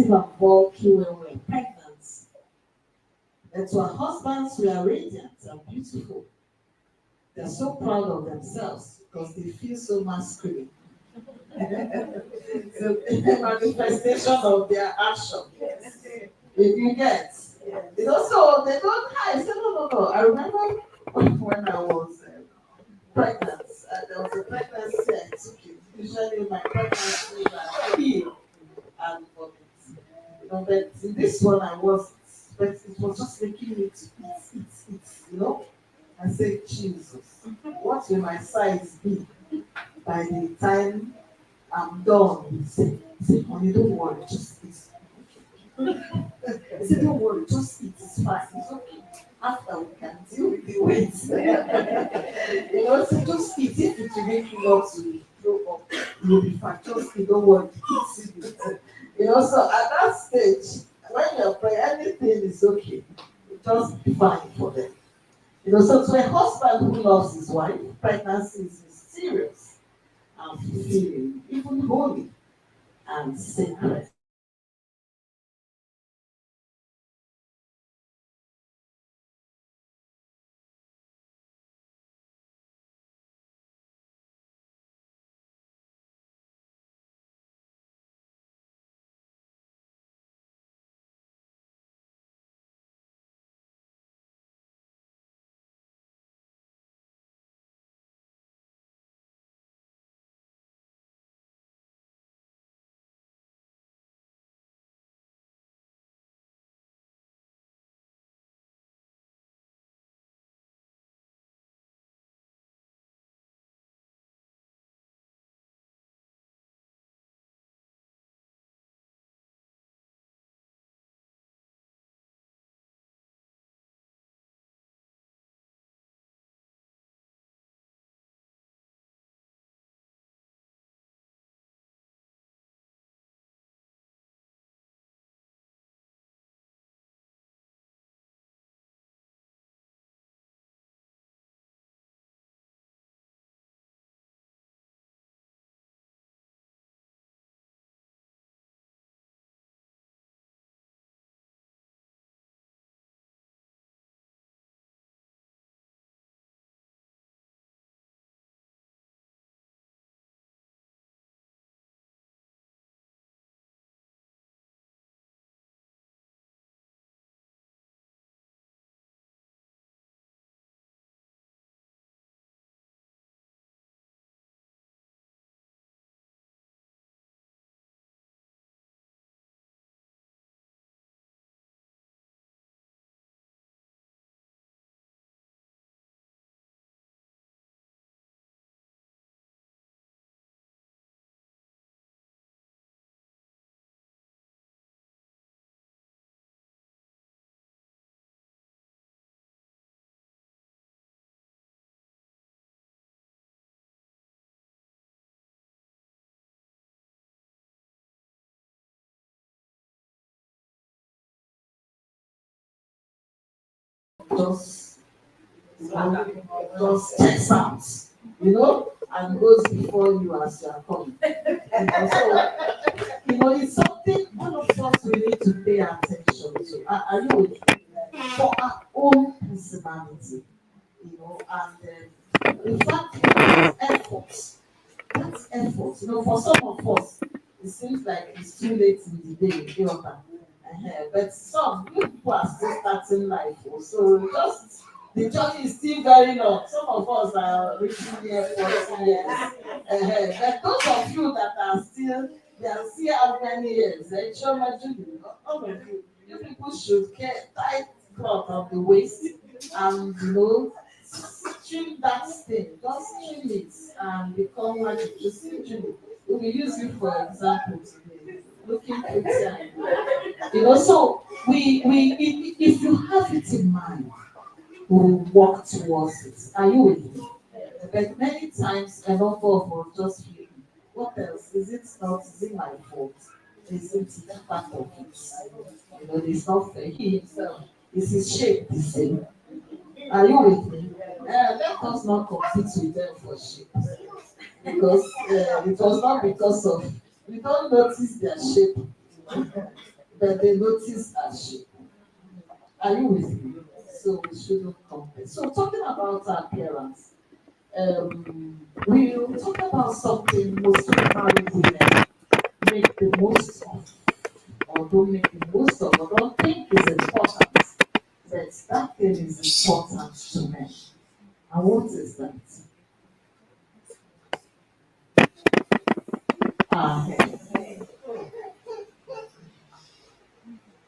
of bulky when we're pregnant. And to our husbands, we are radiant and beautiful. They're so proud of themselves because they feel so masculine. So the manifestation of their action. If you get, it's also they don't hide. Say no. I remember when I was pregnant. There was a pregnancy I took it. Usually my pregnancy I feel and vomit. But in this one I was, but it was just making me to eat. I said, Jesus, what will my size be by the time I'm done? He said, honey, don't worry, just eat. I said, don't worry, just eat, it's fine, it's okay. After we can deal with the weight. So just eat. If it will make you not to throw up, you'll be fine. Just eat, don't worry, eat. So at that stage, when you're pregnant, anything is okay. Just be fine for them. So to a husband who loves his wife, pregnancy is mysterious and fulfilling, even holy and sacred. Just just checks out, and goes before you as you are coming. So it's something all of us we need to pay attention to. Are you with me? For our own personality, and in fact, that's effort. For some of us, it seems like it's too late in the day, but some people are still starting life. So just the journey is still very long. Some of us are reaching near 40 years. But those of you that are still, they are still how many years? Choma Judy, all of you people should care tight cloth of the waist and trim that thing, just trim it and become magic. Just trim it. We will use you for example today. Looking pretty, so if you have it in mind, we will work towards it. Are you with me? But many times a lot of us just feel, what else? Is it my fault? Isn't it part of it? It's not fair. He himself, is his shape the same? Are you with me? Let us not compete with them for shape. Because it was not because of, we don't notice their shape but they notice our shape. Are you with me? So we shouldn't compare. So talking about our appearance, we'll talk about something most married women make the most of, or don't make the most of, or don't think is important. But that thing is important to men. And what is that? Our hair.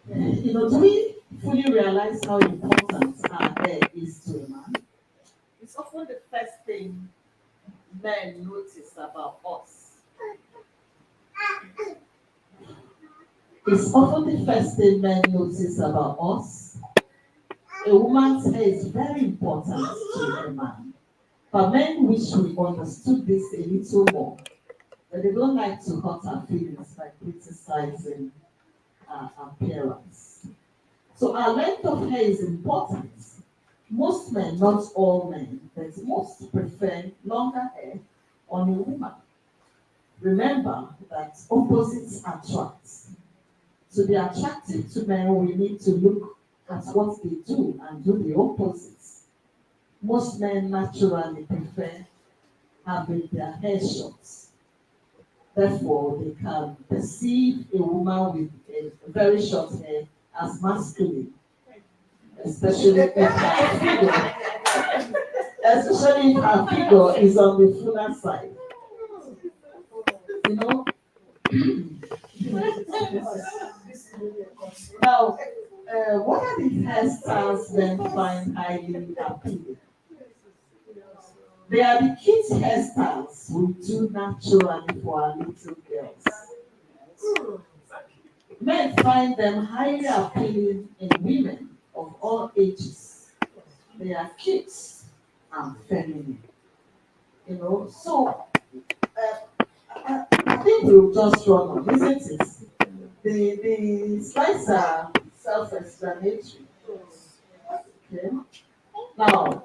Do we fully realize how important our hair is to a man? It's often the first thing men notice about us. It's often the first thing men notice about us. A woman's hair is very important to a man. But men wish we understood this a little more. But they don't like to hurt our feelings by criticizing our appearance. So our length of hair is important. Most men, not all men, but most prefer longer hair on a woman. Remember that opposites attract. To be attractive to men, we need to look at what they do and do the opposites. Most men naturally prefer having their hair short. Therefore, they can perceive a woman with a very short hair as masculine, especially if her figure, especially if her figure is on the fuller side. You know, now, what are the hairstyles men find highly appealing? They are the cute hairstyles we do naturally for our little girls. Men find them highly appealing in women of all ages. They are cute and feminine. So I think we'll just run on, isn't it? The slides are self-explanatory. Okay. Now,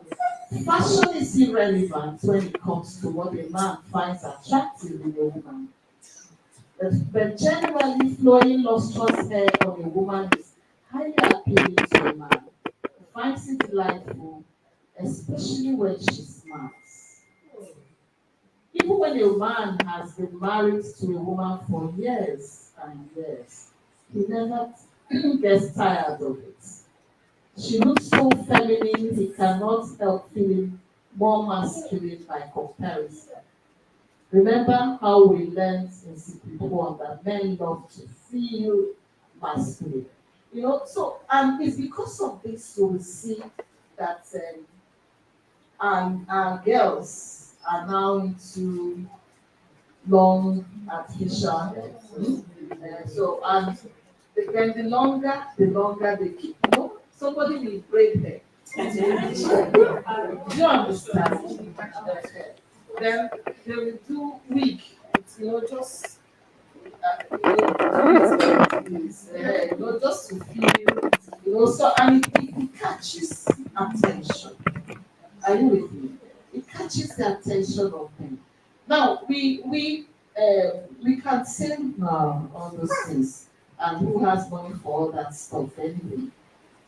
fashion is irrelevant when it comes to what a man finds attractive in a woman. But generally, flowing lustrous hair on a woman is highly appealing to a man. He finds it delightful, especially when she smiles. Even when a man has been married to a woman for years and years, he never gets tired of it. She looks so feminine, he cannot help feeling more masculine by comparison. Remember how we learned in CP1 that men love to feel masculine. So, and it's because of this you will see that and girls are now into long artificial hair. So, and then the longer they keep, somebody will braid hair. Do you understand? Then they will do wig, just just to feel, so and it catches attention. Are you with me? It catches the attention of men. Now we can say all those things, and who has money for all that stuff anyway?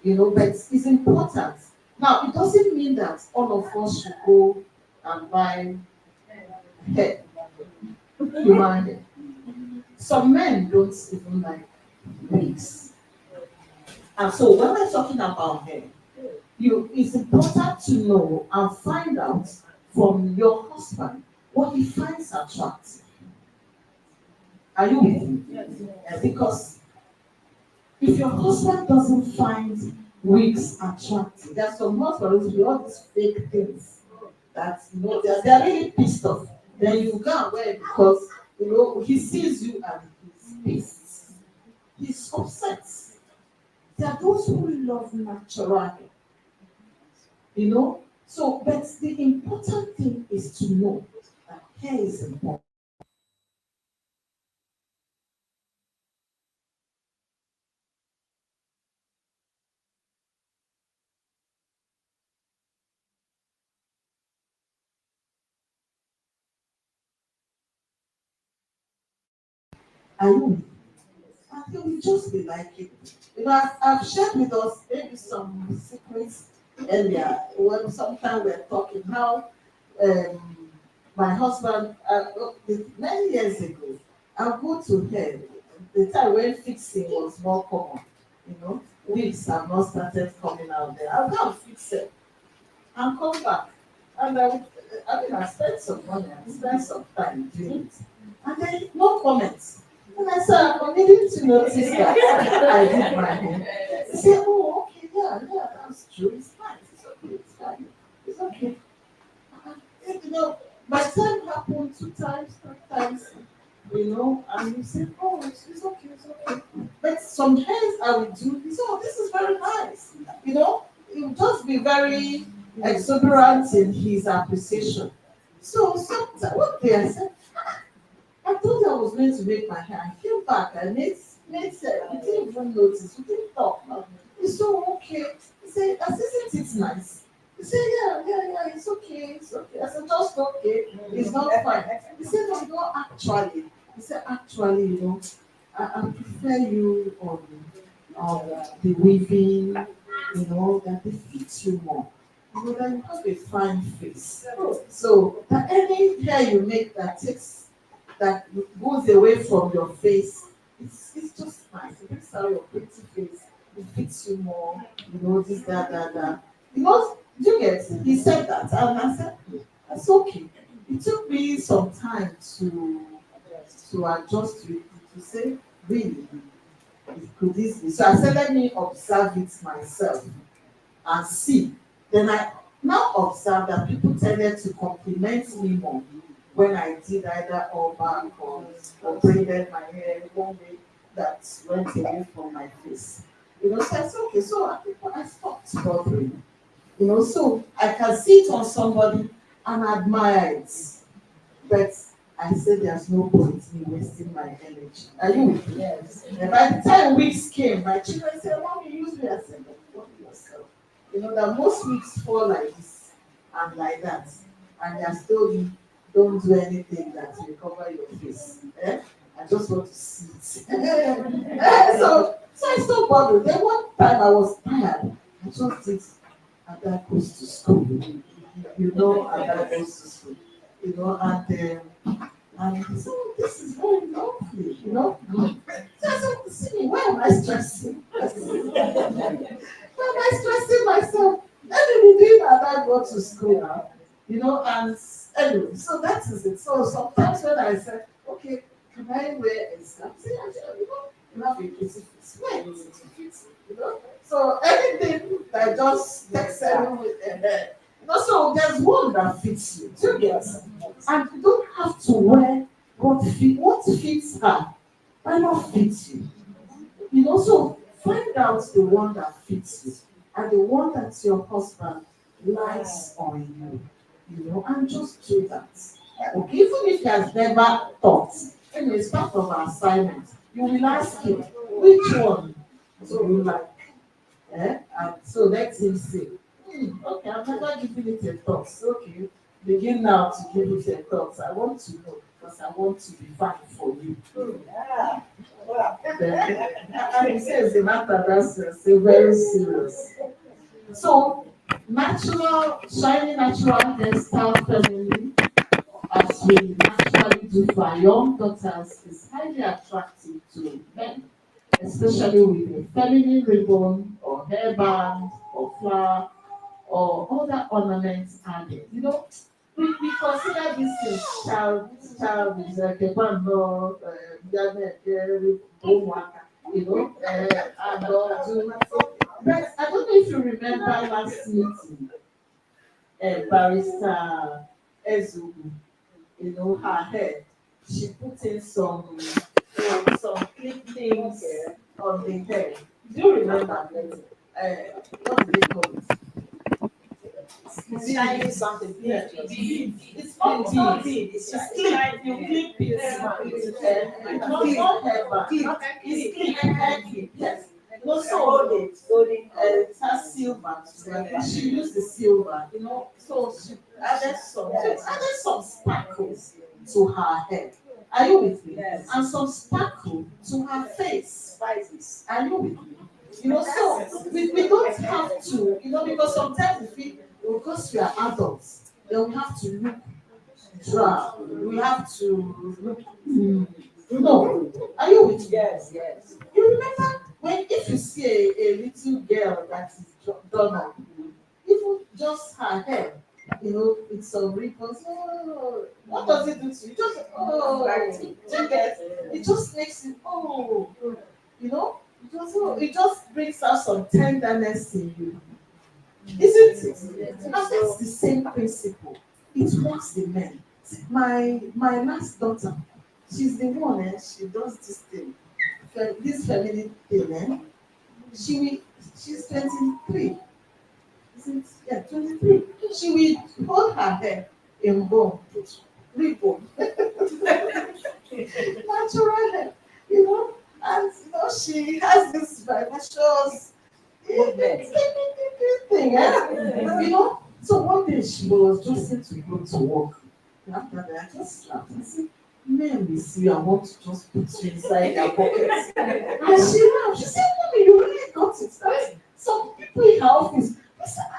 But it's important. Now it doesn't mean that all of us should go and buy hair, human hair. Some men don't even like wigs. And so when we're talking about hair, it's important to know and find out from your husband what he finds attractive. Are you with me? Yes. Because if your husband doesn't find wigs attractive, there are some husbands who do all these fake things that they're really pissed off. Then you go and wear it because he sees you and he's pissed. He's upset. There are those who love natural hair. So, but the important thing is to know that hair is important. Are you? and they will just be like it. I've shared with us maybe some secrets earlier when sometimes we're talking how um, my husband, many years ago, I'll go to her, the time when fixing was more common, wigs have not started coming out there. I'll go and fix it and come back. And I spent some money, I spent some time doing it. And then no comments. And I said, I'm beginning to notice that I did my hair. He said, oh, okay, yeah, that's true. It's nice. It's okay, it's fine. It's okay. And, by the time happened 2 times, 3 times, and you say, oh, it's okay, it's okay. But some hairs I will do, you say, oh, this is very nice. It will just be very exuberant in his appreciation. So sometimes one day I said, I thought I was going to make my hair. I came back, I made sense. We didn't even notice, we didn't talk. It's so okay. He said, isn't it nice? He said, yeah, it's okay, it's okay. I said, just okay, it's not fine. He said, no, not actually. He said, actually, I prefer you on the weaving, that they fit you more. That you have a fine face. So that any hair you make that goes away from your face, it's just nice. It makes out your pretty face. It fits you more. This, that. Because you get, he said that, and I said, that's okay. It took me some time to adjust to it, to say, really, could this be? So I said, let me observe it myself and see. Then I now observe that people tended to compliment me more when I did either all back or braided my hair one way that went away from my face. So I said, okay, so I stopped bothering. So I can see it on somebody and admire it. But I said there's no point in wasting my energy. Are you with me? Yes. And by the time weeks came, my children said, Mommy, use me. I said, don't yourself. That most weeks fall like this and like that. And they are still don't do anything that will cover your face. I just want to see it. So I stopped bothering. Then one time I was tired. I just did, and that goes to school. And that goes to school. And so this is very lovely. So I said, see, why am I stressing? Why am I stressing myself? Let me be doing that I go to school now. And anyway, so that is it. So sometimes when I say, okay, can I wear a skirt? Say, you have a pretty fit. Wear it to fit. So anything that just takes anyone with a hair. So there's one that fits you. Do you get? And you don't have to wear what fits her might not fit you. So find out the one that fits you and the one that your husband likes on and just do that. Okay, even if he has never thought, it's part of our assignment. You will ask him, which one do you like? And so let him say, okay, I've never given it a thought. Okay, begin now to give it a thought. I want to know because I want to be fine for you. Yeah. And he says the matter that's very serious. So, shiny natural hairstyle family, as we naturally do for our young daughters, is highly attractive to men, especially with a feminine ribbon or hairband or flower or other ornaments added. We consider this as childish, like a band or and but I don't know if you remember last meeting, Barrister Ezugu, her head, she put in some clip things on the head. Do you remember that? What do they call it? It's shining something. Yeah. It's not big. It's just clip. You clip it. It's not heavy. It's clip. Yes. Also, golden. It has silver. She used the silver. So she added some sparkles to her hair. Are you with me? Yes. And some sparkle to her face. Spices. Are you with me? So we don't have to, because sometimes we feel, because we are adults, then we have to look drab. We have to look. No. Are you with me? Yes, yes. You remember when, if you see a little girl that is done up, even just her hair, with some wrinkles, what does it do to you? Just, it just makes it, you know, it just brings out some tenderness in you, isn't it? And that's the same principle. It works in men. My last daughter, she's the one, she does this thing, this feminine thing, she she's 23, isn't, yeah, 23. She will hold her hair in bone, ribbon, natural hair, and she has this vivacious Movement. thing, So one day she was just sent to go to work. And after that, I just laughed and said, "Men, we see, I want to just put you inside their pockets." And she laughed. She said, "Mommy, you really got it. That some people in her office, they said,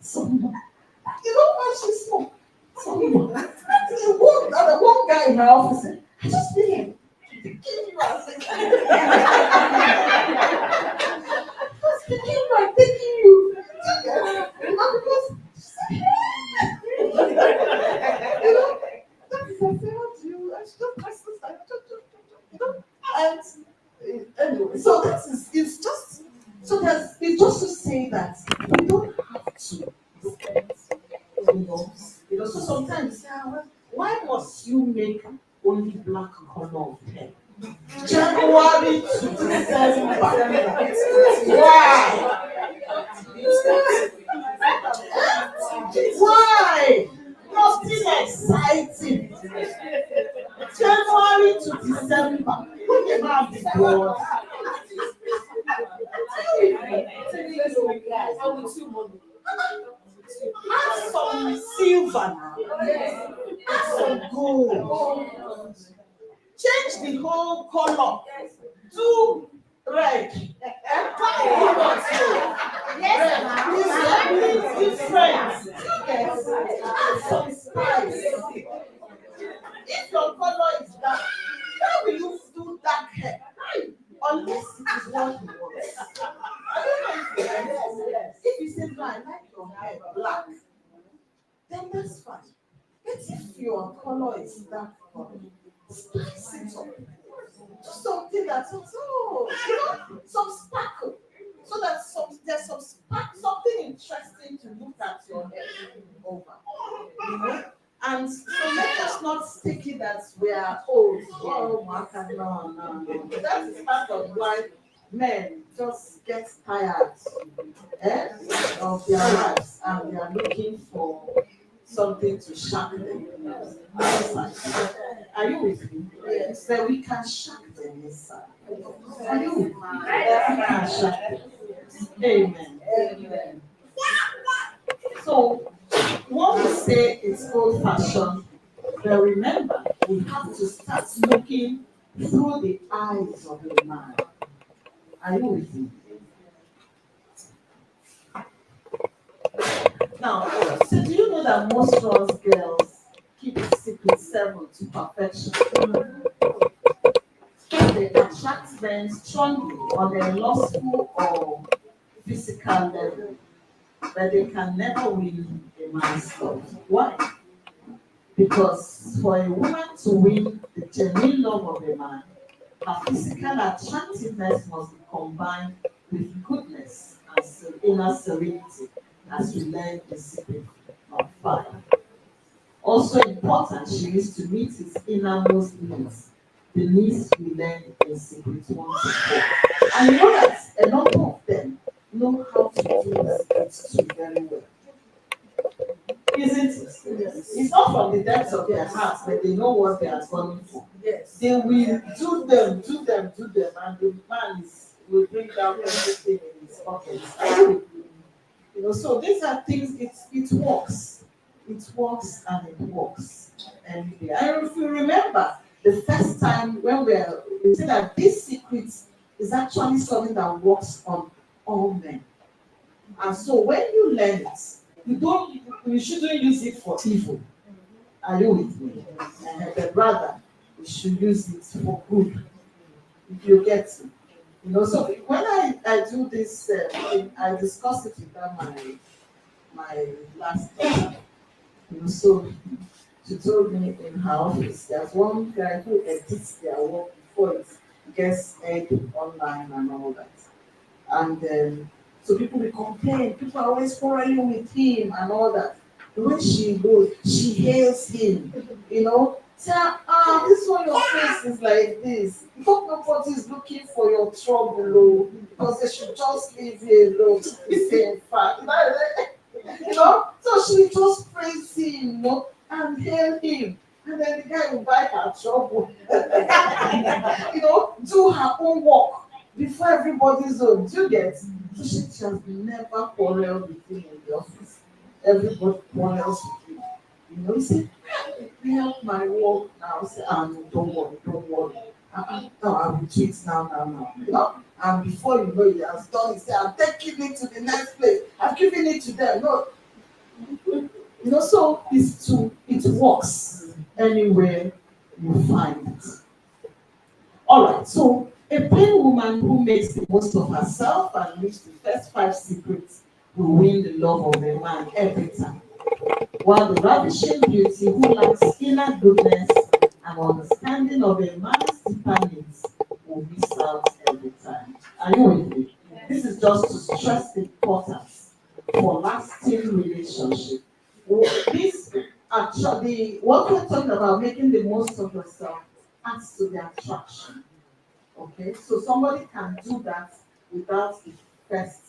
someone, when she spoke, someone, the one guy in her office said, I just feel like give you as just begin by taking you. Because that is a favor to you. I should just my sister. And anyway, so that is, it's just, so that's, it's just to say that we don't have to, so sometimes you say, why must you make only black color of hair? January to December. Why? Why? Nothing exciting. January to December. Look at the board. Add some silver now. Add some gold. Change the whole color. Do red. Yes, different. Yes, add some spice. If your color is dark, how will you do dark hair? Unless it is what you want. I don't know if you say, "No, I like your hair black," then that's fine. But if your color is dark color, spice it up. Do something that's some sparkle. So that there's some spark, something interesting to look at your hair over. And so let us not take it that we are old. Oh, Martha, no. That is part of why men just get tired, of their lives, and they are looking for something to shock them outside. Are you with me? Yes. So we can shock them inside. Are you with me? We can shock them. Amen. Amen. So when we say it's old fashioned, but remember, we have to start looking through the eyes of the man. Are you with me? Now, so do you know that most girls keep a secret 7 to perfection? They attract men strongly on a lustful or physical level, but they can never win a man's love. Why? Because for a woman to win the genuine love of a man, her physical attractiveness must be combined with goodness and inner serenity, as we learn in secret number 5. Also important, she needs to meet his innermost needs, the needs we learn in secret 1 to 4. And you know that a number of them know how to do it too very well. Isn't it? Yes. It's not from the depths of their hearts, but they know what they are going for. Yes. They will do them, and the man will bring down everything in his pockets. So these are things, it works. It works and it works. And if you remember, the first time when we say that this secret is actually something that works on all men. And so when you learn it, you shouldn't use it for evil. Are you with me? But rather, you should use it for good. If you get it. So when I do this thing, I discuss it with my last daughter. So she told me in her office, there's one guy who edits their work before it gets aired online and all that. And so people will complain, people are always quarreling with him and all that. When she goes, she hails him, say, this one your face is like this. Hope nobody is looking for your trouble, because they should just leave you alone. It's in fact, so she just praise him, and hail him. And then the guy will buy her trouble, do her own work before everybody's own. Do you get? So she has never quarreled with him in the office. Everybody quarrels with him. He said, help my work now. I said, no, don't worry, don't worry. No, I will do it now. And before you know he has done, he said, I'm taking it to the next place. I'm giving it to them. No, so it works anywhere you find it. All right, so a plain woman who makes the most of herself and lives the first 5 secrets will win the love of a man every time. While the ravishing beauty who lacks inner goodness and understanding of a man's deeper needs will miss out every time. Are you with me? This is just to stress the importance for lasting relationship. What we're talking about, making the most of yourself, adds to the attraction. Okay, so somebody can do that without the first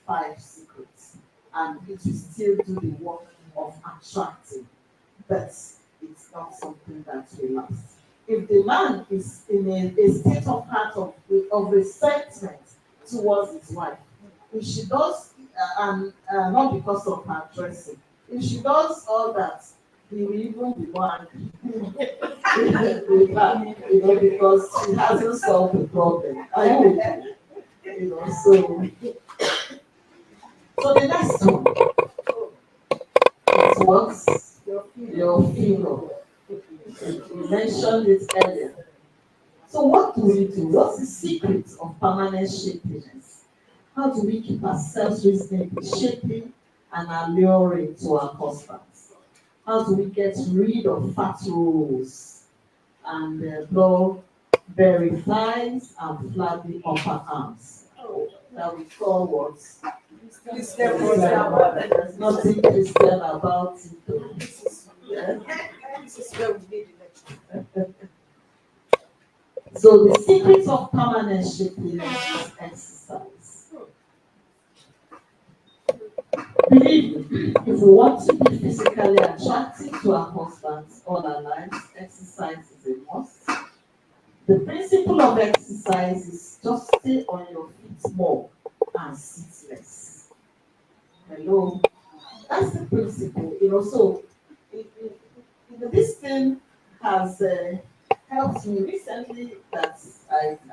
5 secrets, and it will still do the work of attracting, but it's not something that will last. If the man is in a state of heart of resentment towards his wife, if she does, and not because of her dressing, if she does all that, he will even be more angry with her, because she hasn't solved the problem. Are you with me? So the next one is what's your figure. You mentioned it earlier. So what do we do? What's the secret of permanent shapeliness? How do we keep ourselves reasonably shapely and alluring to our husbands? How do we get rid of fat rolls and low berry thighs and flabby upper arms? That we call what? There's nothing Christian about it. Yeah? So the secret of permanent shapeliness is exercise. Believe me, if we want to be physically attractive to our husbands all our lives, exercise is a must. The principle of exercise is just stay on your feet more and sit less. Hello? That's the principle. So this thing has helped me recently that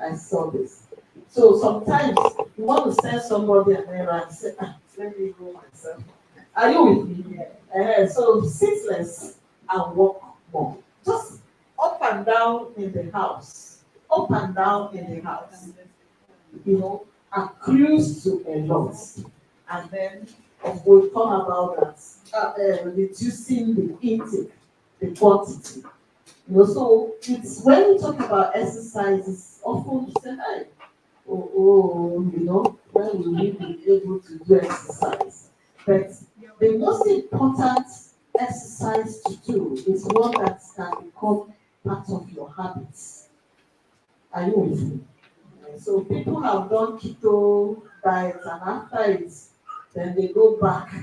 I saw this. So sometimes you want to send somebody an errand and say, let me go myself. Are you with me? So sit less and walk more. Just up and down in the house. Up and down in the house. Accrues to a lot. And then we'll talk about that, reducing the intake, the quantity. So it's when we talk about exercise, it's often said, when will we be able to do exercise? But the most important exercise to do is one that can become part of your habits. Are you with me? So people have done keto diet, and after it, then they go back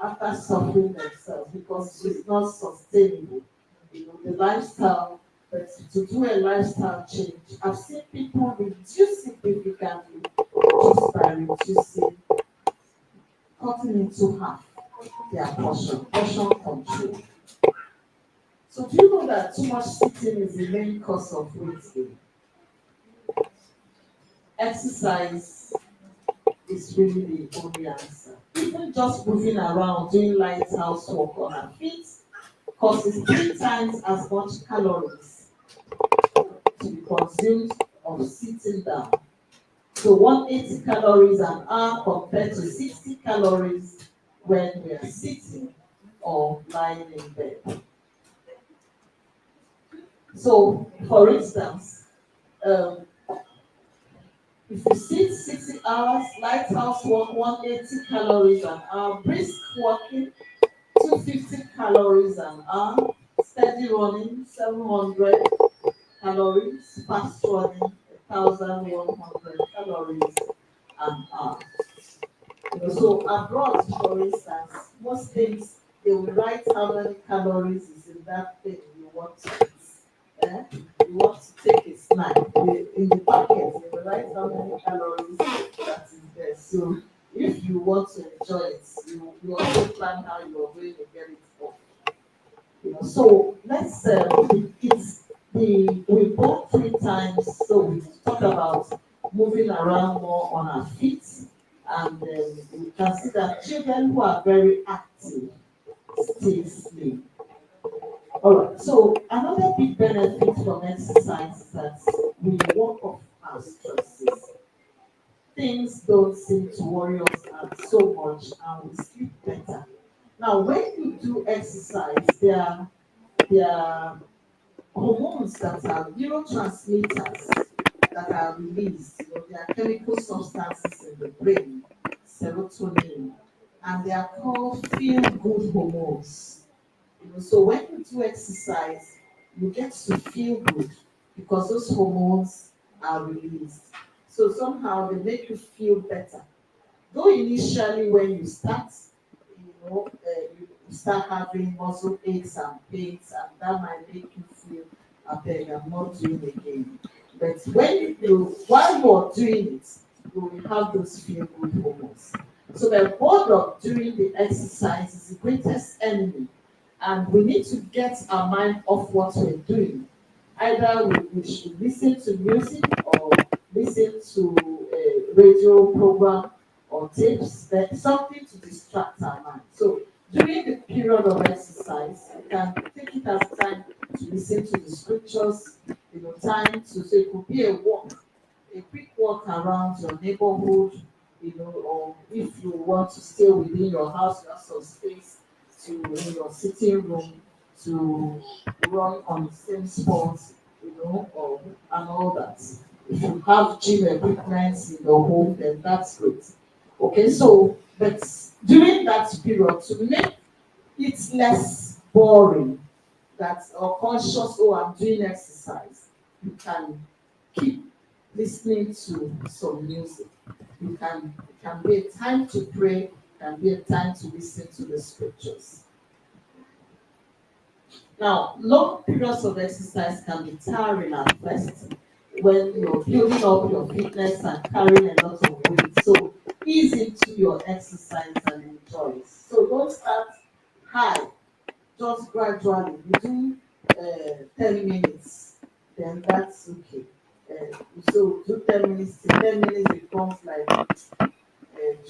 after suffering themselves because it's not sustainable. The lifestyle, but to do a lifestyle change, I've seen people reduce significantly just by reducing, cutting into half their portion control. So do you know that too much sitting is the main cause of weight gain? Exercise is really the only answer. Even just moving around, doing light housework on our feet causes 3 times as much calories to be consumed of sitting down. So 180 calories an hour compared to 60 calories when we are sitting or lying in bed. So, for instance, um, if you sit 60 hours, light housework 180 calories an hour, brisk walking 250 calories an hour, steady running 700 calories, fast running 1,100 calories an hour. So abroad, for instance, most things they will write how many calories is in that thing you want to eat. Eh? You want to take a snack in the packet, they will write how many calories that is there. So if you want to enjoy it, you also plan how you are going to get it off. So let's it's we born 3 times, so we talk about moving around more on our feet, and we can see that children who are very active stay sleep. All right. So another big benefit from exercise is that we work off our stresses. Things don't seem to worry us out so much, and we sleep better. Now, when you do exercise, there are hormones that are neurotransmitters that are released. There are chemical substances in the brain, serotonin, and they are called feel-good hormones. So when you do exercise, you get to feel good because those hormones are released. So somehow they make you feel better. Though initially when you start, you start having muscle aches and pains, and that might make you feel, I beg, I'm not doing it again. But while you're doing it, you will have those feel good hormones. So the board of doing the exercise is the greatest enemy, and we need to get our mind off what we're doing. Either we should listen to music or listen to a radio program or tapes, but something to distract our mind. So during the period of exercise, you can take it as time to listen to the scriptures, time to, so it could be a walk, a quick walk around your neighborhood, or if you want to stay within your house, you have some space to in your sitting room to run on the same spot, or and all that. If you have gym equipment in your home, then that's great. Okay, so but during that period, to make it less boring, that or conscious, oh, I'm doing exercise, you can keep listening to some music. It can be a time to pray, it can be a time to listen to the scriptures. Now, long periods of exercise can be tiring at first when you're building up your fitness and carrying a lot of weight. So ease into your exercise and enjoy it. So don't start high, just gradually. You do 10 minutes, then that's okay. So do 10 minutes, 10 minutes becomes like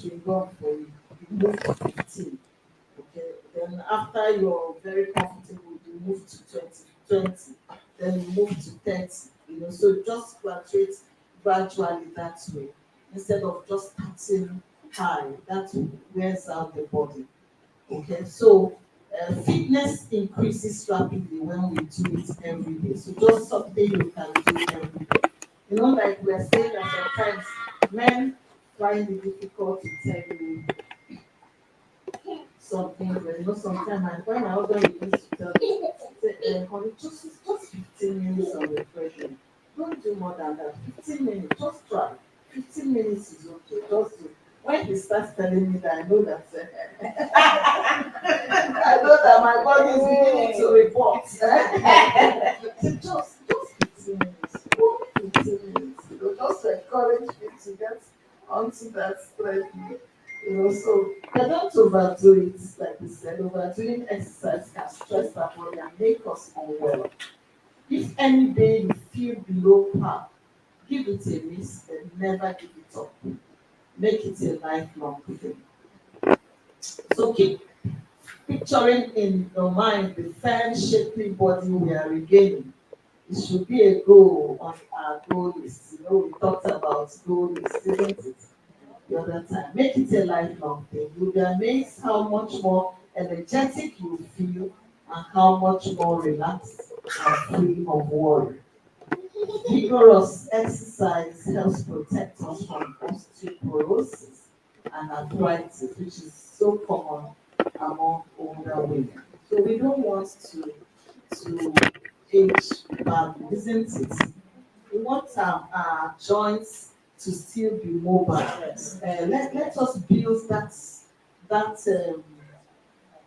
chewing gum for you. You move to 15. Okay, then after you're very comfortable, you move to 20, then you move to 30, so just graduate gradually that way instead of just starting high. That wears out the body. Okay, so fitness increases rapidly when we do it every day. So just something you can do every day. Like we're saying that sometimes men find it difficult to tell you something, but sometimes I find my husband used to tell me, say, honey, just 15 minutes of refreshing. Don't do more than that. 15 minutes, just try. 15 minutes is okay. Just do. When he starts telling me that, I know that I know that my body is beginning to report. So just 15 minutes. Only 15 minutes. Just to encourage me to get onto that treadmill. So they don't overdo it, like we said, overdoing exercise can stress our body and make us unwell. If any day you feel below par, give it a miss and never give it up. Make it a lifelong thing. So keep picturing in your mind the firm, shapely body we are regaining. It should be a goal on our goal list. We talked about goal list, isn't it? The other time. Make it a lifelong thing. You'll be amazed how much more energetic you feel and how much more relaxed and free of worry. Vigorous exercise helps protect us from osteoporosis and arthritis, which is so common among older women. So we don't want to age badly, isn't it? We want our joints to still be mobile. Let us build that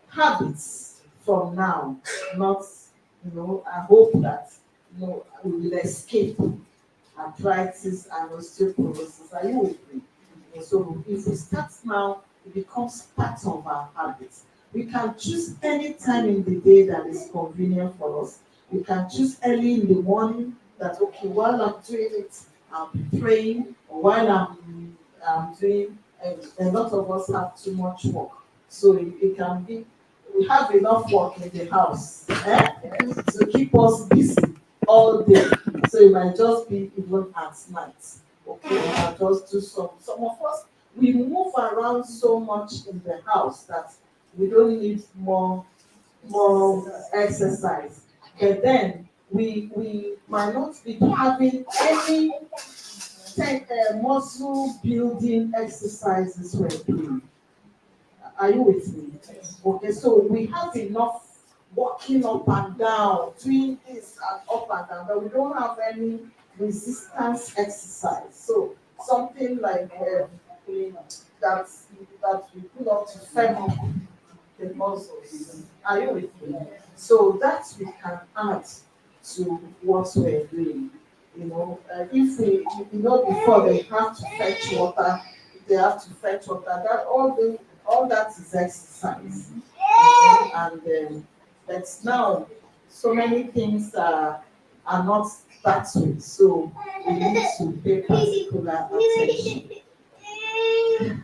habits from now, not I hope that we will escape arthritis and osteoporosis. Are you with me? So if we start now, it becomes part of our habits. We can choose any time in the day that is convenient for us. We can choose early in the morning that okay, while I'm doing it, I'll be praying, or while I'm doing a lot of us have too much work. So it can be we have enough work in the house to keep us busy all day. So it might just be even at night. Okay, I'll just do some of us we move around so much in the house that we don't need more exercise. But then we might not be having any muscle building exercises we're doing. Are you with me? Okay, so we have enough walking up and down, doing this and up and down, but we don't have any resistance exercise. So something like that that we put up to firm up the muscles. Are you with me? So that we can add to what we're doing. If before they have to fetch water, they have to fetch water. That all that is exercise. And but now so many things are not that way. So we need to pay particular attention.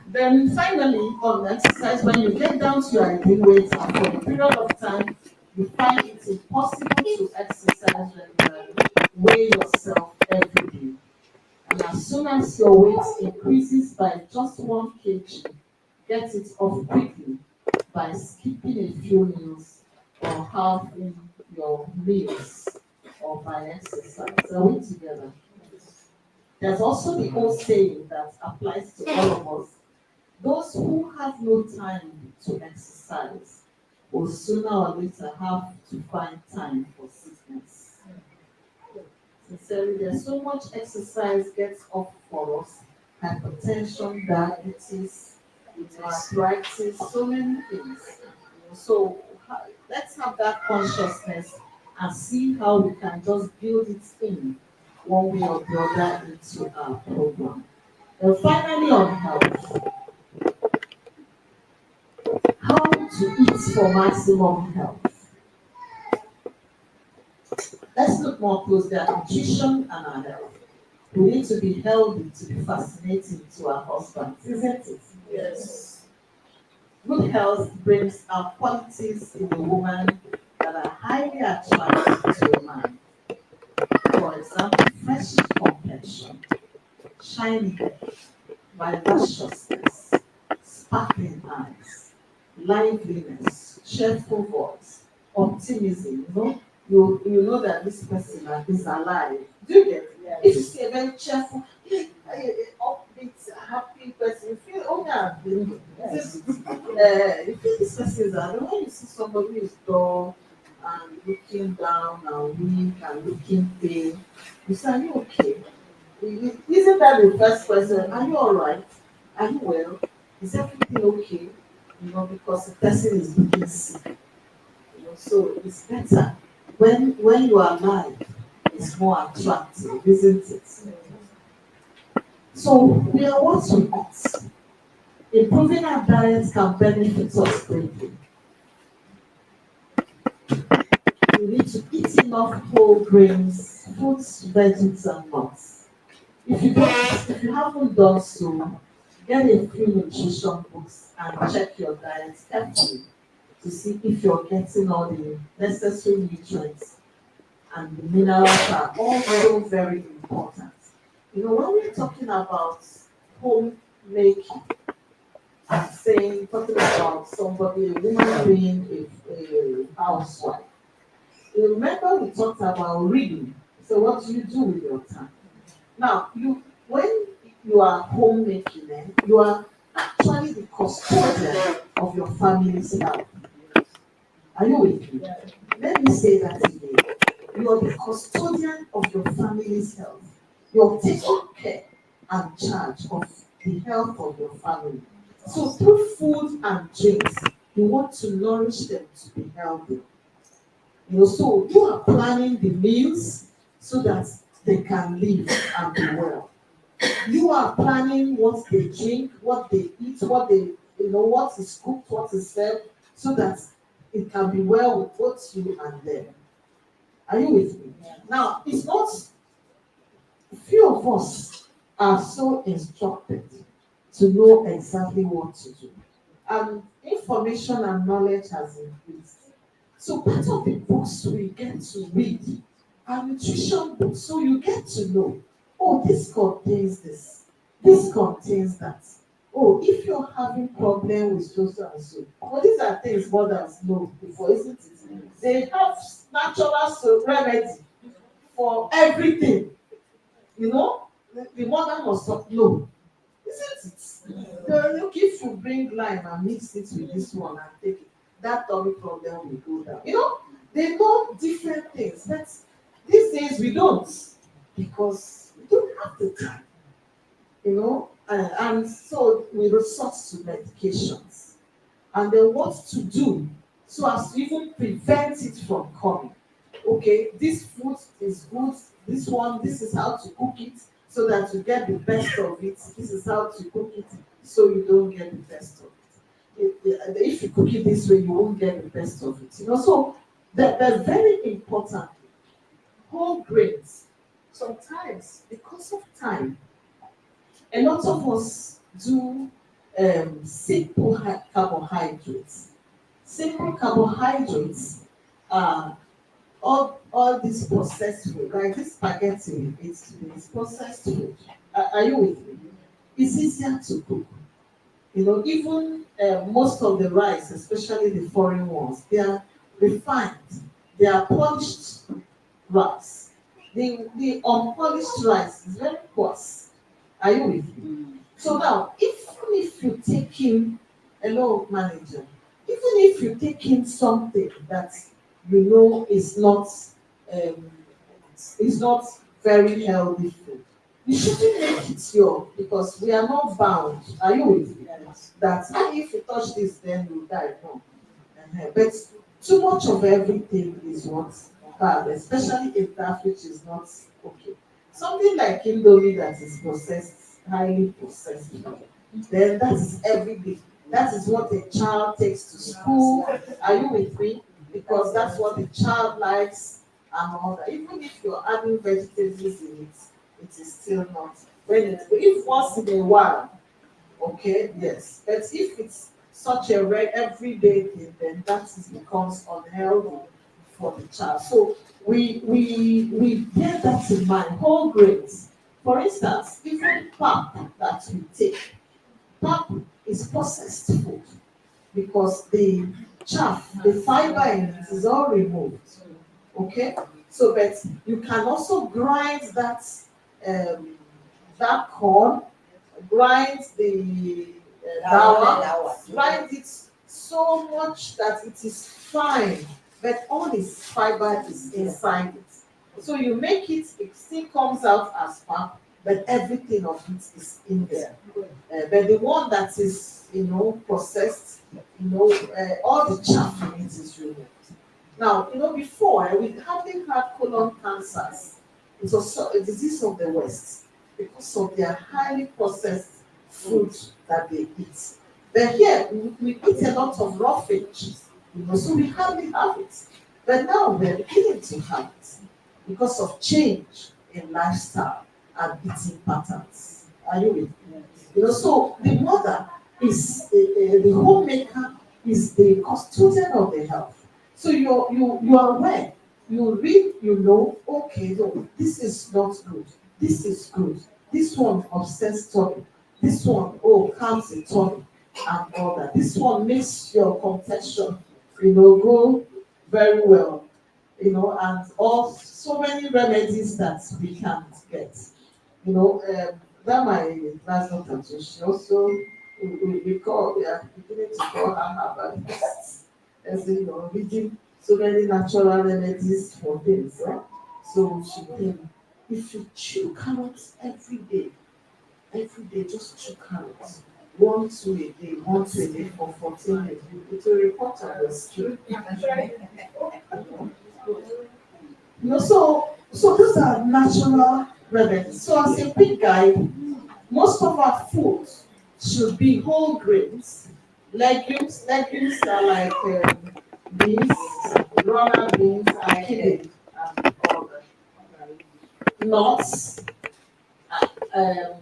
Then finally, on exercise, when you get down to your ideal weight and for a period of time, you find it impossible to exercise regularly, weigh yourself every day. And as soon as your weight increases by just 1 kg, get it off quickly by skipping a few meals or halving your meals or by exercise. Are we together? There's also the old saying that applies to all of us. Those who have no time to exercise will sooner or later have to find time for sickness. Sincerely, there's so much exercise gets off for us. Hypertension, diabetes, arthritis, so many things. So let's have that consciousness and see how we can just build it in one way or the other into our program. And finally on health, how to eat for maximum health. Let's look more closely at nutrition and our health. We need to be healthy to be fascinating to our husbands, isn't it? Yes. Good health brings out qualities in a woman that are highly attractive to a man. For example, fresh complexion, shiny hair, vivaciousness, sparkling eyes, liveliness, cheerful voice, optimism. You know that this person is alive. Do you get it? Yes. If you see a very cheerful, upbeat, happy person, you feel being Yes. you feel this person is alive. When you see somebody who is dull and looking down and weak and looking pale, you say, "Are you okay? Isn't that the first question? Are you all right? Are you well? Is everything okay?" Because the person is looking sick. So it's better when you are alive. It's more attractive, isn't it? So we are what we eat. Improving our diet can benefit us greatly. We need to eat enough whole grains, fruits, veggies, and nuts. If you haven't done so, get a few nutrition books and check your diet carefully to see if you're getting all the necessary nutrients, and the minerals are also very important. When we're talking about home making, talking about somebody, a woman being a housewife. You remember we talked about reading. So what do you do with your time? Now, when you are homemaking, you are actually the custodian of your family's health. Are you with me? Let me say that again. You are the custodian of your family's health. You're taking care and charge of the health of your family. So through food and drinks, you want to nourish them to be healthy. So you are planning the meals so that they can live and be well. You are planning what they drink, what they eat, what is cooked, what is served, so that it can be well with both you and them. Are you with me? Now, it's not few of us are so instructed to know exactly what to do. And information and knowledge has increased. So part of the books we get to read are nutrition books. So you get to know, oh, this contains this contains that. Oh, if you're having problem with so and so. Well, these are things mothers know before, isn't it? They have natural remedy for everything. The mother must not know, isn't it? Look, if you bring lime and mix it with this one and take it, that tummy problem will go down. They know different things, but these days we don't, because we don't have the time. And so we resort to medications, and then what to do so as to even prevent it from coming. Okay, this food is good, this is how to cook it so that you get the best of it. This is how to cook it so you don't get the best of it. If you cook it this way, you won't get the best of it. So they're very important. Whole grains. Sometimes, because of time, a lot of us do simple carbohydrates. Simple carbohydrates are all this processed food, like this spaghetti, it's processed food. Are you with me? It's easier to cook. Even most of the rice, especially the foreign ones, they are refined. They are polished rice. The unpolished rice is very coarse. Are you with me? So now, even if you take in, hello manager, even if you take in something that um, is not very healthy food, you shouldn't make it your, because we are not bound. Are you with me? That if you touch this, then you die. No. But too much of everything is what bad, especially if that which is not okay. Something like indomie that is processed, highly processed, then that is everything. That is what a child takes to school. Are you with me? Because that's what the child likes and all that. Even if you're adding vegetables in it, it is still not. If once in a while, okay, yes. But if it's such a everyday thing, then becomes unhealthy for the child. So we bear that in mind. Whole grains, for instance, even pap that we take, pap is processed food because the chaff, the fiber in it is all removed. Okay, so but you can also grind um, that corn, grind the dawa, grind it so much that it is fine, but all its fiber is inside it. So you make it, it still comes out as pap, but everything of it is in there. But the one that is, processed, all the chaff in it is removed. Now, before we hardly had colon cancers. It was a disease of the West because of their highly processed food that they eat. But here, we eat a lot of raw fish, so we hardly have it. But now we're beginning to have it because of change in lifestyle and eating patterns. Are you with me? So the mother is the homemaker, is the custodian of the health. So you are aware, you read, okay, no, this is not good, this is good, this one upsets tummy, this one, calms the tummy, and all that. This one makes your complexion, go very well, and all so many remedies that we can get. That my class doctor too, she also, we are beginning to call her herbalist. As reading so many natural remedies for things. So she think, if you chew carrots every day, just chew carrots. 1, 2 a day, 1, 2 a day for 14 days. It will report on your skin. So those are natural remedies. So as a quick guide, most of our food should be whole grains, legumes. Legumes are like beans, runner beans, and kidney, and all that. Nuts, um,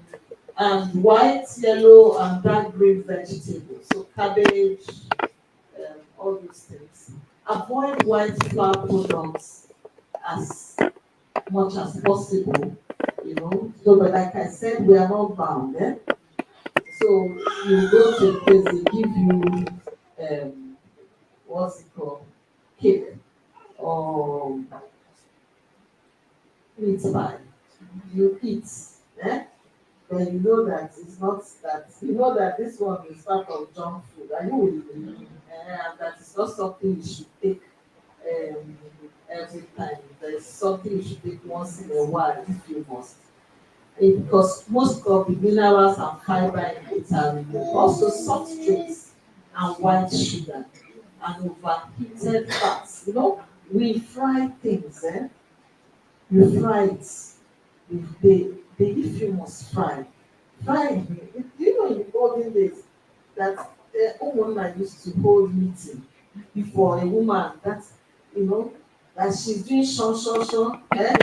and white, yellow, and dark green vegetables. So cabbage, all those things. Avoid white flour products as much as possible. So, but like I said, we are not bound. So you go to a place, they give you what's it called, cake or meat pie. You eat, eh? Then you know that it's not that. You know that this one is part of junk food. Are you with me? And that is not something you should take um, every time. There's something you should take once in a while if you must. Because most of the minerals and fiber in it are removed. Also soft drinks and white sugar and overheated fats. We fry things, you fry it. If if you must fry it. In the olden days that woman used to hold meeting for a woman that you know that she's doing shon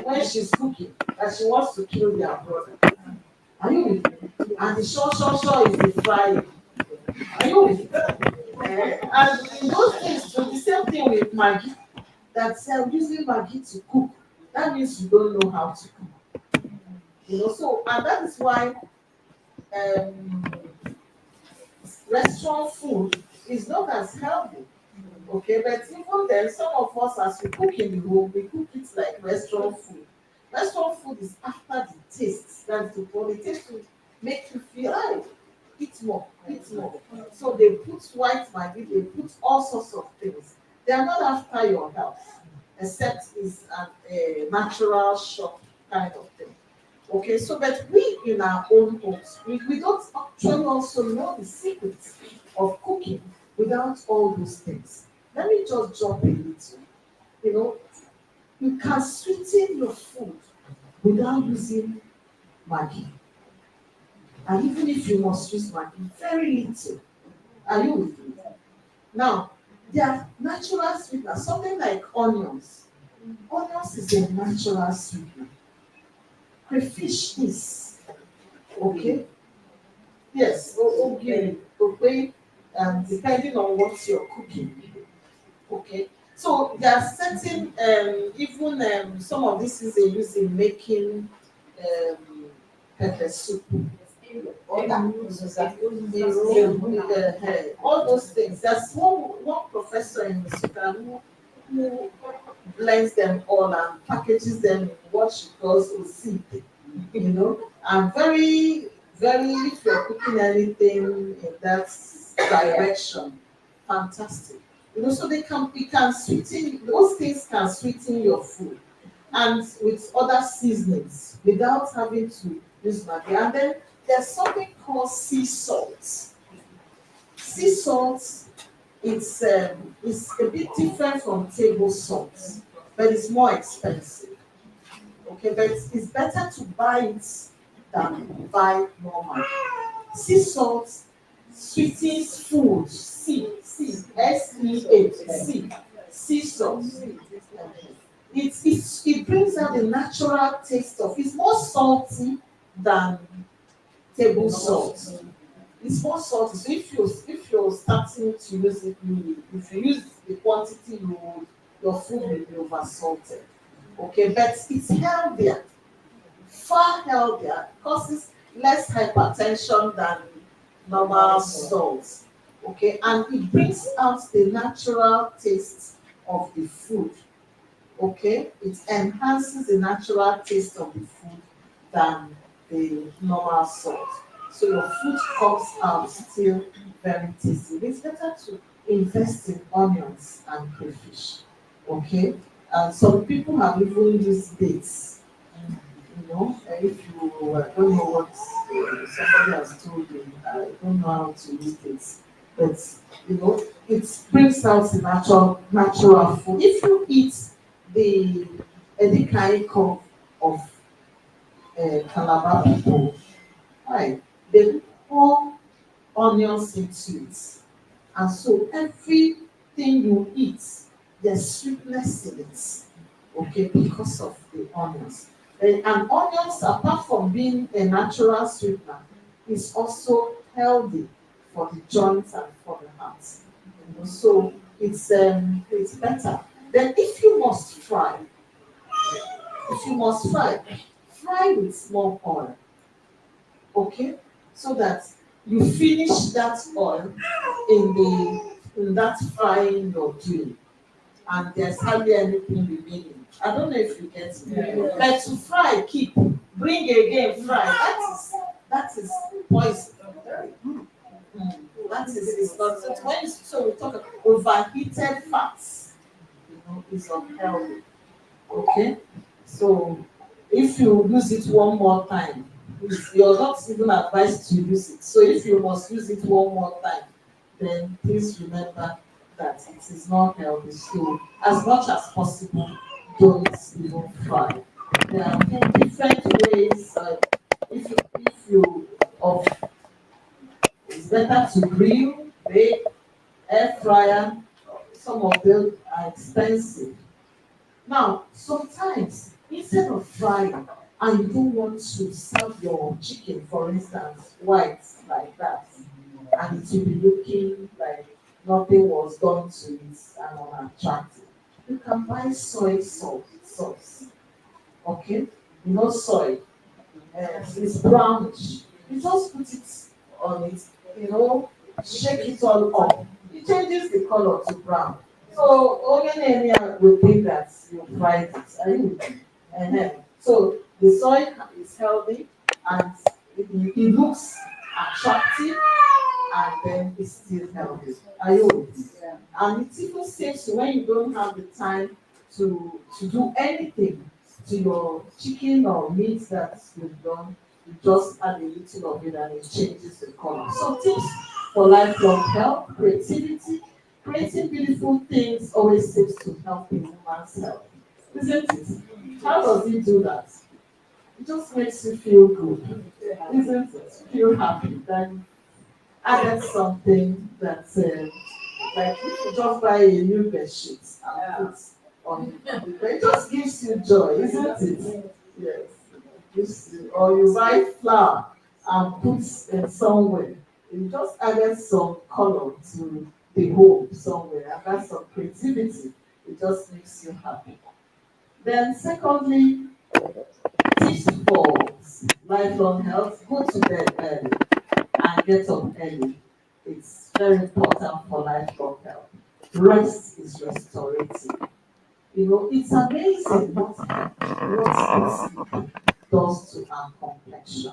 when she's cooking, that she wants to kill their brother. Are you with me? And the shon is the frying. Are you with me? And in those days, so the same thing with Maggie. That using Maggie to cook, that means you don't know how to cook. So and that is why um, restaurant food is not as healthy. Okay, but even then, some of us, as we cook in the home, we cook it like restaurant food. Restaurant food is after the taste. That's the point. The taste will make you feel, eat more, eat more. So they put white Maggi, they put all sorts of things. They are not after your health, except it's a natural shock kind of thing. Okay, so but we in our own homes, we don't actually also know the secrets of cooking without all those things. Let me just jump a little. You know, you can sweeten your food without using Maggi. And even if you must use Maggi, very little. Are you with me? Now, there are natural sweeteners, something like onions. Onions is a natural sweetener. Crayfish is. Okay? Yes, okay, depending on what you're cooking. Okay, so there are certain, even some of these things they use in making pepper soup. All those things. There's one professor in Sudan who blends them all and packages them in what she calls osip. And very, very, if you're cooking anything in that direction, fantastic. So we can sweeten, those things can sweeten your food and with other seasonings without having to use Maggi. And then there's something called sea salt. Sea salt, it's a bit different from table salt, but it's more expensive. Okay, but it's better to buy it than buy normal. Sea salt sweetens food, sea salt. It brings out the natural taste of it's more salty than table salt. It's more salty. So if you're starting to use it, if you use the quantity your food will be over salted. Okay, but it's healthier, far healthier, causes less hypertension than normal salt. Okay, and it brings out the natural taste of the food. Okay, it enhances the natural taste of the food than the normal salt. So your food comes out still very tasty. It's better to invest in onions and crayfish. Okay, and some people have even used dates. If you don't know what somebody has told you, I don't know how to use this, but it brings out the natural food. If you eat the any kind of Calabar people, right, they pour onions into it, and so everything you eat, there's sweetness in it, okay, because of the onions. And onions, apart from being a natural sweetener, is also healthy for the joints and for the heart. So it's better. Then if you must fry, fry with small oil, okay, so that you finish that oil in that frying you're doing, and there's hardly anything remaining. I don't know if you get me. Yeah. But to fry, keep, bring again, fry. That is poison. That is it's not. So we talk about overheated fats, is unhealthy. Okay, so if you use it one more time, you're not even advised to use it. So if you must use it one more time, then please remember that it is not healthy. So as much as possible, don't even fry. There are different ways. If you of it's better to grill, bake, air fryer. Some of them are expensive. Now, sometimes instead of frying and you don't want to serve your chicken, for instance, white like that, and it will be looking like nothing was done to it and unattractive, you can buy soy sauce. Okay, soy, it's brownish. You just put it on it, you know, shake it all up. It changes the color to brown. So only area will think that you fried it. Are you with me? So the soy is healthy and it looks attractive and then it's still healthy. Are you with me? Yeah. And it even saves you when you don't have the time to do anything to your chicken or meat that you've done. You just add a little of it and it changes the color. So tips for lifelong health, creativity, creating beautiful things always seems to help in human's health. Isn't it? How does it do that? It just makes you feel good. Isn't it? Feel happy. Then added something that like if you just buy a new bed sheet and put on the bed, it just gives you joy, isn't it? Yes. Or you buy flour and put it somewhere. You just added some color to the home somewhere, and that's some creativity. It just makes you happy. Then secondly, tips for lifelong health, go to bed early and get up early. It's very important for lifelong health. Rest is restorative. It's amazing what sleep does to our complexion.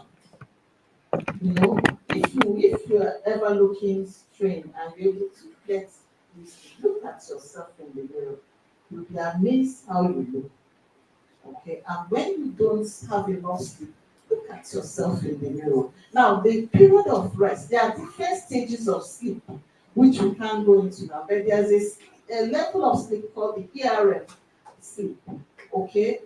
If you're ever looking strange and you're able to get this, look at yourself in the mirror. You'll be amazed how you look. Okay, and when you don't have enough sleep, look at yourself in the mirror. Now, the period of rest, there are different stages of sleep, which we can't go into now, but there's a level of sleep called the ERM sleep. Okay,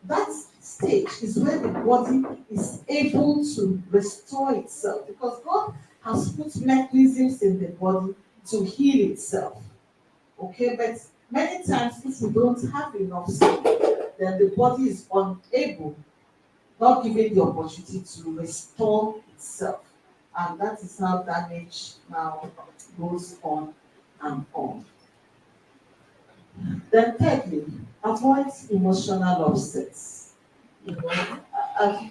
that stage is where the body is able to restore itself because God has put mechanisms in the body to heal itself. Okay, but many times if we don't have enough sleep, then the body is unable, not given the opportunity to restore itself. And that is how damage now goes on and on. Then thirdly, avoid emotional upsets. You know,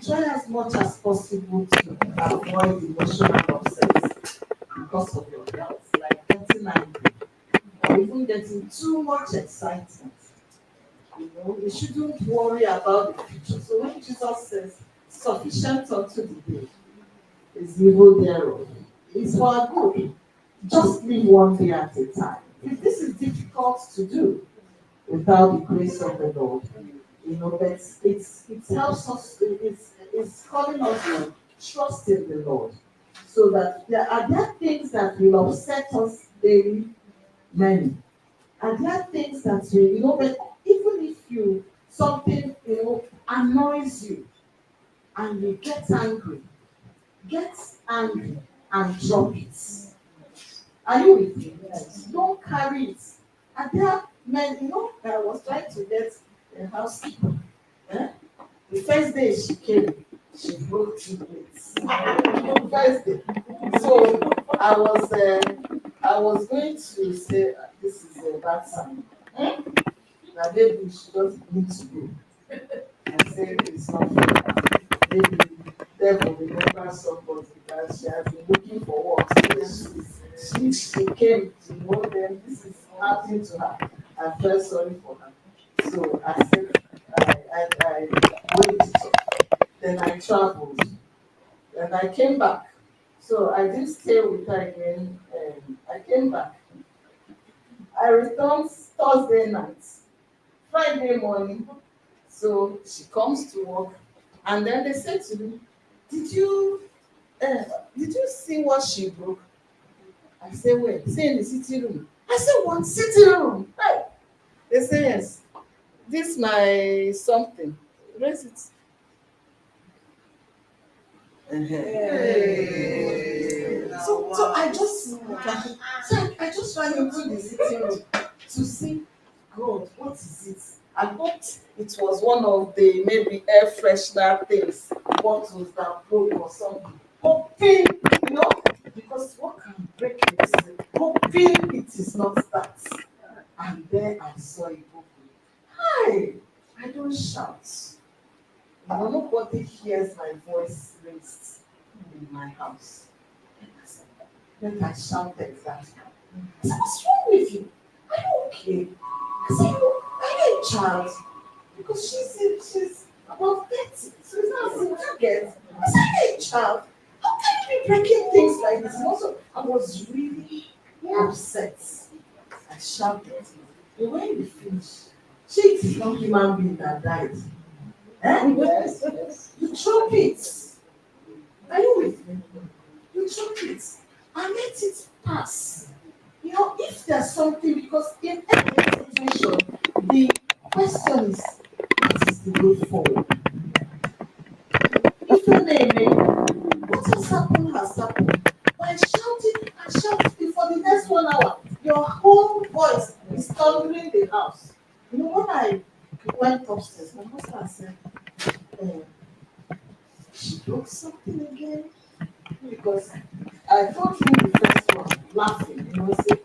try as much as possible to avoid emotional upsets because of your health, like getting angry or even getting too much excitement. You know, we shouldn't worry about the future. So when Jesus says, sufficient unto the day is evil thereof, it's for our good. Just live one day at a time. If this is difficult to do without the grace of the Lord, you know, but it helps us, it's calling us to trust in the Lord. So that there things that will upset us daily, many. And there are things that will, you know, but even if you something, you know, annoys you and you get angry and drop it. Are you with me? Yes. Don't carry it. And there are men, you know, I was trying to get a housekeeper. Eh? The first day she came, she broke 2 plates. The first day. So I was going to say this is a bad sign. Eh? That maybe she just need to go. And say it's not fair. Maybe devil remember somebody that she has been looking for work. So she came to know them. This is happening to her. I felt sorry for her. So I said I went it up. Then I traveled. And I came back. So I didn't stay with her again. I came back. I returned Thursday night, Friday morning. So she comes to work, and then they said to me, "Did you, uh, did you see what she broke?" I said, "Where?" Say in the sitting room. I said, "What sitting room?" Hey. They say yes. This my something. Raise it. Hey. So I just ran into the sitting room to see God, what is it? I thought it was one of the maybe air freshener things, bottles that broke or something. Hoping, you know, because what can break it? Hoping it is not that. And then I saw it open. Hi, I don't shout. You know, nobody hears my voice raised in my house. Then I shouted that. I said, "What's wrong with you? Are you okay?" I said, "Are you a child?" Because she's about 30. So it's not a target. I said, "Are you a child? How can you be breaking things like this?" And also, I was really upset. I shouted. But when you finish, she is not human being that died. Eh? Yes, yes. You drop it. Are you with me? You drop it and let it pass. You know, if there's something, because in every situation, the question is, what is the way forward? If your name, what has happened. By shouting and shouting for the next 1 hour, your whole voice is thundering the house. You know, when I went upstairs, my husband said, eh, she broke something again. Because I told him the first one, laughing, you know, say,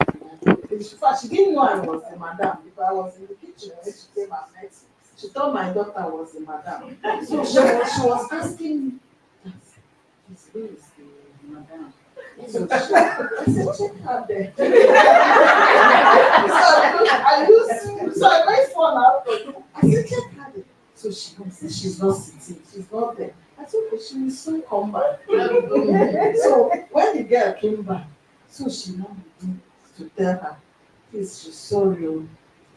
in fact, she didn't know I was a madam because I was in the kitchen when she came and met me. She thought my daughter was a madam. So she was asking me, who is the madam? I said, check her there. So I made fun out of it. I said, check her there. So she said she's not sitting, she's not there. I said, okay, she will soon come back. So when the girl came back, so she now began to tell her, please, she's sorry.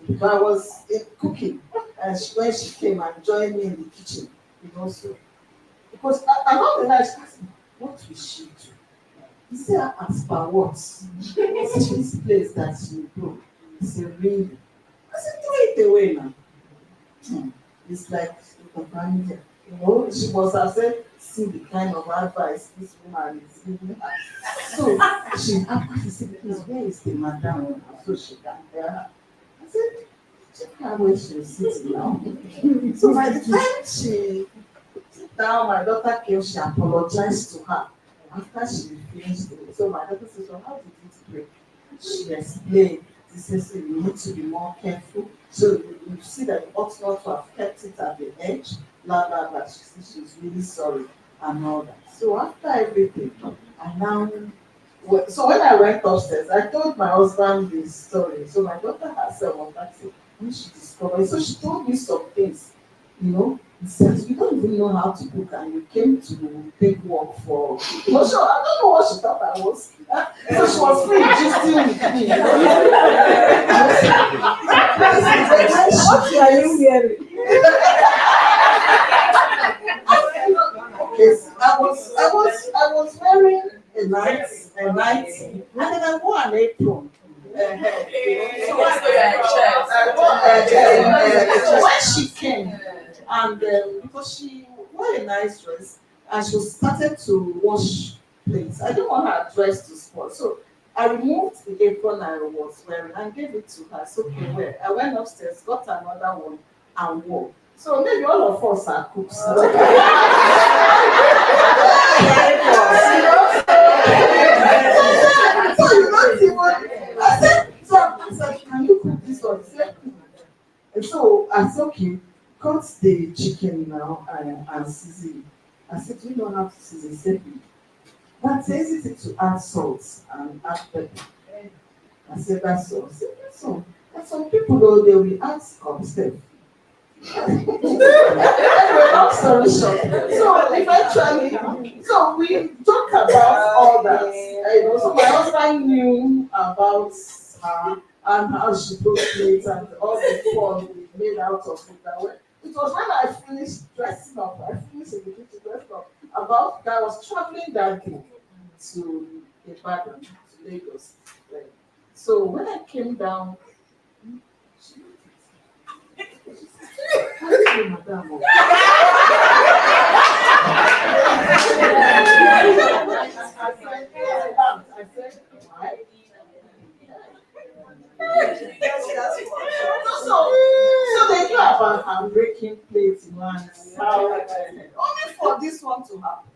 But I was cooking, and when she came and joined me in the kitchen, you know, so because along the night she asked me, what will she do? He said, as per what? What's this place that she broke? He said, really? I said, throw it away now. It's like the manager. She must have said, see the kind of advice this woman is giving her. So after she said, please, where is the madam? So she can tell her. I said, check her where she sits now. So by the time she sit down, my daughter came, she apologized to her after she finished it. So my daughter said, so how did it break? She explained, she says, so you need to be more careful. So you see that you ought not to have kept it at the edge, blah, blah, blah. She said she's really sorry and all that. So after everything, I now, so when I went upstairs, I told my husband this story. So my daughter herself was like, when she discovered, so she told me some things, he said, you don't even know how to cook and you came to take work for, sure, I don't know what she thought I was. So she was free gisting with me. What are you wearing? Yes, I was wearing a nightie, and then I wore an apron. So when she came, and because she wore a nice dress, and she started to wash plates, I didn't want her dress to spoil, so I removed the apron I was wearing and gave it to her. So okay, well, I went upstairs, got another one, and wore. So maybe all of us are cooks. So you don't even. I said, can you cook this one? He said, and so I said, okay, cut the chicken now and season it. I said, do you know how to season? He said, that's easy to add salt and add pepper. I said, that's all. I said, that's all. And some people though, they will add stuff. Anyway, long story short. So eventually, so we talk about all that. So my husband knew about her and how she took plates and all the fun we made out of it. It was when I finished dressing up, I finished in the kitchen dressing up. About I was traveling that day to Ibadan, to Lagos. So when I came down, madam. I said, why? So they knew about her breaking plates, and how only for this one to happen.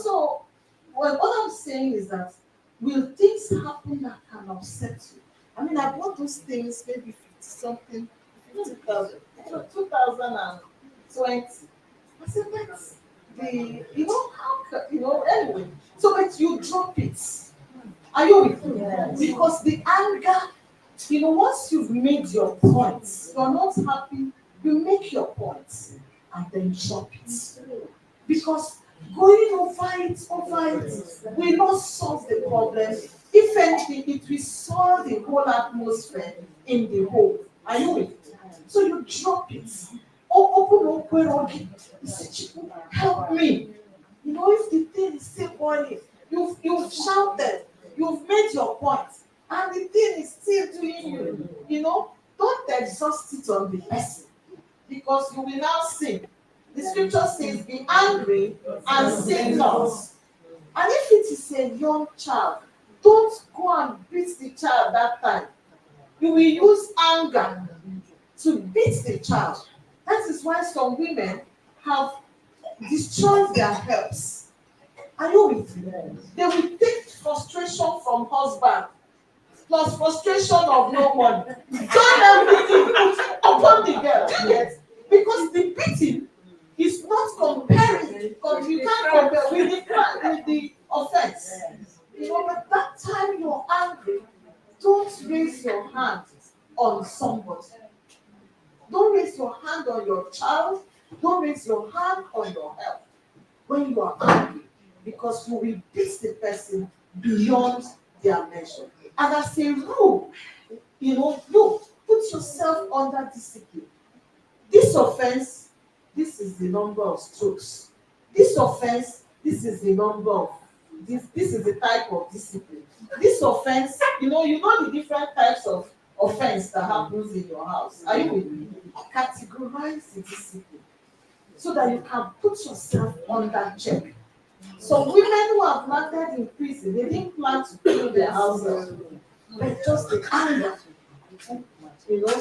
So what I'm saying is that will things happen that can upset you? I mean, I bought those things maybe 50 something, 50,000, 2020. I said, that's anyway. So, but you drop it. Are you with me? Yes. Because the anger, once you've made your points, you're not happy, you make your points and then drop it. Because going over it will not solve the problem. If anything, it will solve the whole atmosphere in the home. Are you with me? So you drop it. Open up, help me. If the thing is still boiling, you've shouted, you've made your point, and the thing is still doing you. Don't exhaust it on the person, because you will now sin. The scripture says, be angry and sin not. And if it is a young child, don't go and beat the child that time. You will use anger to beat the child. That is why some women have destroyed their helps. Are you with me? They will take frustration from husband plus frustration of no money. Join everything upon the girl. Yes. Because the beating is not comparing. Because you can't compare with the offense. But that time you're angry, don't raise your hand on somebody. Don't raise your hand on your child. Don't raise your hand on your health when you are angry, because you will beat the person beyond their measure. And as a rule, you put yourself under discipline. This offense, this is the number of strokes. This offense, this is the number of this is the type of discipline. This offense, you know the different types of offense that happens in your house. Are you with me? Categorize the discipline. so that you can put yourself under check. Some women who have landed in prison, they didn't plan to kill their husbands, but just the anger,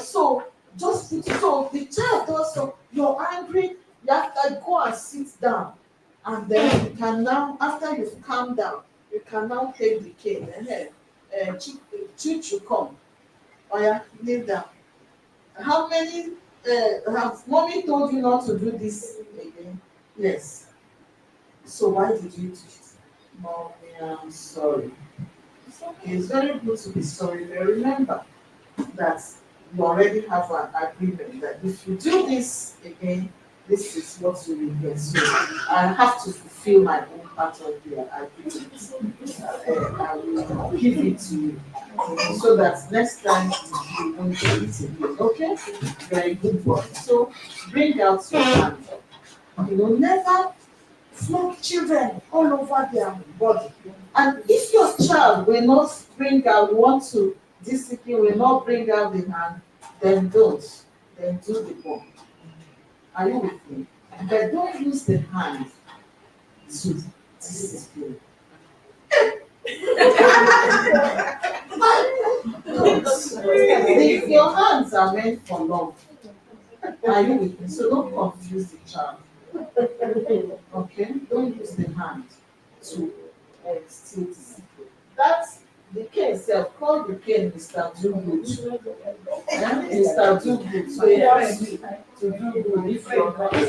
so just put so the child also, you're angry, you have to go and sit down, and then you can now, after you've calmed down, you can now take the cane and Chuchu come. Oh yeah, kneel down. How many have mommy told you not to do this again? Yes. So why did you do it? Mommy, I'm sorry. It's okay. It's very good to be sorry, but remember that you already have an agreement that if you do this again, this is what you will get. So I have to fulfill my own part of the agreement. I will give it to you, so that next time you won't do it again. Okay? Very good boy. So bring out your hand. Never flog children all over their body. And if your child will not bring out, you want to discipline, will not bring out the hand, then don't. Then do the bone. Are you with me? But don't use the hand to discipline. Don't. Your hands are meant for love. Are you with me? So don't confuse the child. Okay? Don't use the hand to still discipline. That's the cane self. Call the cane Mr. Do Good. Mr. Do Good. So he helps you to do good. If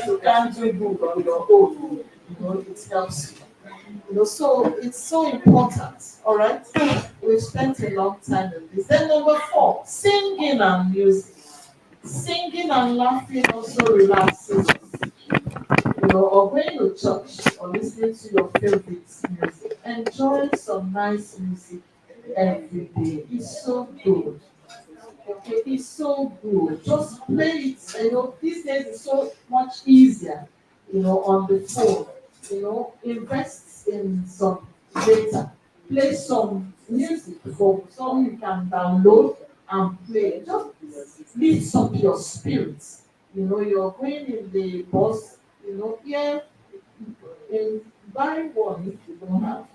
you can't do good on your own, it helps you. So it's so important. All right. We've spent a long time in this. Then number 4, singing and music. Singing and laughing also relaxes us. Or going to church or listening to your favorite music. Enjoy some nice music every day. It's so good. Okay, it's so good. Just play it. These days it's so much easier, on the phone. Invest in some data. Play some music for some you can download and play. Just lift up your spirits. You're going in the bus, here, and buy one if you don't have.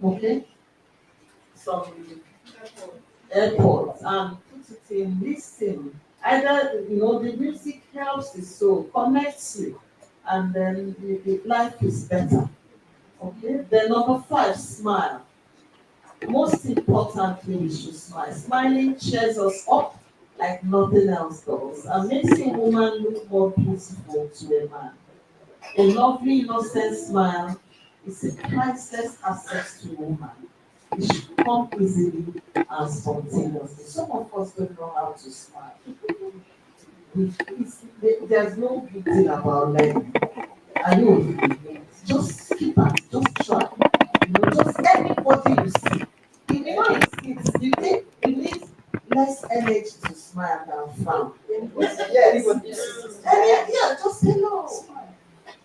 Okay? Some airports and put it in listen. Either the music helps the soul, connects you, and then the life is better. Okay. Then number 5, smile. Most importantly, we should smile. Smiling cheers us up like nothing else does and makes a woman look more beautiful to a man. A lovely, innocent smile is a priceless asset to a woman. It should come easily and spontaneously. Some of us don't know how to smile. There's no big deal about learning. I know. Just keep at it, just try. Just anybody you see. You need less energy to smile than frown. Yes. Yeah, just say no.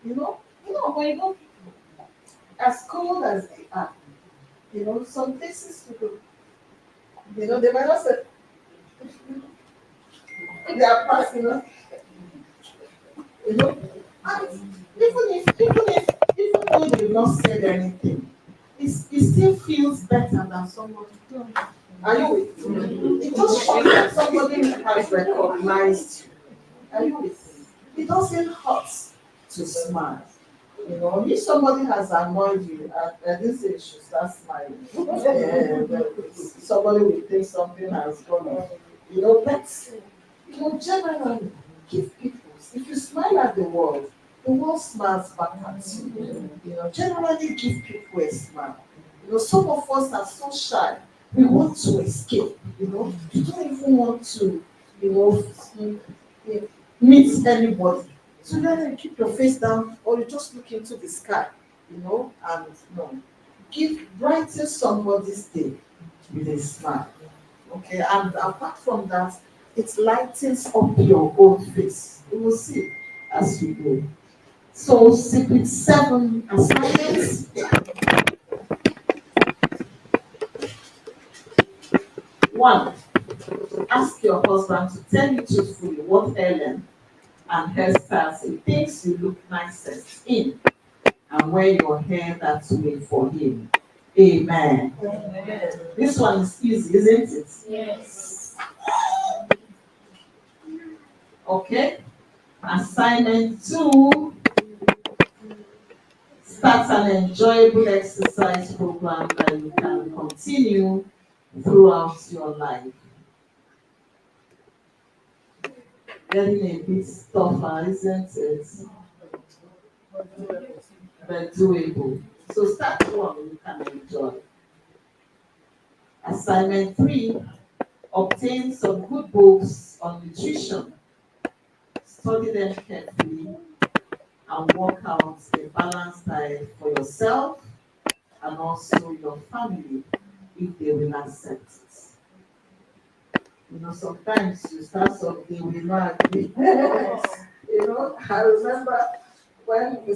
When you go as cold as they are, some places to go. They might not say they are passing, and even though they've not said anything, it still feels better than somebody. Are you with me? It just shows that somebody has recognized you. Are you with me? It doesn't hurt to smile. If somebody has annoyed you, at this age, you should start smiling. Somebody will think something has gone on. But generally, give people. If you smile at the world smiles back at you. Generally give people a smile. Some of us are so shy. We want to escape. You don't even want to, meet anybody. So then you keep your face down or you just look into the sky, and no. Brighten somebody's day with a smile. Okay, and apart from that, it lightens up your own face. You will see as you go. So secret 7 assignments. 1, ask your husband to tell you truthfully what Ellen and hairstyles, he thinks you look nicest in and wear your hair that way for him. Amen. Amen. This one is easy, isn't it? Yes. Okay. Assignment 2, start an enjoyable exercise program that you can continue throughout your life. Getting a bit tougher, isn't it? But doable. So start one you can enjoy. Assignment 3, obtain some good books on nutrition. Study them carefully and work out a balanced diet for yourself and also your family if they will accept it. Sometimes you start something we not agree. I remember when we I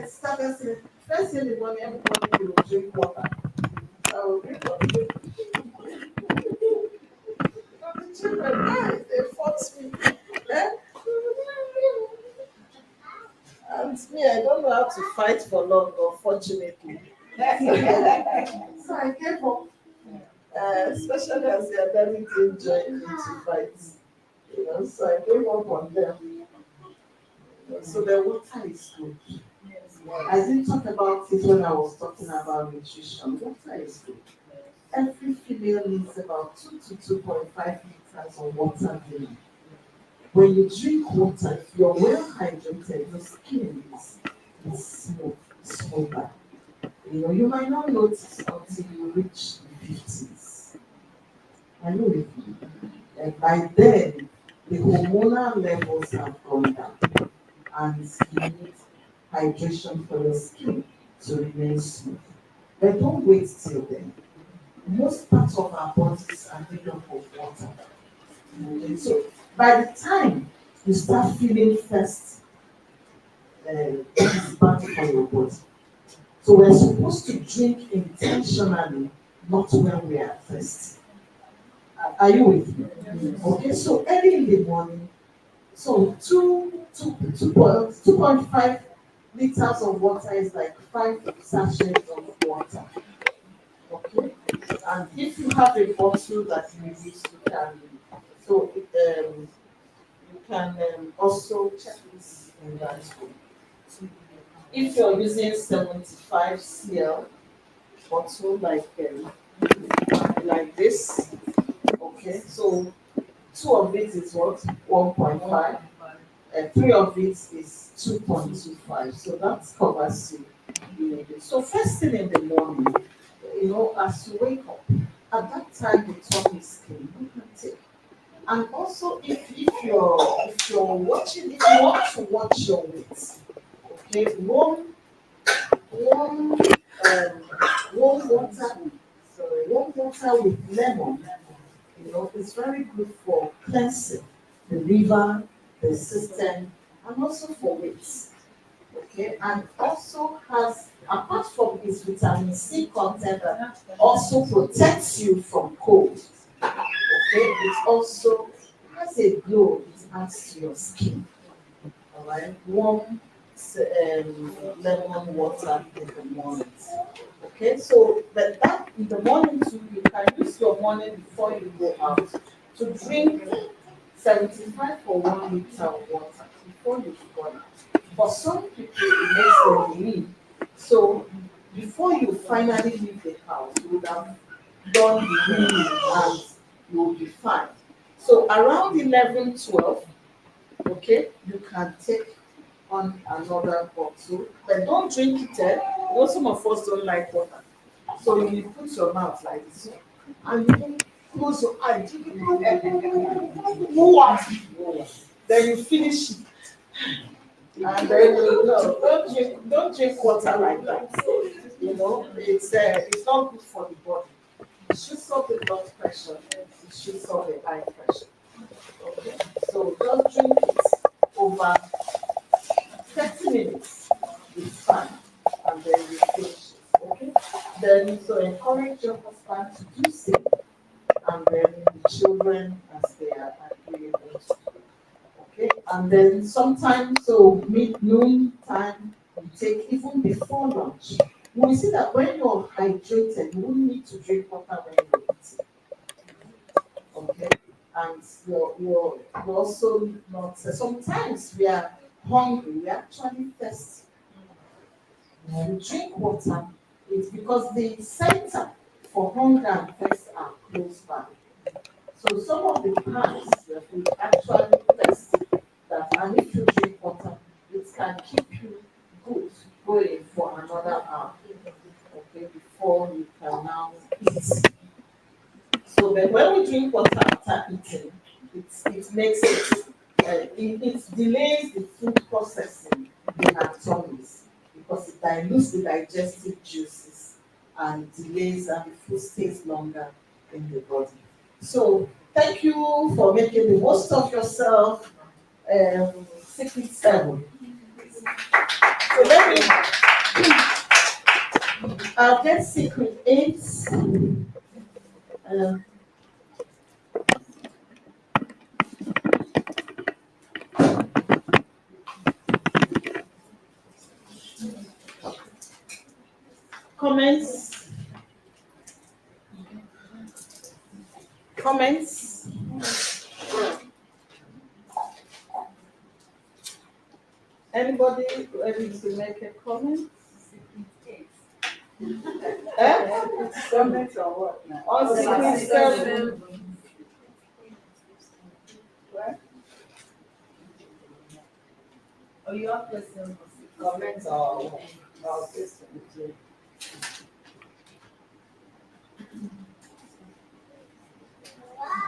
started saying, first thing in the morning, everybody will drink water. So I will drink water. But the children, they force me. Eh? And me, I don't know how to fight for long, unfortunately. So I gave up, especially as they are very enjoying me to fight. So I gave up on them. So the water is good. I didn't talk about it when I was talking about nutrition. Water is good. Every female needs about 2 to 2.5 liters of water daily. When you drink water, if you're well hydrated, your skin is smoother. You might not notice until you reach the 50s. I know with you. And by then, the hormonal levels have gone down, and you need hydration for your skin to remain smooth. But don't wait till then. Most parts of our bodies are made up of water. Okay? So by the time you start feeling thirst, it's bad for your body. So we're supposed to drink intentionally, not when we are thirsty. Are you with me? Okay, so early in the morning, so 2.5 liters of water is like 5 sachets of water. Okay, and if you have a bottle that you use to carry, so you can also check this in that way. If you're using 75 cl bottle like this, okay, so 2 of it is what 1.5, and 3 of it is 2.25. So that covers you. So first thing in the morning, as you wake up, at that time the tongue is clean, you can take. And also, if you're watching, if you want to watch your weight, okay, warm warm water, warm water with lemon, it's very good for cleansing the liver, the system, and also for weight. Okay, and also has, apart from its vitamin C content, that also protects you from cold. Okay, it also has a glow it adds to your skin. All right, warm lemon water in the morning. Okay, so that in the morning too, you can use your morning before you go out to drink 75 for 1 liter of water before you go out. For some people, it makes them leave. So before you finally leave the house, you would have done the and you will be fine. So around 11, 12, okay, you can take on another bottle, but don't drink it. Some of us don't like water. So you put your mouth like this, and you close your eyes. Then you finish it. And then don't drink water like that. It's not good for the body. It should stop the blood pressure. It should stop the high pressure. Okay, so just drink it over 30 minutes. It's fine, and then you finish it. Okay. Then so encourage your husband to do same, and then the children as they are agreeable to. Okay. And then sometimes, so mid-noon time, you take even before lunch. We see that when you're hydrated, you won't need to drink water when you're eating. Okay? And you're also not, sometimes we are hungry, we are actually thirsty. When you drink water, it's because the center for hunger and thirst are close by. So some of the parts that we actually test that and if you drink water, it can keep you good going for another hour. Okay, before you can now eat. So but when we drink water after eating, it makes it delays the food processing in our tummies because it dilutes the digestive juices and delays and the food stays longer in the body. So thank you for making the most of yourself. Secret 7. So let me I'll get secret 8. Um, comments, comments. Anybody ready to make a comment? Eh? Comment or what now? On secret 7. What? Oh, you have questions? Comment or system.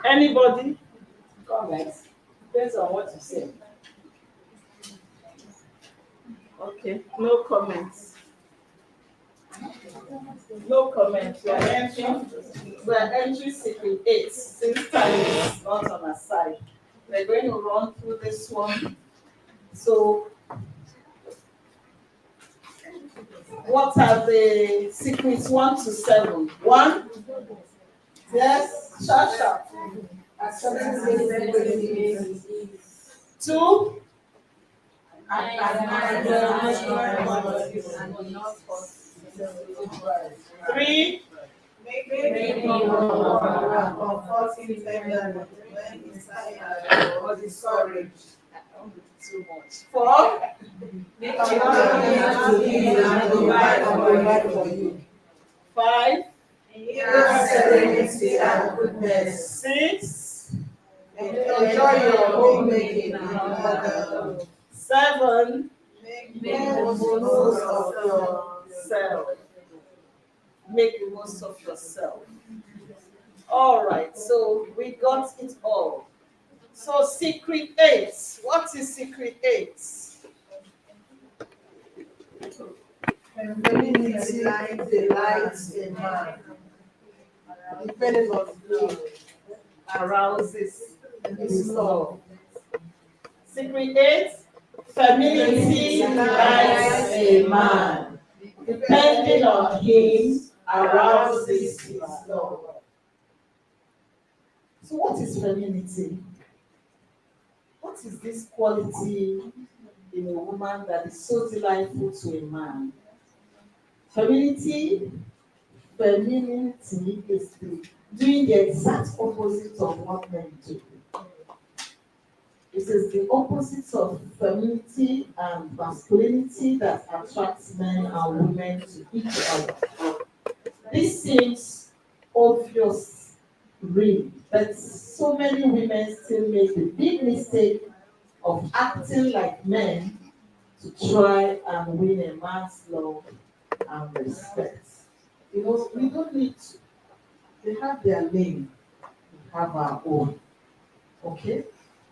Anybody? Comment. Depends on what you say. Okay, no comments. No comments. We are entering secret 8 since time is not on our side. We're going to run through this one. So, what are the secrets 1 to 7? 1? Yes, shout shout. Accepting responsibility. 2? And not for 3? Making comforting tender when inspired or discouraged. too much. 4? Provide for you. 5? Inner serenity and goodness. 6? Enjoy your homemaking and motherhood. 7? Make the most of Yourself. Make the most of yourself. All right, so we got it all. So secret 8. What is secret 8? femininity delights in man. Depending on the Arouses his love. Secret 8. Femininity delights a man. Depending on him, arouses his love. So what is femininity? What is this quality in a woman that is so delightful to a man? Femininity, femininity is doing the exact opposite of what men do. It is the opposite of femininity and masculinity that attracts men and women to each other. This seems obvious, really, but so many women still make the big mistake of acting like men to try and win a man's love and respect. You know, we don't need to. They have their lane, we have our own. Okay?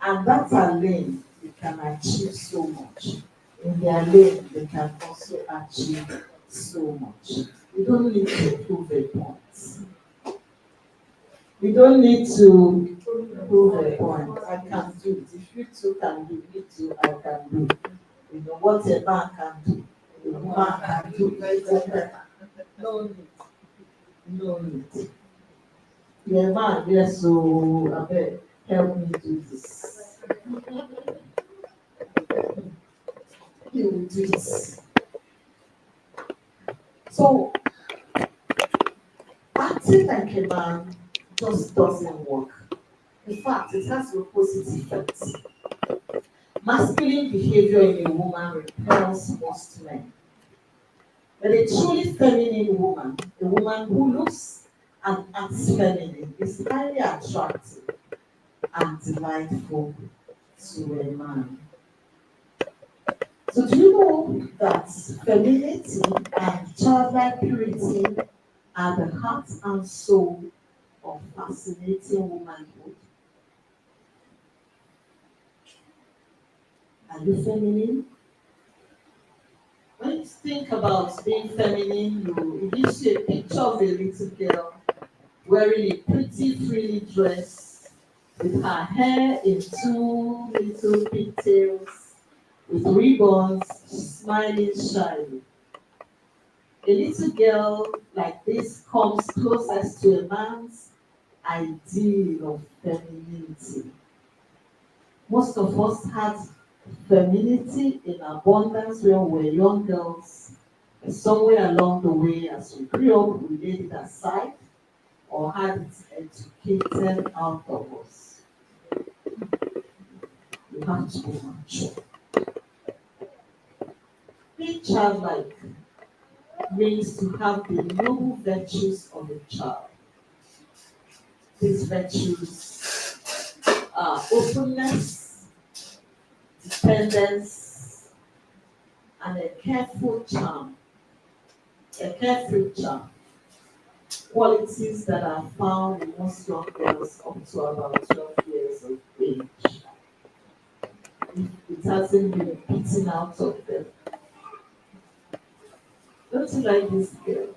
And that's our lane, we can achieve so much. In their lane, they can also achieve so much. We don't need to prove a point. We don't need to prove a point. I can do it. If you two can do it, me too, I can do it. You know what a man can do, a woman can do it better. No need. No need. You're a man, yes, so I beg, help me do this. You will do this. So acting like a man just doesn't work. In fact, it has the opposite effect. Masculine behavior in a woman repels most men. But a truly feminine woman, a woman who looks and acts feminine, is highly attractive and delightful to a man. So do you know that femininity and childlike purity are the heart and soul of fascinating womanhood? Are you feminine? When you think about being feminine, it gives you a picture of a little girl wearing a pretty frilly dress with her hair in two little pigtails with ribbons, smiling shyly. A little girl like this comes closest to a man's ideal of femininity. Most of us had femininity in abundance when we were young girls. And somewhere along the way, as we grew up, we laid it aside or had it educated out of us. You have to be mature. Being childlike means to have the noble virtues of a child. These virtues are openness, dependence, and a careful charm. A carefree charm. Qualities that are found in most young girls up to about 12 years of age. It hasn't been beaten out of them. Don't you like this girl?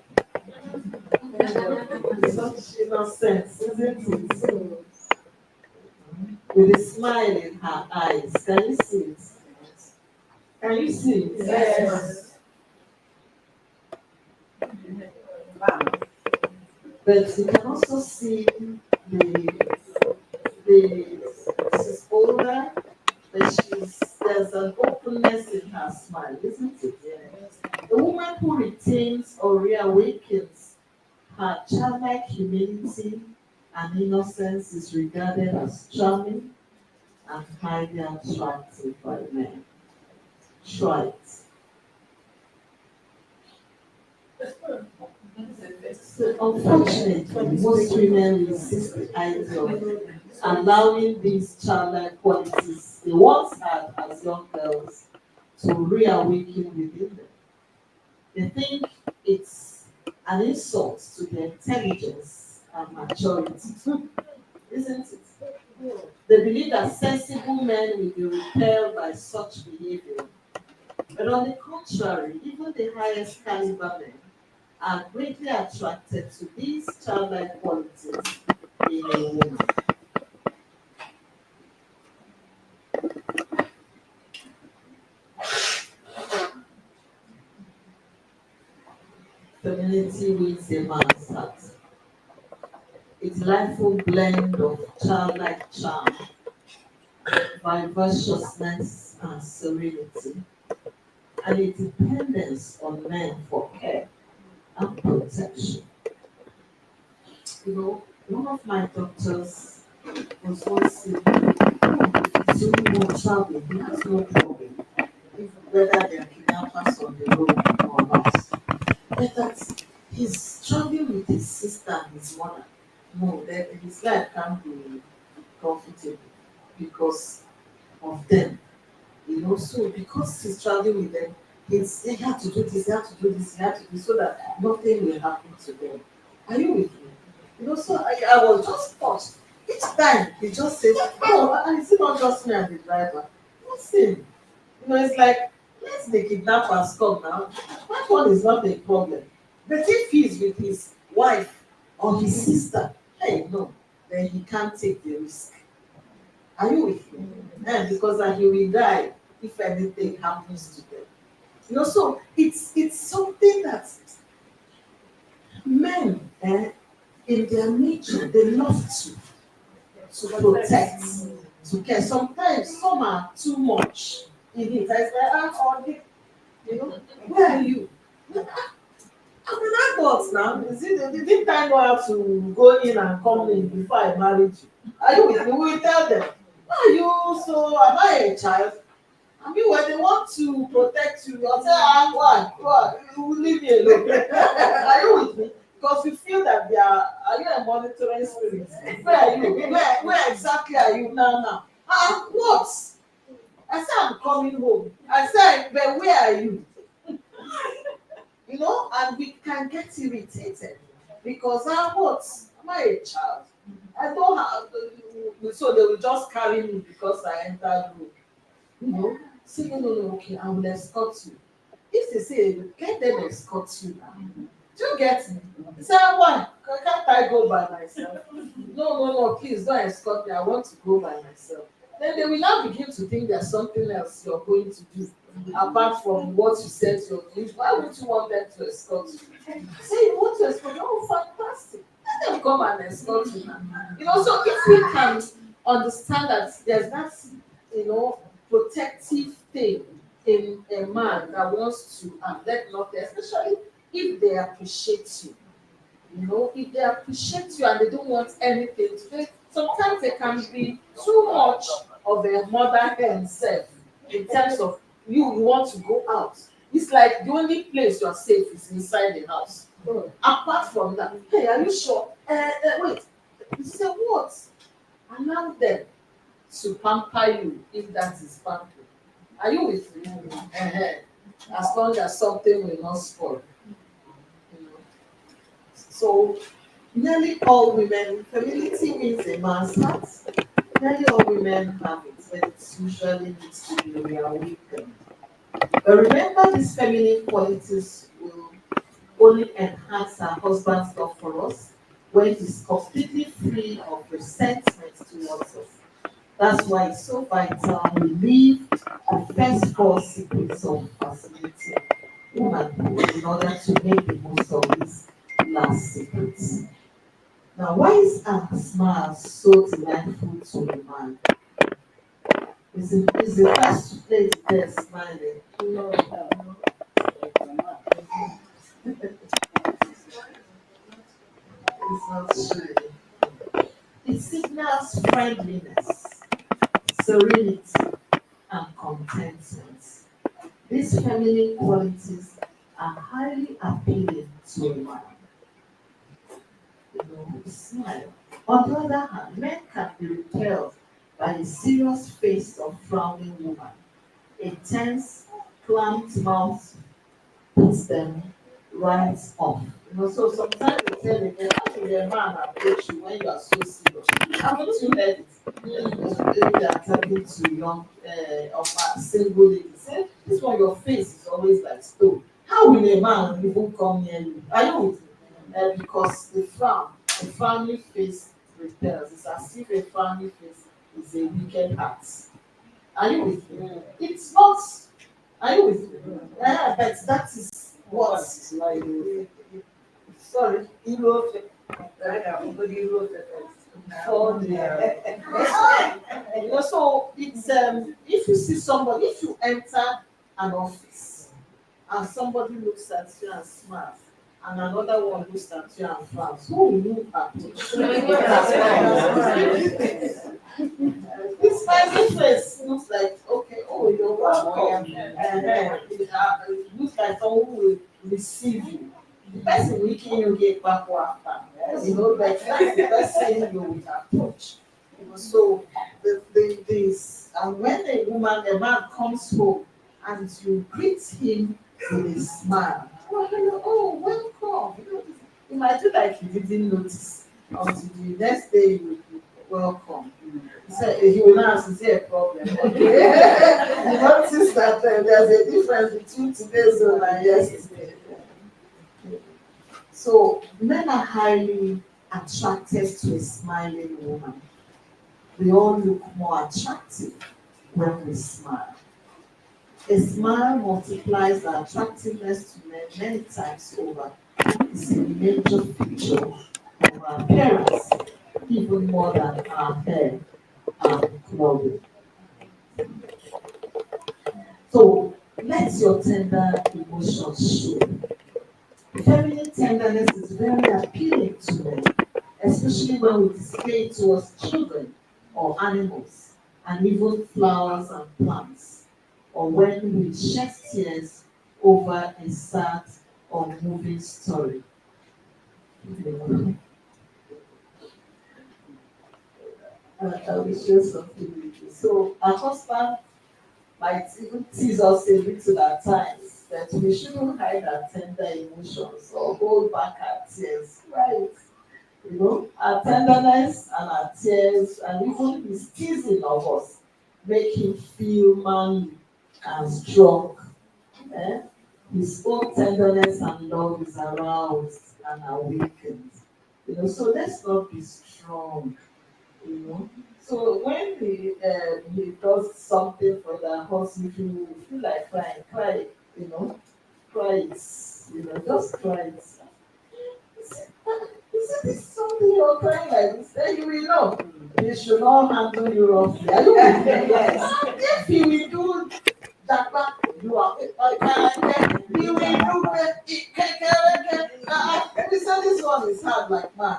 Such innocence, isn't it? With a smile in her eyes. Can you see it? Can you see it? Yes. Wow. But you can also see the she's older, but there's an openness in her smile, isn't it? Yes. The woman who retains or reawakens her childlike humility and innocence is regarded as charming and highly attractive by men. Try it. So unfortunately, most women resist the idea of allowing these childlike qualities they once had as young girls to reawaken within them. They think it's an insult to their intelligence and maturity, isn't it? They believe that sensible men will be repelled by such behavior. But on the contrary, even the highest caliber men are greatly attracted to these childlike qualities in a woman. Femininity wins a man's heart. A delightful blend of childlike charm, vivaciousness, and serenity, and a dependence on men for care and protection. You know, one of my doctors was once saying, "Oh, if you really want traveling, he has no problem, if whether they are kidnappers on the road or not. But that he's traveling with his sister and his mother. No, that his life can't be comfortable because of them. You know, so because he's traveling with them, he had to do this, he had to do this, he had to do so that nothing will happen to them. Are you with me? You know, so I was just touched. Each time he just says, "Oh, is it not just me and the driver?" Listen, you know, it's like, let the kidnappers come now. That one is not a problem. But if he's with his wife or his sister, hey, no, then he can't take the risk. Are you with me? And because he will die if anything happens to them. You know, so it's something that men, in their nature, they love to protect, to care. Sometimes some are too much in it. I said, where are you? I'm an adult now. Is it, didn't I know how to go in and come in before I married you? Are you with me? We will tell them. Why are you so? Am I a child? I mean, when they want to protect you, you'll say, why? You will leave me alone. Are you with me? Because you feel that are you a monitoring spirit? Where are you? Where exactly are you now? What? I said, I'm coming home. I said, but where are you? And we can get irritated because what? Am I a child? I don't have, so they will just carry me because I entered room. Say, no, okay, I will escort you. If they say, let them escort you now. Do you get me? Say, why? Can't I go by myself? No, please don't escort me. I want to go by myself. Then they will now begin to think there's something else you're going to do apart from what you said you're doing. Why would you want them to escort you? Say you want to escort you. Oh, fantastic. Let them come and escort you now. So if we can understand that there's that, protective thing in a man that wants to let not, especially if they appreciate you. If they appreciate you and they don't want anything to do, sometimes they can be too much of a mother herself in terms of you want to go out. It's like the only place you're safe is inside the house. Apart from that, hey, are you sure? Wait, you say what? Allow them to pamper you if that is pampering. Are you with me? As long as something will not spoil. So nearly all women, femininity means a man's heart. Nearly all women have it, but it usually needs to be reawakened. But remember, these feminine qualities will only enhance our husband's love for us when he's completely free of resentment towards us. That's why it's so vital we leave the first four secrets of facilitating womanhood in order to make the most of these last secrets. Now, why is a smile so delightful to a man? Is the first place there smiling? It's not true. It signals friendliness, serenity, and contentment. These feminine qualities are highly appealing to a man. Smile. On the other hand, men can be repelled by a serious face of frowning woman. A tense, clamped mouth puts them right off. So sometimes they tell the girl, how should a man approach you when you are so serious? Haven't you heard it? Especially they are talking to young of a single lady. Say, this one, your face is always like stone. How will a man even come near you? Are you with me? Because a frowning face repels. It's as if a frowning face is a wicked heart. Are you with me? It's not. Are you with me? Yeah, but that is what. Sorry, you wrote it. For so it's if you see somebody, if you enter an office and somebody looks at you and smiles, and another one looks at you and frowns, who will you approach? This smiley face looks like, okay, oh, you're welcome. It looks like someone who will receive you. The person making you get back after. But that's the person you will approach. So this and when a man comes home and you greet him with a smile, oh hello, oh welcome. You might do like you didn't notice until the next day you welcome. So he will now ask, is there a problem? Okay. You notice that there's a difference between today's zone and yesterday. So men are highly attracted to a smiling woman. We all look more attractive when we smile. A smile multiplies the attractiveness to men many times over. It's a major feature of our appearance, even more than our hair and clothing. So let your tender emotions show. Feminine tenderness is very appealing to men, especially when we display it towards children or animals, and even flowers and plants, or when we shed tears over a sad or moving story. I will share something with you. So, our husband might even tease us a little at times that we shouldn't hide our tender emotions or hold back our tears. Right? Our tenderness and our tears and even his teasing of us make him feel manly and strong. Eh? His own tenderness and love is aroused and awakened. So let's not be strong. you know. So when he does something for the house, if you feel like crying, cry, cry it, just cry it. This is something you're crying like this, then you will know. He should not handle you roughly. Are you with me? Yes. If he will do that back, you are he will do we say this one is hard like man.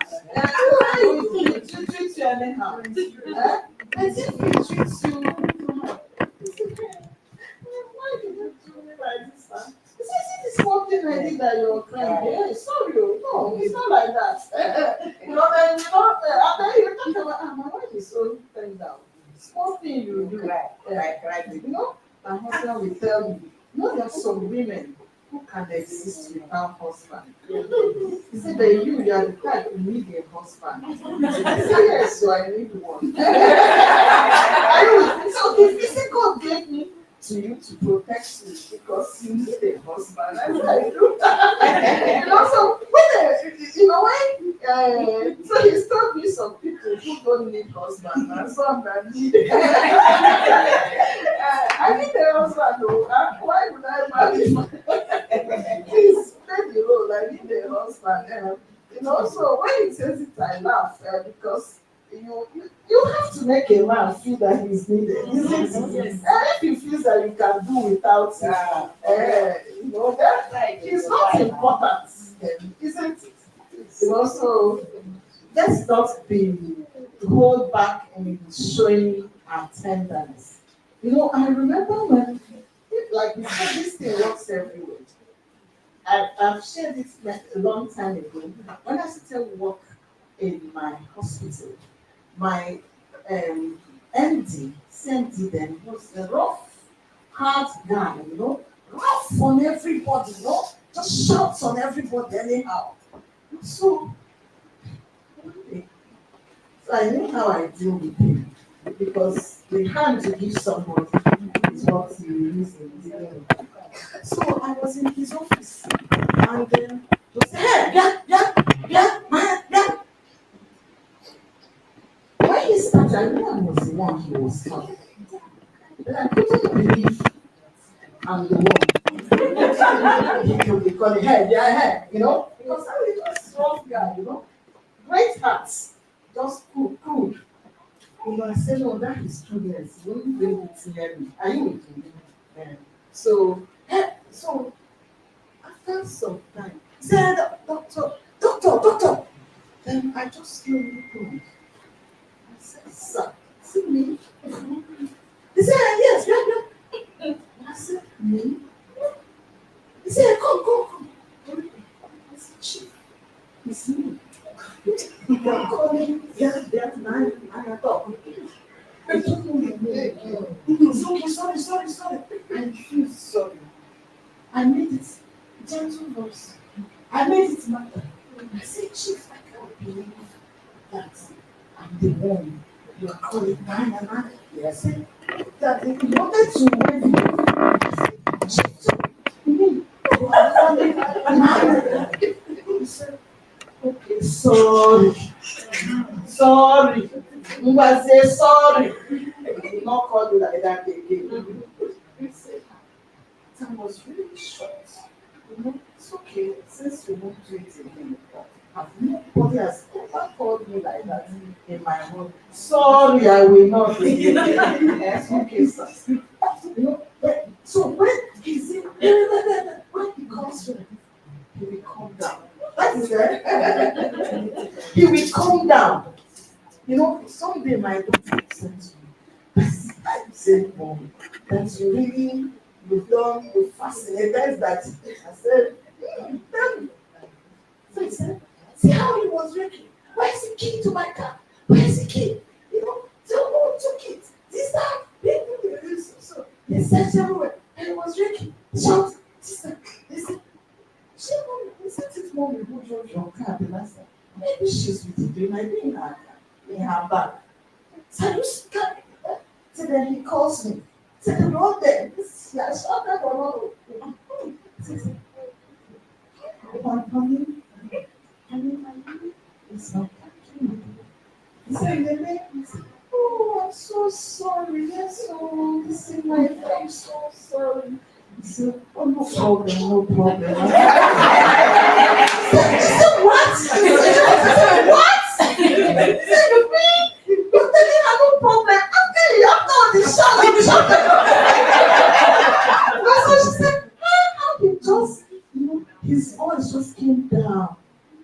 He treats you anyhow. But if he treats you, why did you do me like this? Huh? He says, this one thing I did that you're crying. Yeah, sorry, no, it's not like that. And then you talk about, my wife is so tender. Small thing you do, my husband will tell me, there are some women who can exist without husband. He said, but you are the type who need a husband. I said, yes, so I need one. So the physical gave me to you to protect you because you need a husband. And I do. So so he's told me some people who don't need husband and some that need. I need a husband though. Why would I marry? Please play the role. I need a husband. So when he says it, I laugh because you have to make a man feel that he's needed, isn't it? And if he feels that you can do without him, that he's not important, isn't it? So let's not be hold back in showing our tenderness. I remember when, like we said, this thing works everywhere. I've shared this a long time ago. When I started work in my hospital, my MD, CMD then, was a rough, hard guy, rough on everybody, just shouts on everybody anyhow. So, so I know how I deal with him because the hand to give somebody is what you use in dealing with him. So I was in his office and then he was hey, yeah. When he started, I knew I was the one he was talking. But I couldn't believe I'm the one. He could be calling hey, because I'm just a rough guy, great hearts, just cool. I said, no, that is students. You won't bring it near me. Are you with me? So after some time, he said, doctor. Then I just slowly looked. I said, sir, see me? He said, yes. I said, me? He said, come. I said, chief, it's me. You can call him that night and I thought, I don't know your name. It's okay, sorry. I feel sorry. I made it gentle voice. I made it matter. I said, chief, I can't believe that I'm the one you are calling nine. I said, that if you wanted to wave you, I said, chief, me, you are calling nine. He said, okay, sorry. You must say sorry. I will not call you like that again. He said, I was really shocked. It's okay, since you won't do it again. Nobody has ever called me like that in my home. Sorry, I will not again. Yes, okay, sir. But So when he comes to, he will calm down. That is it. He will calm down. Someday my daughter said to me, I said, Mom, that you really, you've fascinated that. I said, tell me. So he said, see how he was drinking. Where's the key to my car? Where's the key? So who took it? This time, so he searched everywhere. And he was drinking. Shout, sister, listen. Is it mommy who drove your car the last time? Maybe she's with you. It might be in her bag. So you scared. So then he calls me. So the Lord there, I shouted on all. Honey, it's not catching. He said, he said, oh, I'm so sorry. Yes, so this is my friend. I'm so sorry. He said, oh, no problem, no problem. He said, what? I said, what? He said, you mean? You're telling her no problem. I'm telling you, after all the shout. That's what she said. How he just, his voice just came down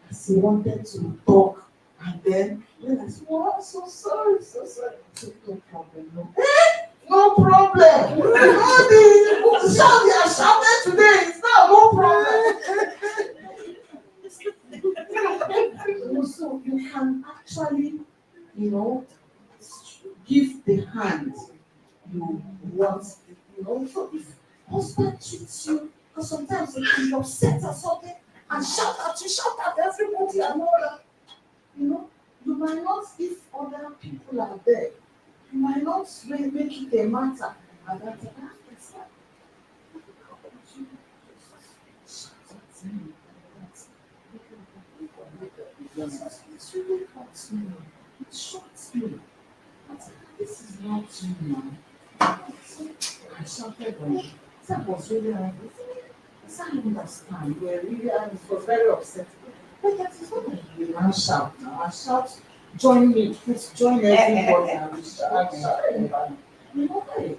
as he wanted to talk. And then I said, oh, I'm so sorry, so sorry. I said, no problem, no. No problem. All the shout I shouted today is now no problem. So you can actually, give the hand you want, So if husband treats you, because sometimes they can be upset or something and shout at everybody and all that. You might not, if other people are there, you might not make it a matter. And that's it's really hurts me. It shocks me. This is not you now. I shouted on you. That was really angry. I understand. You were really angry. It was very upsetting. But that is not like you now shout now. I shout, join me, please join everybody and we shout everybody. Hey.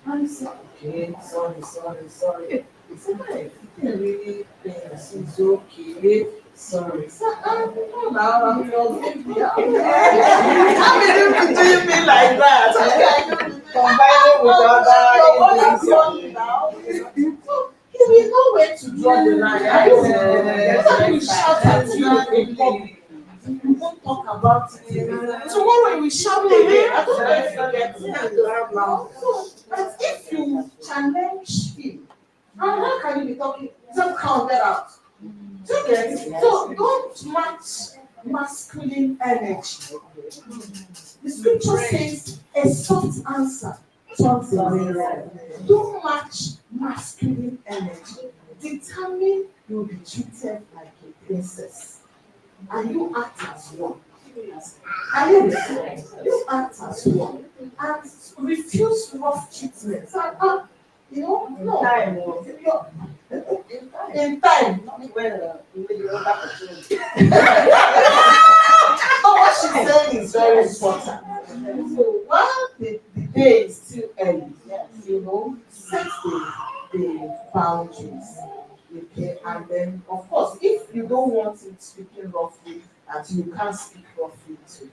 And he said, okay, sorry. He said, hey, you didn't really think it's okay. Sorry. No, now I'm your baby. How many people doing me like that? Combining with other things. You will know where to draw the line. After we shout at you in public, you won't talk about it again. Tomorrow we shout again. I don't know if you get it. But if you challenge him, how can you be talking? Just count that out. So don't match masculine energy. The scripture says a soft answer turns away wrong. Don't match masculine energy. Determine you'll be treated like a princess. And you act as one. Are you listening? You act as one. And refuse rough treatment. So, no. In time. So what she's saying is very important. So while the day is still early, set the boundaries. Okay, and then of course, if you don't want him speaking roughly, and you can't speak roughly to him,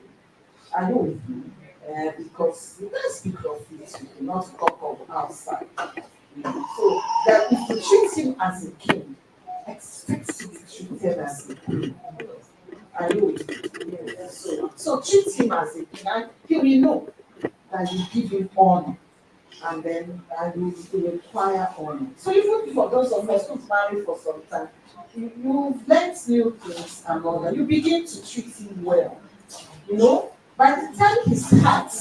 I know with you, because you can't speak roughly to him, not talk of outside. So that if you treat him as a king, expect to be treated as a queen. I know. So treat him as a king, and he will know that you give him honor, and then you require honor. So even for those of us who've married for some time, you've learned new things and all that. You begin to treat him well. By the time his heart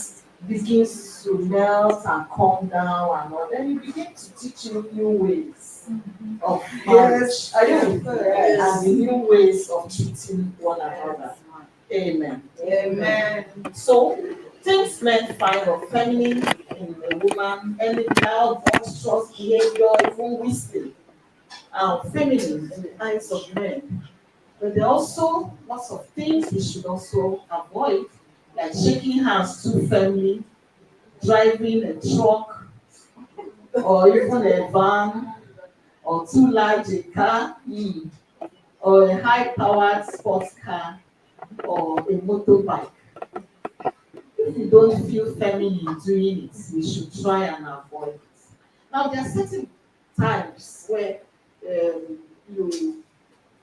begins to melt and calm down and all, then you begin to teach him new ways of marriage. Are you with me? And the new ways of treating one another. Amen. So things men find of feminine in a woman, any loud, boisterous behavior, even whistling, feminine in the eyes of men. But there are also lots of things we should also avoid, like shaking hands too firmly, driving a truck, or even a van, or too large a car, or a high-powered sports car, or a motorbike. If you don't feel feminine doing it, we should try and avoid it. Now, there are certain times where you,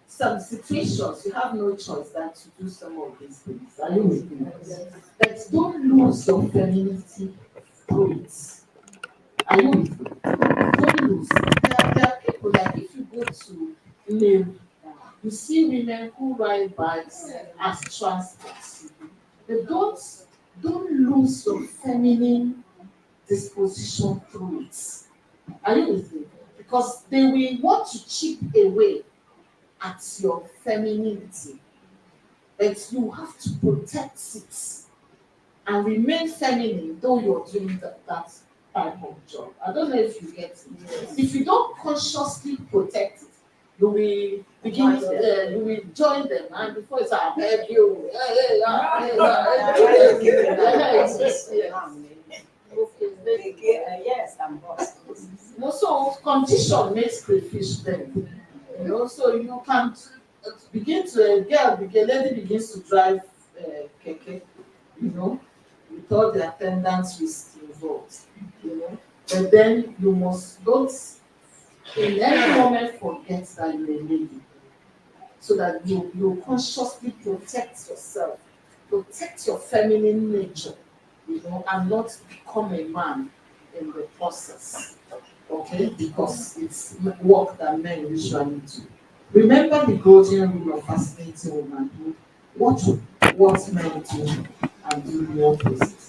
some situations, you have no choice than to do some of these things. Are you with me? But don't lose your femininity through it. Are you with me? Don't lose. There are people like if you go to live, you see women who ride bikes as transports. They don't lose your feminine disposition through it. Are you with me? Because they will want to chip away at your femininity. But you have to protect it and remain feminine though you're doing that type of job. I don't know if you get it. If you don't consciously protect it, you will you will join them, and before it's I beg you, Yes, I'm boss. so condition makes crayfish bend. So you can begin to a lady begins to drive keke, you know, with all the attendance risk involved, But then you must don't in every moment forget that you're a lady, so that you consciously protect yourself, protect your feminine nature, and not become a man in the process. Okay, because it's work that men usually do. Remember the golden rule of fascinating womanhood. Watch what men do and do the opposite.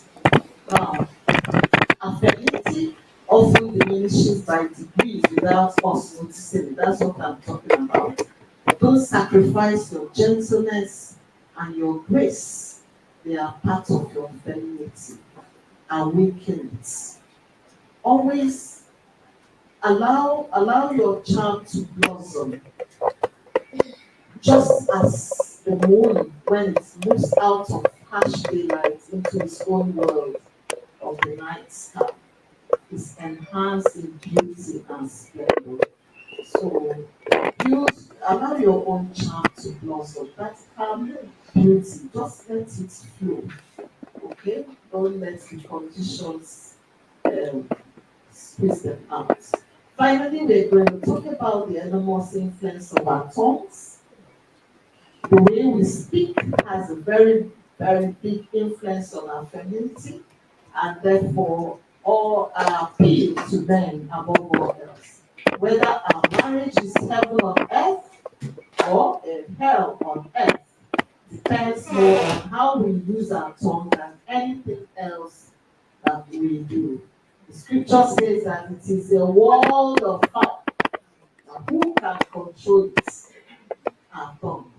Now, affability often diminishes by degrees without us noticing it. That's what I'm talking about. Don't sacrifice your gentleness and your grace. They are part of your femininity. Awaken it. Always allow your charm to blossom, just as the moon when it moves out of harsh daylight into its own world of the night sky is enhanced in beauty and splendor. So allow your own charm to blossom. That calm beauty, just let it flow. Okay? Don't let the conditions um, squeeze them out. Finally, we're going to talk about the enormous influence of our tongues. The way we speak has a very, very big influence on our femininity, and therefore all our appeal to men above all else. Whether our marriage is heaven on earth or a hell on earth depends more on how we use our tongue than anything else that we do. The scripture says that it is a world of fire. Now, who can control it? Our tongue.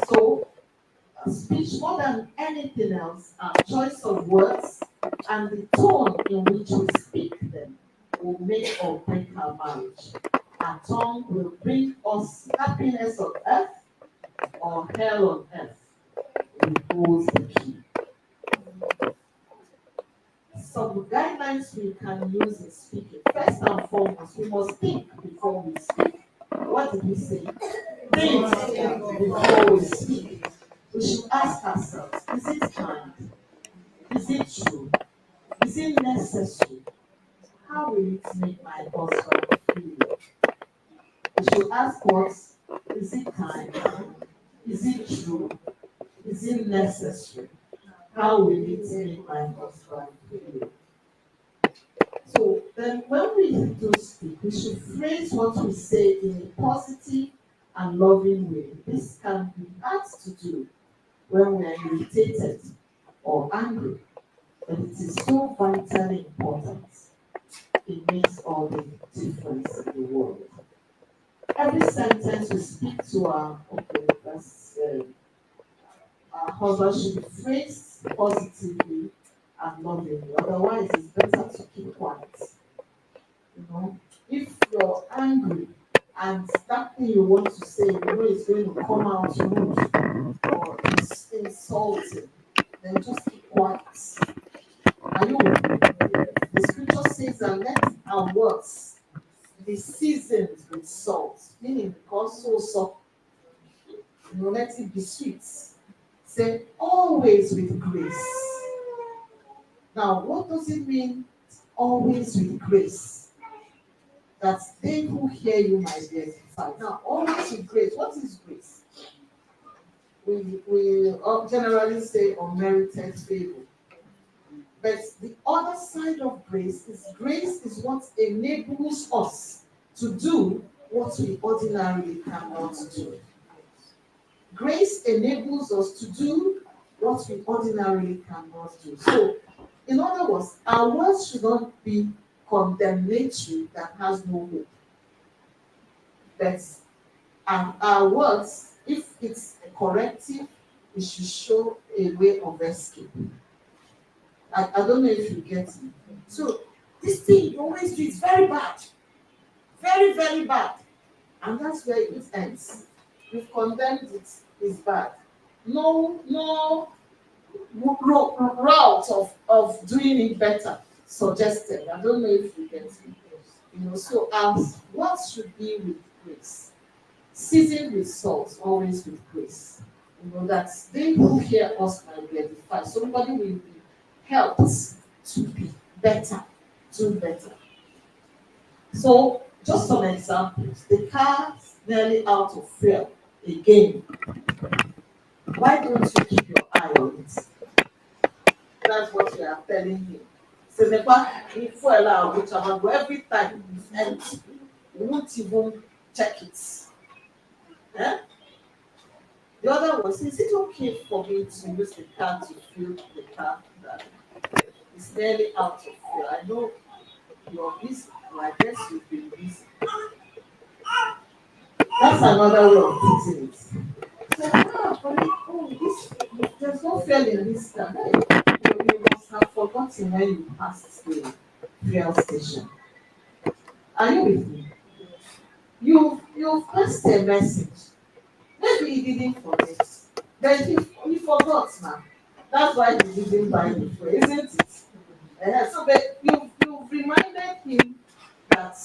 So, speech more than anything else, our choice of words and the tone in which we speak them will make or break our marriage. Our tongue will bring us happiness on earth or hell on earth. It holds the key. Some guidelines we can use in speaking. First and foremost, we must think before we speak. What did we say? Think before we speak. We should ask ourselves, is it kind? Is it true? Is it necessary? How will it make my husband feel? We should ask what? Is it kind? Is it true? Is it necessary? How will it make my husband feel? So then when we do speak, we should phrase what we say in a positive and loving way. This can be hard to do when we are irritated or angry, but it is so vitally important. It makes all the difference in the world. Every sentence we speak to our husband should be phrased positively and lovingly. Otherwise, it's better to keep quiet. If you're angry and that thing you want to say, is going to come out rude or insulting, then just keep quiet. Are you with me? The scripture says that let our words be seasoned with salt, meaning also salt, let it be sweet. Say always with grace. Now, what does it mean? Always with grace. That they who hear you might be edified. Now, always with grace. What is grace? We generally say unmerited favor. But the other side of grace is what enables us to do what we ordinarily cannot do. Grace enables us to do what we ordinarily cannot do. So, in other words, our words should not be condemnatory that has no hope. But our words, if it's a corrective, it should show a way of escape. I don't know if you get it. So, this thing you always do is very bad. Very, very bad. And that's where it ends. We've condemned it, it's bad. No route of doing it better suggested. I don't know if you get it. So as what should be with grace? Seasoned with salt, always with grace. That they who hear us might be edified. Somebody will be helped to be better, do better. So, just some examples. The car's nearly out of fuel again. Why don't you keep your eye on it? That's what you are telling him. So, the back fuel out, which I go every time it's empty. You won't even check it. Eh? The other one, is it okay for me to use the car to fuel the car that is nearly out of fuel? I know you're busy, but I guess you've been busy. That's another way of putting it. So, there's no fuel in this car. Hey, you must have forgotten when you passed the fuel station. Are you with me? You've passed a message. Maybe he didn't forget. Then he forgot now. That's why he didn't buy the fuel, isn't it? So but you've reminded him that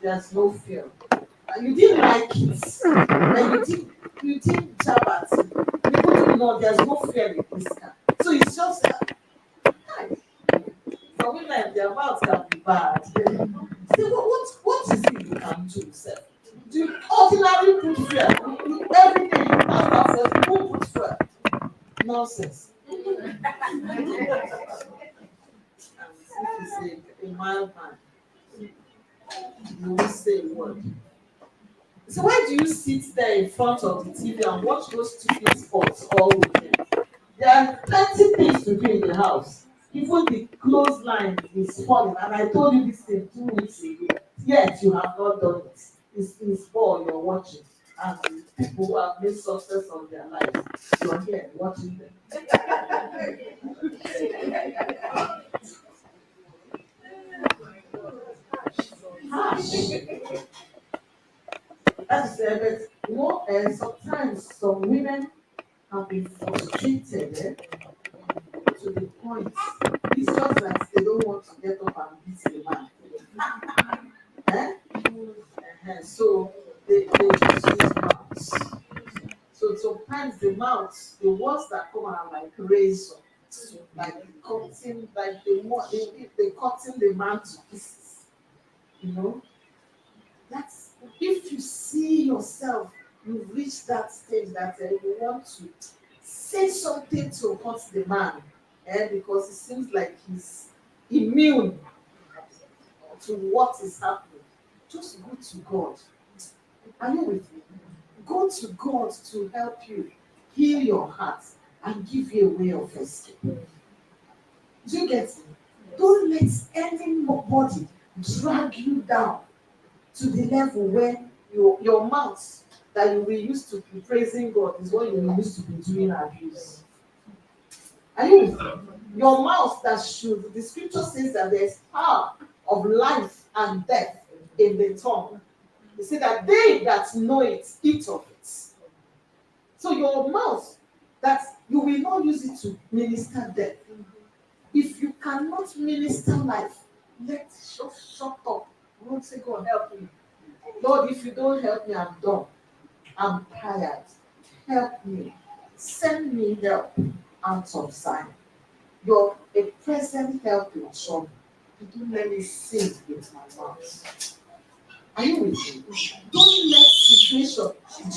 there's no fuel. You didn't like it. And you didn't jab at him. You couldn't know there's no fuel in this car. So it's just hi. For women, their mouth can be bad. Say, what is it you can do, sir? Do you ordinarily put fuel? Every day you pass that first, you won't put fuel. Nonsense. If you say a mild man, you will say a word. So why do you sit there in front of the TV and watch those stupid sports all weekend? There are plenty things to do in the house. Even the clothesline is falling, and I told you this thing 2 weeks ago. Yet you have not done it. It's ball you're watching, and the people who have made success of their lives, you're here watching them. Harsh. That's but sometimes some women have been frustrated to the point. It's just that they don't want to get up and beat the man. Eh? So they just use mouths. So sometimes the words that come out like razor, like cutting, like they cutting the man to pieces. That's if you see yourself, you've reached that stage that you want to say something to hurt the man, because it seems like he's immune to what is happening. Just go to God. Are you with me? Go to God to help you heal your heart and give you a way of escape. Do you get it? Don't let anybody drag you down to the level where your mouth that you will use to be praising God is what you will use to be doing abuse. Are you with me? Your mouth the scripture says that there's power of life and death in the tongue. You see that they that know it eat of it. So your mouth, that you will not use it to minister death. If you cannot minister life, Let's just shut up. I won't say, God help me. Lord, if you don't help me, I'm done. I'm tired. Help me. Send me help out of Zion. You're a present help in trouble. You don't let me sing with my mouth. Are you with me? Don't let situation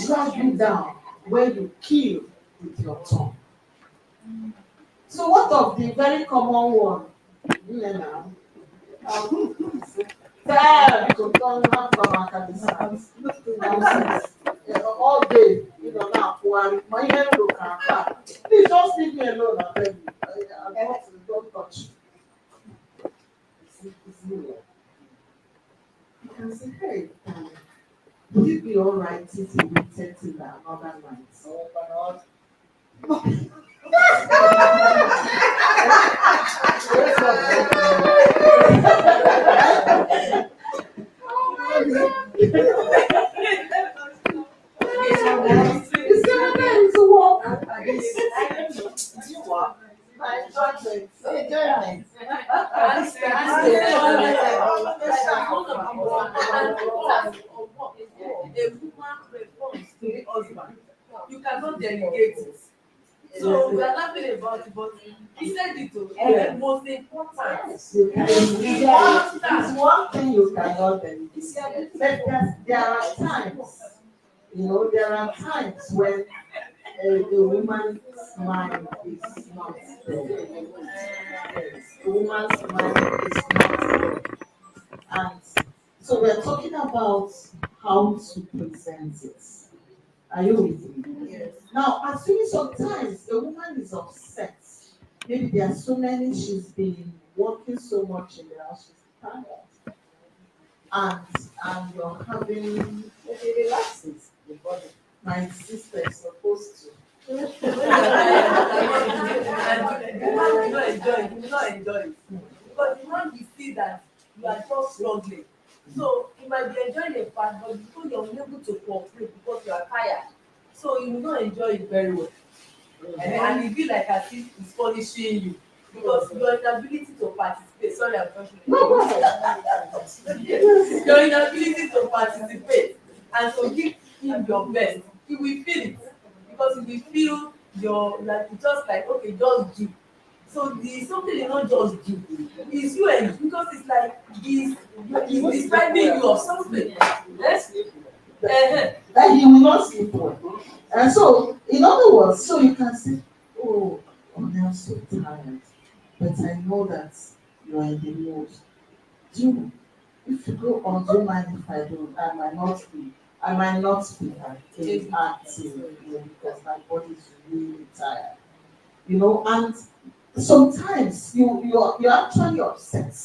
drag you down when you kill with your tongue. So what of the very common one? You know, tired to turn out from academics. Nonsense. All day, now, my hair look at that. Please just leave me alone, I beg you. Don't touch. It's you. You can say, hey, would it be all right if we waited till another night? Oh, but not. It's gonna be to walk. You walk. My judgment. Enjoyment. A woman responds to the husband. You cannot delegate it. So we are laughing about it, but he said it too. The most important. It's one thing you cannot delegate. There are times, there are times when the woman's mind is not there. Yes, the woman's mind is not there. And so we're talking about how to present it. Are you with me? Yes. Now, assuming sometimes a woman is upset, maybe there are so many, she's been working so much in the house, she's tired, and you're having maybe relaxes the body. My sister is supposed to. And you not enjoy it. Because the man will see that you are just struggling. So you might be enjoying a part, but because you're unable to cooperate because you are tired. So you will not enjoy it very well. And it be like as if it's punishing you. Because your inability to participate, sorry I'm talking. Your inability to participate and to give him your best, he will feel it. Because he will feel your like just like okay, just do. So the something you not just do is you and because it's like he's describing you of something. Yes? That he will not sleep well. And so, in other words, so you can say, oh, I'm so tired, but I know that you are in the mood. Do if you go on, do you mind if I do? I might not be active, because my body is really tired. And sometimes you're actually upset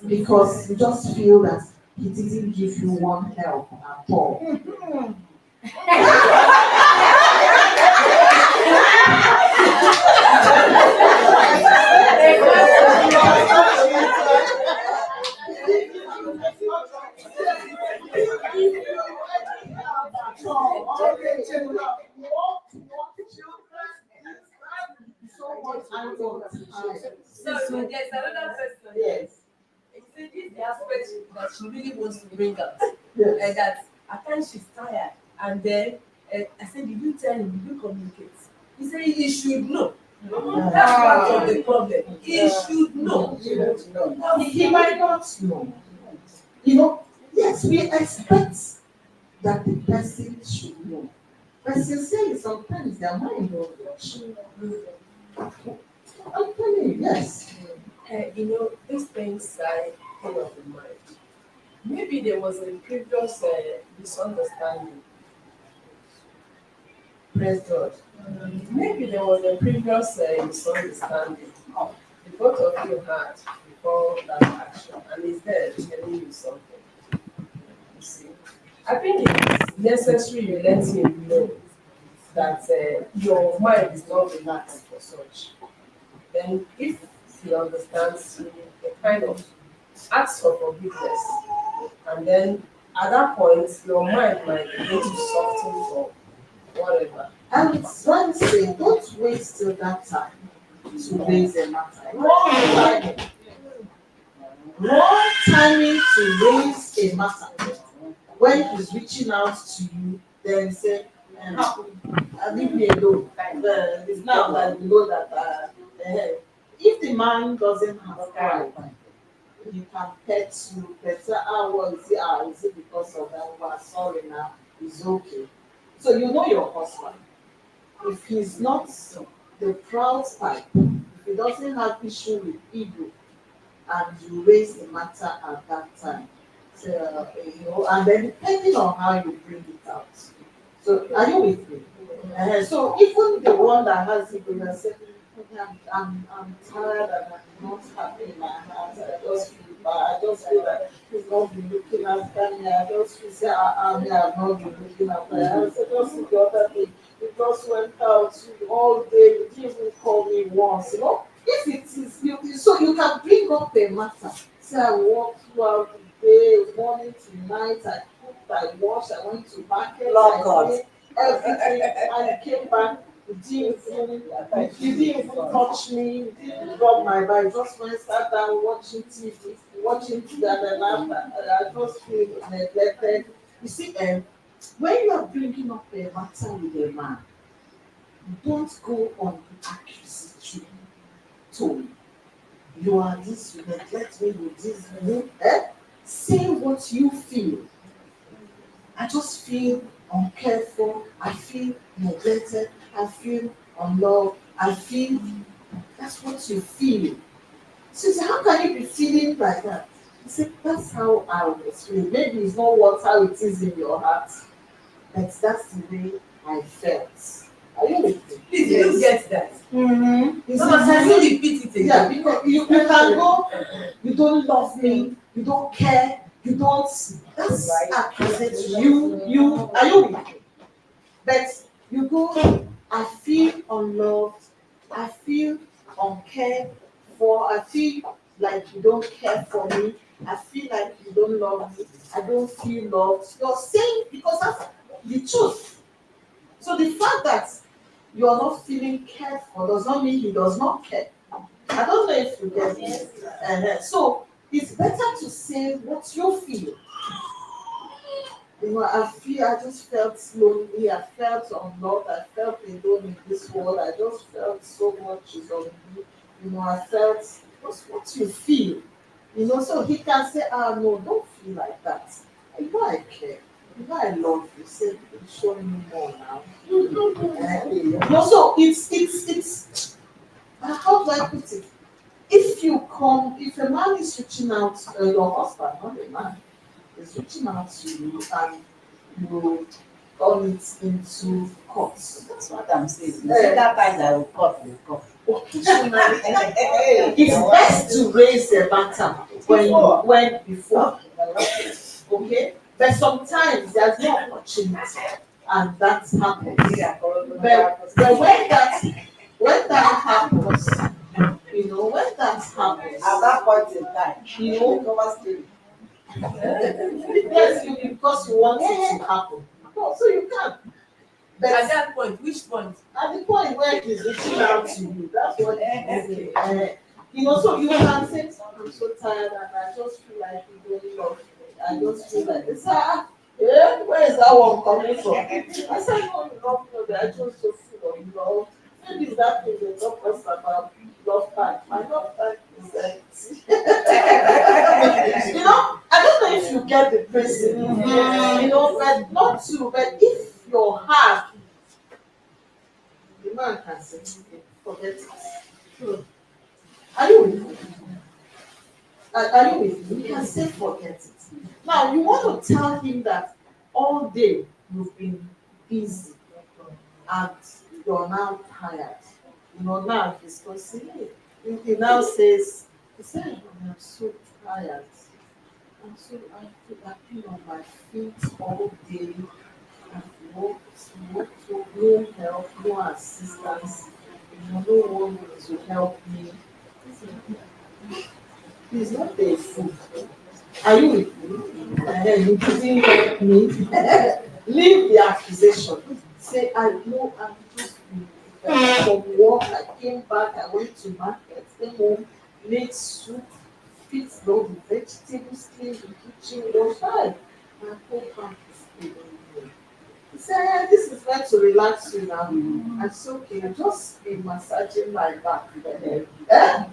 because you just feel that he didn't give you one help at all. So there's another person. Yes. He said this is the aspect that she really wants to bring out. Yes. And that at times she's tired. And then I said, did you tell him? Did you communicate? He said he should know. That's part of the problem. He should know. He might not know. Yes, we expect that the person should know. But sincerely, sometimes their mind don't watch. I'm telling you, yes. These things I think of in mind. Maybe there was a previous misunderstanding. Praise God. Maybe there was a previous misunderstanding the both of you had before that action, and is there telling you something. You see, I think it's necessary you let him know that your mind is not relaxed for such. Then, if he understands you, kind of ask for forgiveness, and then at that point, your mind might begin to soften for whatever. And one thing, don't wait till that time to raise a matter. Wrong timing. Wrong timing to raise a matter. When he's reaching out to you, then say, leave me alone. It's now that you know that if the man doesn't have pride, he can pet you, better, is it because of that? Well, sorry now, it's okay. So you know your husband. If he's not the proud type, if he doesn't have issue with ego, and you raise the matter at that time. So, and then depending on how you bring it out. So, are you with me? So, even the one that has ego that said, "Okay, I'm tired and I'm not happy in my heart. I just feel bad. I just feel that he's not been looking after me. I just feel say I've not been looking after me. I said, just the other day, he just went out all day. He didn't even call me once. If it is so you can bring up a matter. Say I walked throughout the day, morning to night. I cooked, I washed, I went to market, Lord I God. did everything, and I came back. You didn't even touch me. You didn't rub my back. Just went sat down watching TV, watching TV, and then after I just feel neglected. You see, when you are bringing up a matter with a man, don't go on accusatory tone. You are this, you neglect me, you this, you, say what you feel. I just feel uncared for, I feel neglected, I feel unloved, I feel that's what you feel. So you say, how can you be feeling like that? You say, that's how I was feeling. Maybe it's not what how it is in your heart, but that's the way I felt. Are you with me? Please, you don't get that. Mm-hmm. Sometimes you repeat it again. Yeah, because you can go, you don't love me, you don't care, you don't. That's accusatory. Are you with me? But you go, I feel unloved, I feel uncared for, I feel like you don't care for me, I feel like you don't love me, I don't feel loved. You're saying because that's the truth. So the fact that you are not feeling cared for does not mean he does not care. I don't know if you get it. So it's better to say what you feel. I just felt lonely, I felt unloved, I felt alone in this world, I just felt so much is on me. I felt what's what you feel. So he can say, no, don't feel like that. I care. I love you. Say, show me more now. So it's how do I put it? If a man is reaching out, your husband, not a man, is reaching out to you and you turn it into courts. That's what I'm saying. You say that time that will cut, will cut. Occasionally, it's best to raise the matter before. Okay? But sometimes there's no opportunity and that happens. But when that happens, when that happens, At that point in time, you know, Thomas came. yes, because you want it to happen. No, so you can. But At that point, which point? at the point where he's reaching out to you, that's what it is. So you can say, I'm so tired and I just feel like you don't love me. I just feel like this. Where is that one coming from? I said, no, you love me, but I just so feel unloved. Maybe it's that thing they talk us about love tank. My love tank is empty. I don't know if you get the principle. But not to, but if your heart, the man can say, okay, forget it. Are you with me? Are you with me? You can say forget it. Now you want to tell him that all day you've been busy and you're now tired. Now he's considering. He now says, I'm so tired. I've been on my feet all day. I've worked, no help, no assistance. No one to help me. He's not a fool. Are you with me? You didn't help me. Leave the accusation. Say, I know I'm just from work. I came back. I went to market. Came home, made soup, fix all the vegetables, clean the kitchen, fine. My whole back is paining me. He said, this is meant to relax you now. I said, okay, just be massaging my back. Eh?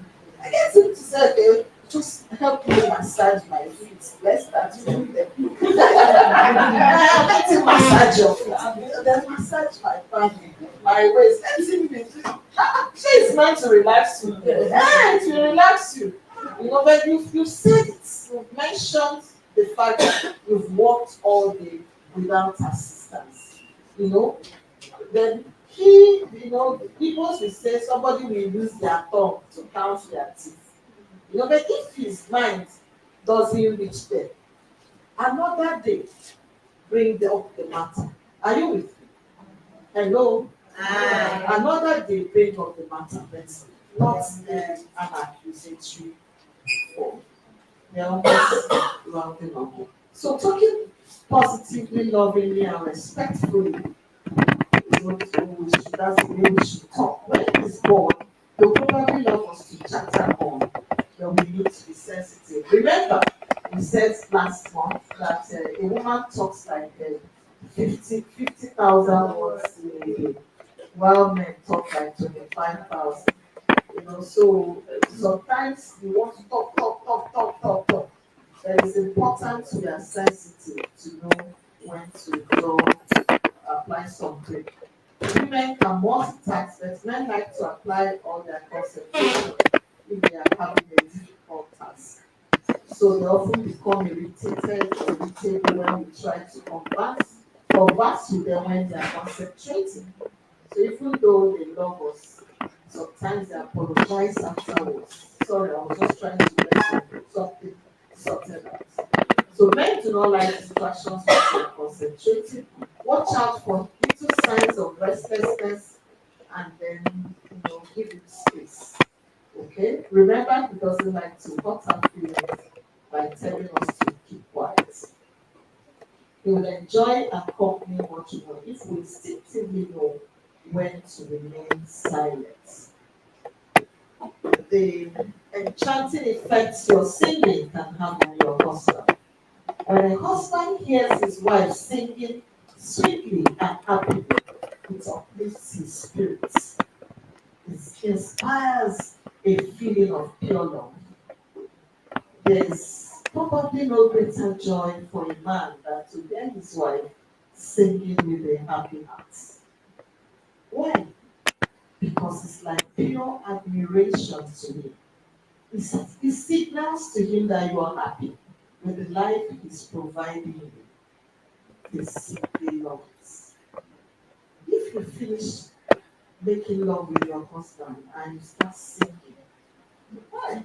I get him to say, okay, just help me massage my feet. Let's start from there. I let him massage your feet. Then massage my back, my waist. Let him be. She is meant to relax you. Yeah, it will relax you. You know, but you said it. You've mentioned the fact that you've worked all day without assistance. You know, then people will say somebody will use their tongue to count their teeth. You know, but if his mind doesn't reach there, another day bring up the matter. Are you with me? Hello? Another day bring up the matter, but not an accusatory form. They're almost rounding up. So talking positively, lovingly, and respectfully is what that's the way we should talk. When he's born, they'll probably love us to chatter on. Then we need to be sensitive. Remember, we said last month that a woman talks like 50,000 words in a day, while men talk like 25,000. You know, so sometimes you want to talk. But it's important we are sensitive to know when to draw, apply something. Women can multitask, but men like to apply all their concentration if they are having a difficult task. So they often become irritated or irritable when we try to converse with them when they are concentrating. So even though they love us, sometimes they apologize afterwards. Sorry, I was just trying to get something sorted out. So men do not like distractions when they are concentrating. Watch out for little signs of restlessness and then give it space. Okay? Remember, he doesn't like to hurt our feelings by telling us to keep quiet. He will enjoy our company much more if we instinctively know when to remain silent. The enchanting effects your singing can have on your husband. When a husband hears his wife singing sweetly and happily, it uplifts his spirits. It inspires a feeling of pure love. There's probably no greater joy for a man than to hear his wife singing with a happy heart. Why? Because it's like pure admiration to him. It signals to him that you are happy with the life he's providing you. He simply loves it. If you finish making love with your husband and you start singing, why?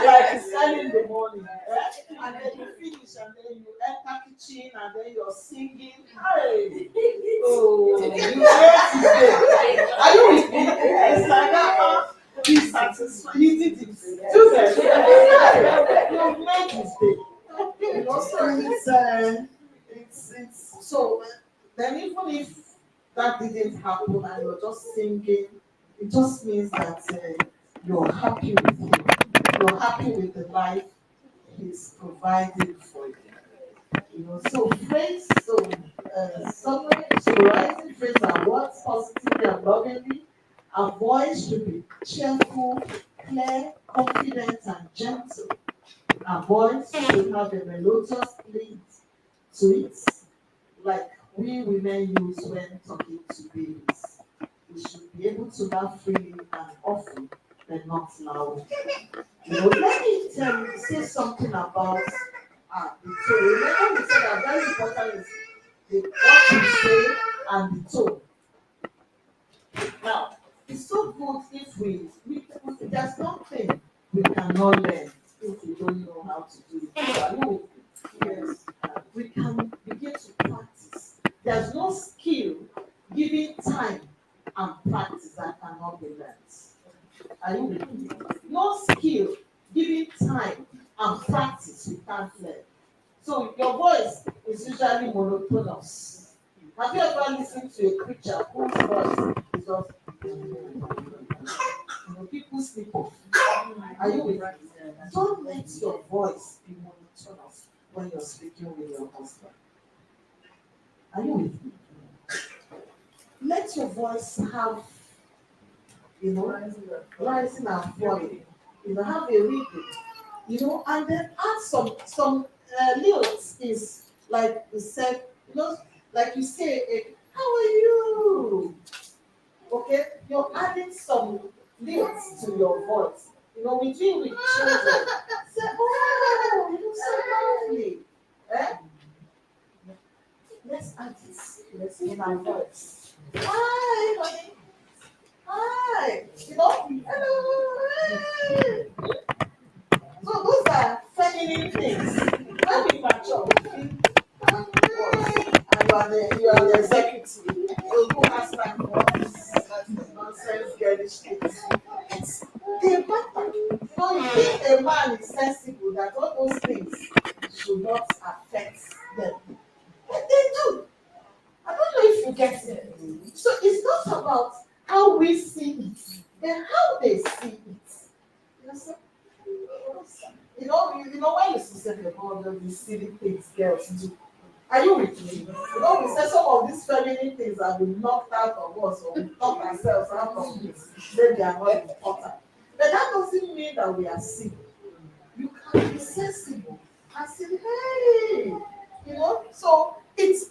Like it's early in the morning, and then you finish, and then you enter kitchen, and then you're singing. Hey, oh, you made today. Are you with me? It's like that. Be satisfied. You did it. Do that. You made his day. You know, so it's so. Then even if that didn't happen and you're just singing, it just means that you're happy with him. You're happy with the life he's providing for you. You know, so phrase, summarizing phrase and words positively and lovingly. Our voice should be cheerful, clear, confident, and gentle. Our voice should have a melodious lead to it, like we women use when talking to babies. We should be able to laugh freely and often, but not loud. You know, let me say something about the tone. Remember, we said that very important is what you say and the tone. Now, it's so good if there's nothing we cannot learn if we don't know how to do it. I know, yes, we can begin to practice. There's no skill giving time and practice that cannot be learned. Are you with me? No skill giving time and practice we can't learn. So your voice is usually monotonous. Have you ever listened to a preacher whose voice is just, people sleep off? Are you with me? Don't let your voice be monotonous when you're speaking with your husband. Are you with me? Let your voice have, rising and falling. Have a rhythm. And then add some lyrics is like you said, like you say, how are you? Okay, you're adding some lyrics to your voice. We do with children. Say, oh, you look so lovely. Eh? Let's add this. Let's in our voice. Hi, honey. Hi. Hello. Hey. So those are feminine things. When we mature, we feel and you are the executive. You who has time for this nonsense girlish things. They matter. You think a man is sensible that all those things should not affect them. But they do. I don't know if you get it. So it's not about how we see it, but how they see it. So, when you say about all these silly things girls do, are you with me? We say some of these feminine things have been knocked out of us, or we knocked ourselves out of this. Then they are not important. But that doesn't mean that we are sick. You can be sensible and say, hey, so it's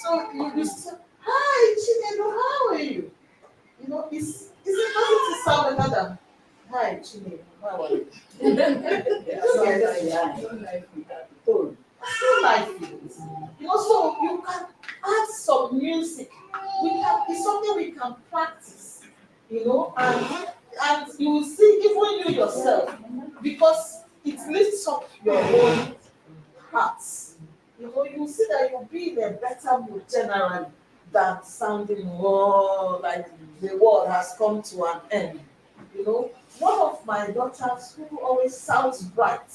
so you say, hi Chinedu, how are you? It's it doesn't sound better than hi Chinedu, how are you? Still life it. So you can add some music. It's something we can practice, and you will see even you yourself, because it lifts up your own heart. You see that you'll be in a better mood generally than sounding more like the world has come to an end. One of my daughters who always sounds bright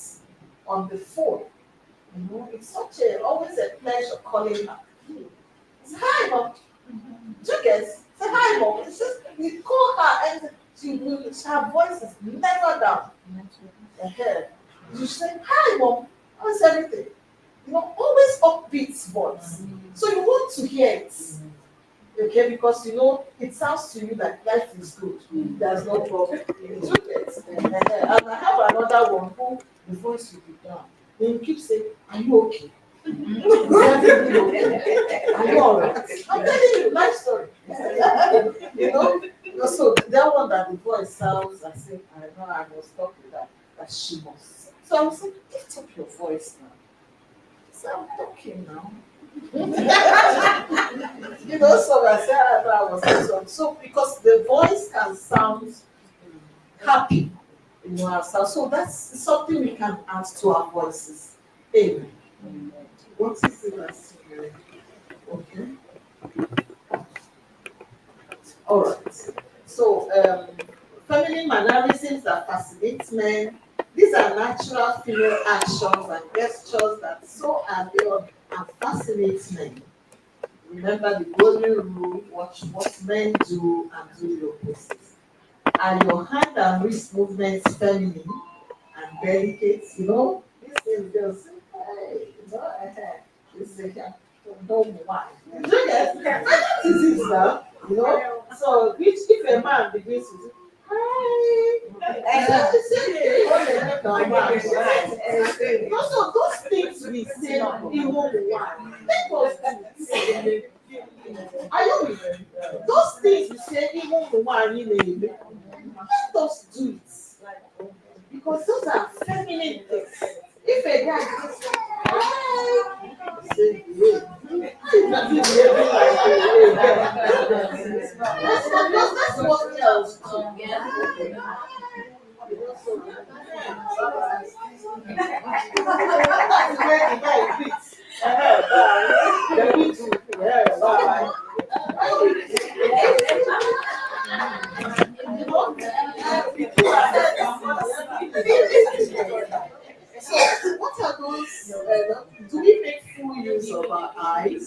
on the phone, it's always a pleasure calling her. It's, hi, mom. Do you get? Say hi, mom. It's just we call her and her voice is never down. Ahead. You say, hi, mom. How's everything? Always upbeat voice. So you want to hear it. Okay, because it sounds to you like life is good. There's no problem. You get? And I have another one who the voice will be down. Then you keep saying, are you okay? Is everything okay? Are you alright? I'm telling you, life story. So that one that the voice sounds as if I know I must talk with her, that she must. So I was saying, lift up your voice now. So I'm talking now. So I said I was saying so because the voice can sound happy, so that's something we can add to our voices. Amen. What is the last one? Okay. All right. So feminine mannerisms that fascinate men. These are natural female actions and gestures that so allure and fascinate men. Remember the golden rule: watch what men do and do the opposite. Are your hand and wrist movements feminine and delicate? These things girls say, hey, this is no why. Yes, that is it now. So if a man begins to say, hi, so those things we say even one. Let us do it. Are you with me? Those things we say even one in let us do it. Because those are feminine things. If a guy just say, hi, say, that's what else do. That's where the guy fits. The beat. Bye. So, what are those? Do we make full use of our eyes?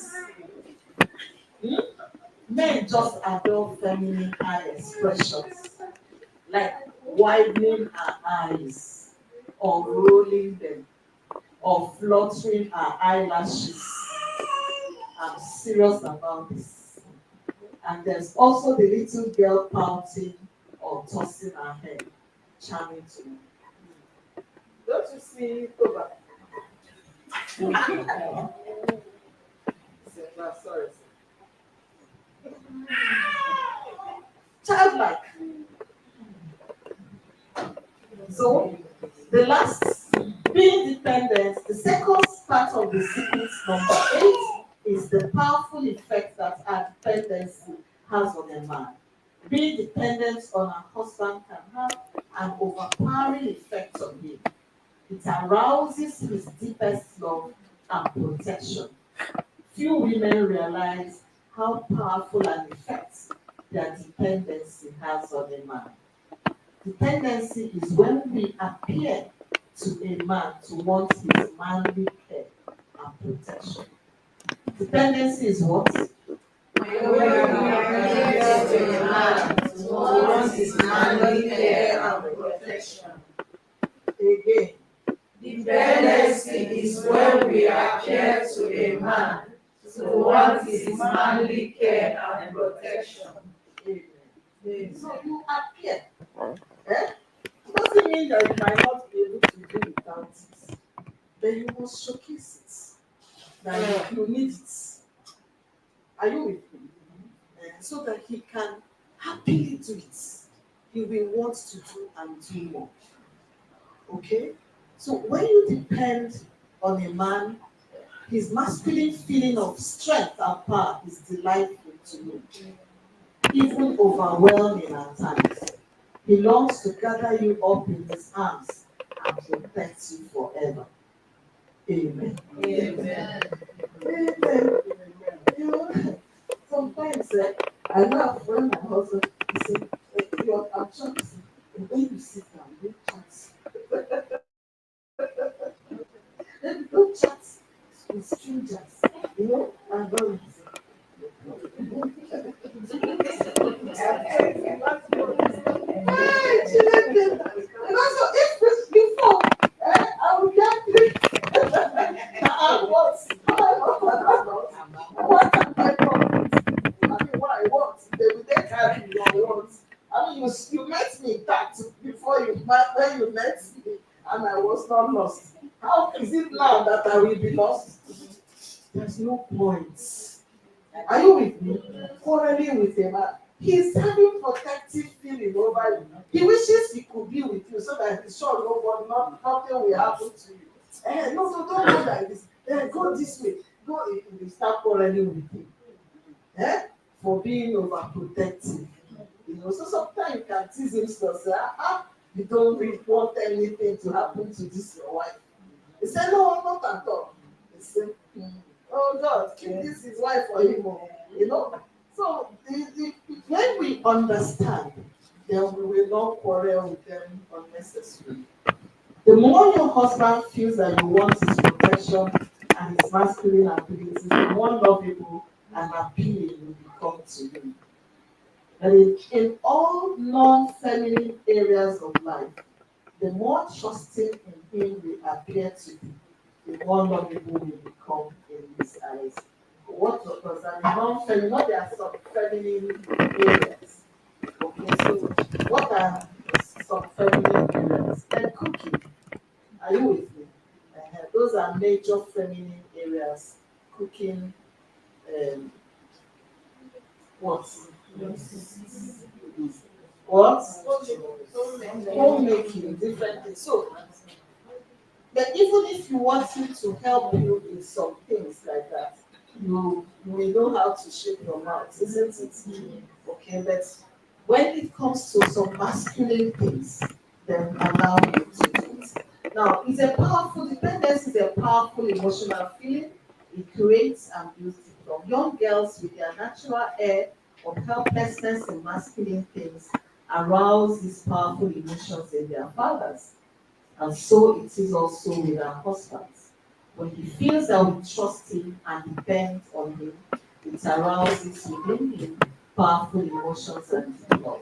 Men just adore feminine eye expressions, like widening our eyes, or rolling them, or fluttering our eyelashes. I'm serious about this. And there's also the little girl pouting or tossing her head, charming to me. Don't you see Toba? Sorry. Childlike. So the last, being dependent, the second part of the sequence, number 8, is the powerful effect that our dependency has on a man. Being dependent on a husband can have an overpowering effect on him. It arouses his deepest love and protection. Few women realize how powerful an effect their dependency has on a man. Dependency is when we appear to a man to want his manly care and protection. Dependency is what? When we appear to a man to want his manly care and protection. Again, Dependency is when we appear to a man to want his manly care and protection. amen. So you appear. Eh? It doesn't mean that you might not be able to do without it. Then you must showcase it. That you need it. Are you with me? So that he can happily do it. He will want to do and do more. Okay? So when you depend on a man, his masculine feeling of strength and power is delightful to you, even overwhelming at times. He longs to gather you up in his arms and protect you forever. Amen. Amen. Amen. You know, sometimes I know a friend and husband, he said, I'm trying to say, when you sit down, don't chat with strangers, and don't Hey, Chineke. And also, if before, I would get what? What am I want? I mean, what I want, they will then carry your wants. I mean, you met me that before when you met me, and I was not lost. How is it now that I will be lost? There's no point. Are you with me? Quarreling with a man. He's having protective feeling over you. He wishes he could be with you so that he's sure nothing will happen to you. No, so don't go like this. Go this way. Go, you start quarreling with him. For being overprotective. So sometimes you can tease him so say, you don't really want anything to happen to this your wife. He said, no, not at all. He said, oh God, keep this his wife for him. So when we understand, then we will not quarrel with them unnecessarily. The more your husband feels that you want his protection and his masculine abilities, the more lovable and appealing will become to you. And in all non-feminine areas of life, the more trusting in him we appear to be, the more lovable we become in his eyes. What does that mean? Non-feminine, not there are some feminine areas. Okay, so what are some feminine areas? And cooking. Are you with me? Those are major feminine areas. Cooking, um, what? What? Homemaking, different things. So, but even if you want him to help you in some things like that, you will know how to shape your mouth, isn't it? Okay, but when it comes to some masculine things, then allow him to do it. Now, it's a powerful dependence is a powerful emotional feeling. It creates and builds it from young girls with their natural air of helplessness in masculine things arouse these powerful emotions in their fathers. And so it is also with our husbands. When he feels that we trust him and depend on him, it arouses within him powerful emotions and love.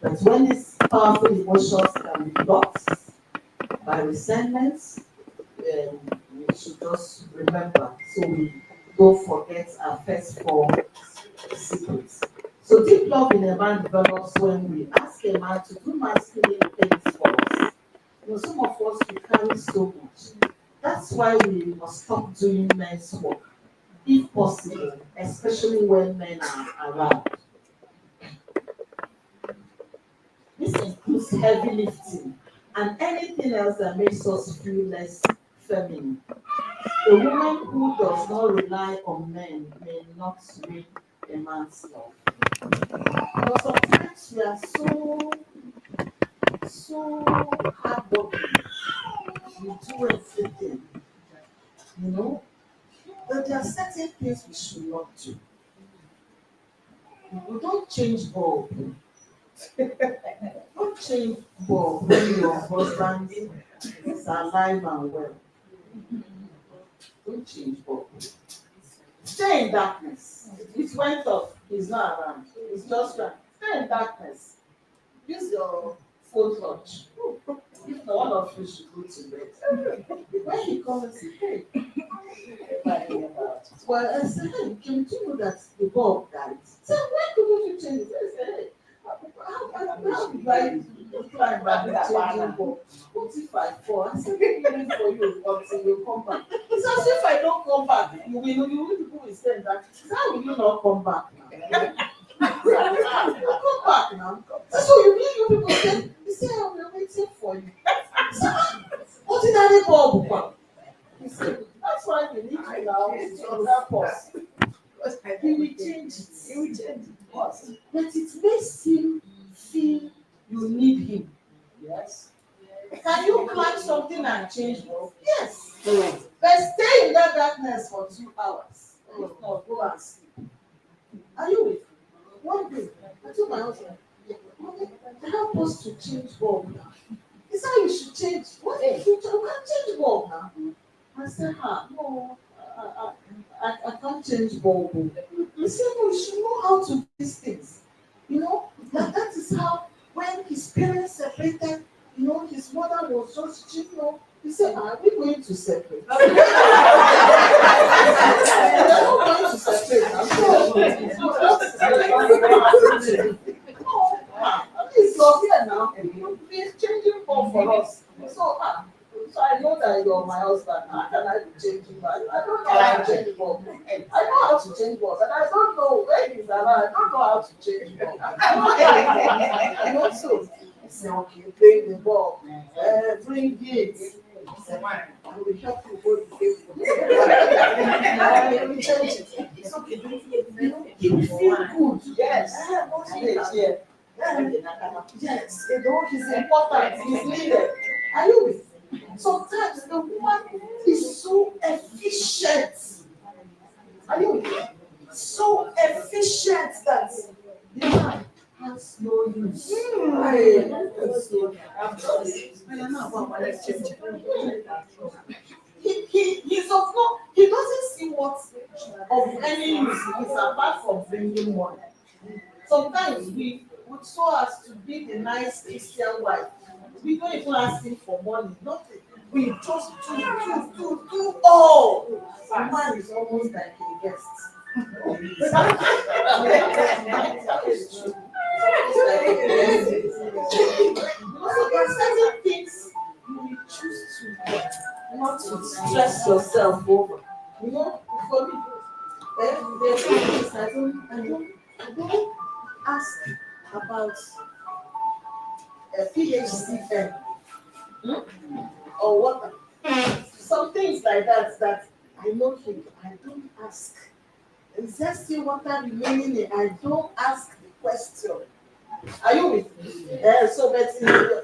But when these powerful emotions can be blocked by resentment, we should just remember so we don't forget our first four secrets. So deep love in a man develops when we ask a man to do masculine things for us. Some of us we carry so much. That's why we must stop doing men's work, if possible, especially when men are around. This includes heavy lifting and anything else that makes us feel less feminine. A woman who does not rely on men may not win a man's love. Sometimes we are so hardworking. We do everything, you know. But there are certain things we should not do. We don't change bulb. Don't change bulb when your husband is alive and well. Don't change bulb. Stay in darkness. It went off. He's not around. It's just right. Stay in darkness. Use your phone torch. If not, one of you should go to bed. When he comes, he say, hey, well, I said, hey, can you know that the bulb died? So why couldn't you change it? I said, hey, how did I climb back the changing bulb? What if I fall? I said, maybe for you until you come back. It's as if I don't come back. You people will say that. How will you not come back now? You come back now. So you people say, you say, I'll be waiting for you. So, ordinary bulb. He said, that's why we need to now to help us. He will change it. He will change it. But it makes him feel you need him. Yes. Can you climb something and change bulb? Yes. But stay in that darkness for 2 hours. If not, go and sleep. Are you with me? One day, I told my husband, help us to change bulb now. He said you should change. What if you can't change bulb now? I said, no, I can't change bulb. He said, no, you should know how to do these things. That is how, when his parents separated, his mother was just, he said, are we going to separate? We are not going to separate. He's here now. He's changing bulb for us. So I know that you're my husband. How can I be changing bulb? I don't know how to change bulb. I know how to change bulb, but I don't know when he's around. I don't know how to change bulb. So I say, okay, bring the bulb, bring it. I will help you hold the table. I will change it. It's okay. You will feel good. Yes. Yeah. Yes. He's important. He's needed. Are you with me? Sometimes the woman is so efficient. Are you with me? So efficient that the man has no use. He's of no, he doesn't see what of any use it is apart from bringing money. Sometimes we would so as to be the nice Christian wife. We don't even ask him for money, nothing. We just do all. A man is almost like a guest. That is true. So there are certain things you will choose to not to stress yourself over. For me, there are things I don't ask about a PhD or what. Some things like that I know him. I don't ask. Is there still water remaining? I don't ask the question. Are you with me? So, but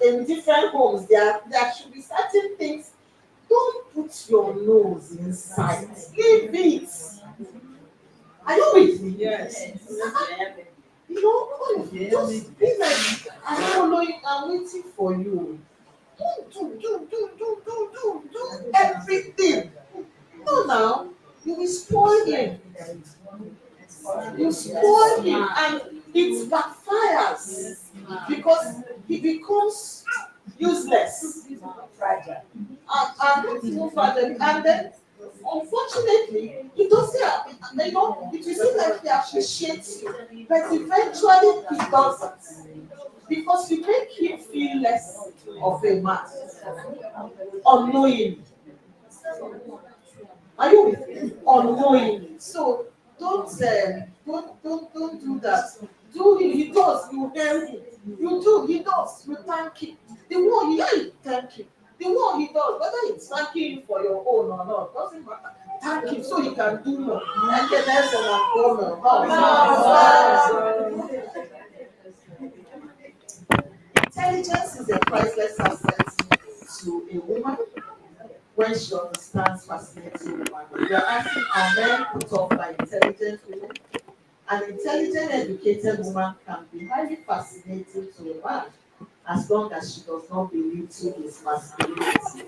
in different homes, there should be certain things. Don't put your nose inside. Leave it. Are you with me? Yes. Just be like, I'm following, I'm waiting for you. Do everything. No, now. you will spoil him. You spoil him, and it backfires because he becomes useless. Fragile. And not fragile. And then, unfortunately, he doesn't. It will seem like he appreciates you, but eventually he doesn't because you make him feel less of a man, unknowingly. Are you with me? Unknowingly. So don't do that. Do it. He does. You help him. You do. He does. You thank him. The one you thank him. The one he does, whether he's thanking you for your own or not, doesn't matter. Thank him so he can do more. And the next one will go more. Intelligence is a priceless asset to a woman when she understands fascinating woman. We are asking our men put off by intelligent women. An intelligent, educated woman can be highly fascinating to a man as long as she does not belittle his masculinity.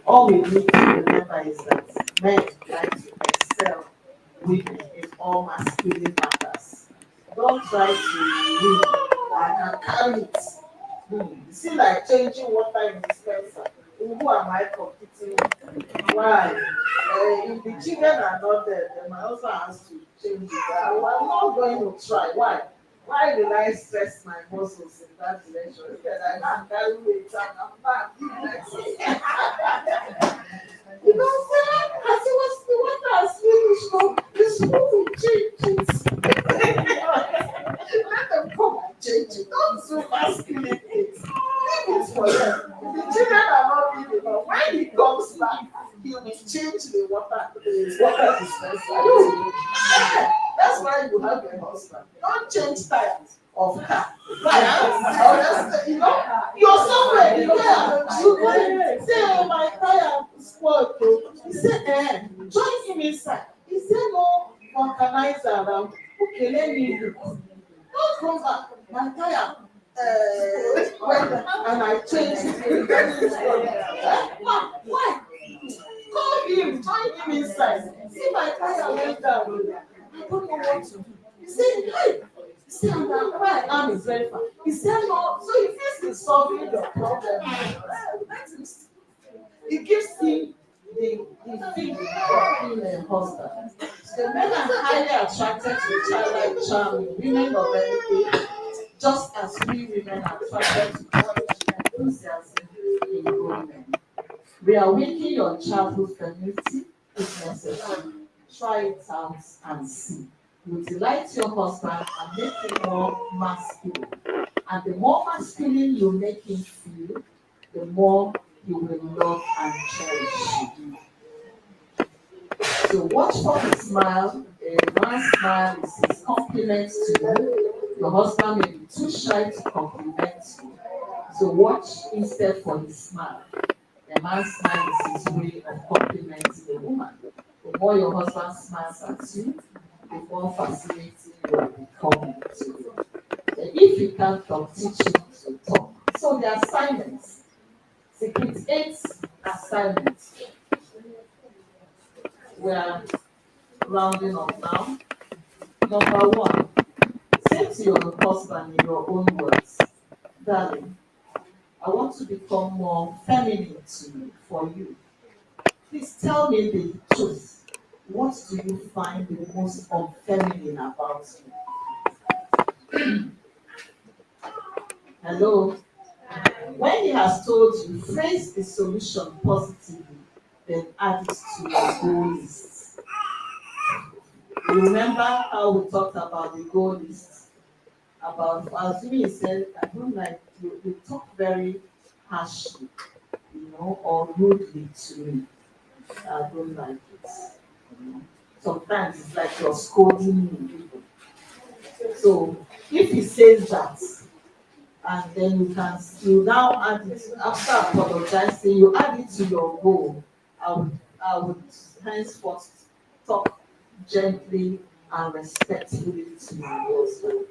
All we need to remember is that men like to excel women in all masculine matters. Don't try to win. I can carry it. You see, like changing water in dispenser. Who am I competing with? Why? If the children are not there, then my husband has to change it. I'm not going to try. Why? Why will I stress my muscles in that direction? Because I can't carry weight and I'm back. Because as it was the water has finished, so the school will change it. Let them come and change it. Don't do masculine things. Leave it for them. The children are not big enough. When he comes back, he will change the water dispenser. Yeah, that's why you have a husband. Don't change tires of car. You're somewhere. You say, oh, my tire spoiled. He said, join him inside. He said, no vulcanizer around. Okay, let me look. Don't come back. My tire went and I changed it. Why? Call him, join him inside. See, my tire went down. I don't know what to do. He said, hey. He said, where I am is very far. He said, no. So if he's solving your problem, it gives him the feeling of being a husband. The men are highly attracted to childlike charming women of any age, just as we women are attracted to courage and enthusiasm in grown men. Reawaken your childhood femininity if necessary. Try it out and see. You delight your husband and make him more masculine. And the more masculine you make him feel, the more he will love and cherish you. So watch for his smile. A man's smile is his compliment to you. Your husband may be too shy to compliment you. So watch instead for his smile. A man's smile is his way of complimenting a woman. The more your husband smiles at you, the more fascinating you will become to you. If you can't talk, teach him to talk. So the assignments. Secret 8 assignments. We are rounding up now. Number 1, say to your husband in your own words, darling, I want to become more feminine for you. Please tell me the truth. What do you find the most unfeminine about me? Hello? When he has told you, phrase the solution positively, then add it to your goal list. You remember how we talked about the goal list? About, assuming he said, I don't like you talk very harshly, or rudely to me. I don't like it. Sometimes it's like you're scolding me. So if he says that, and then you now add it after apologizing, you add it to your goal. I would henceforth talk gently and respectfully to my husband.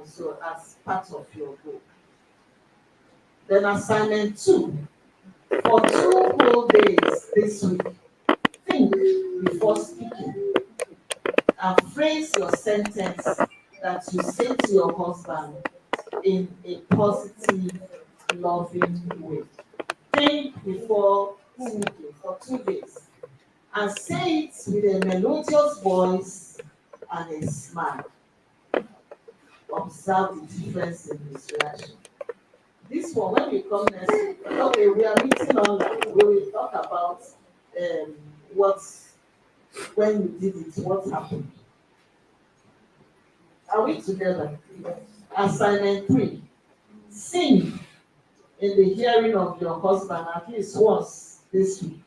So as part of your goal. Then assignment 2. For 2 whole days this week, think before speaking and phrase your sentence that you say to your husband in a positive, loving way. Think before speaking for 2 days and say it with a melodious voice and a smile. Observe the difference in his reaction. This one, when we come next week, okay, we are meeting online. We will talk about um, what, when you did it, what happened. Are we together? Assignment 3. Sing in the hearing of your husband at least once this week.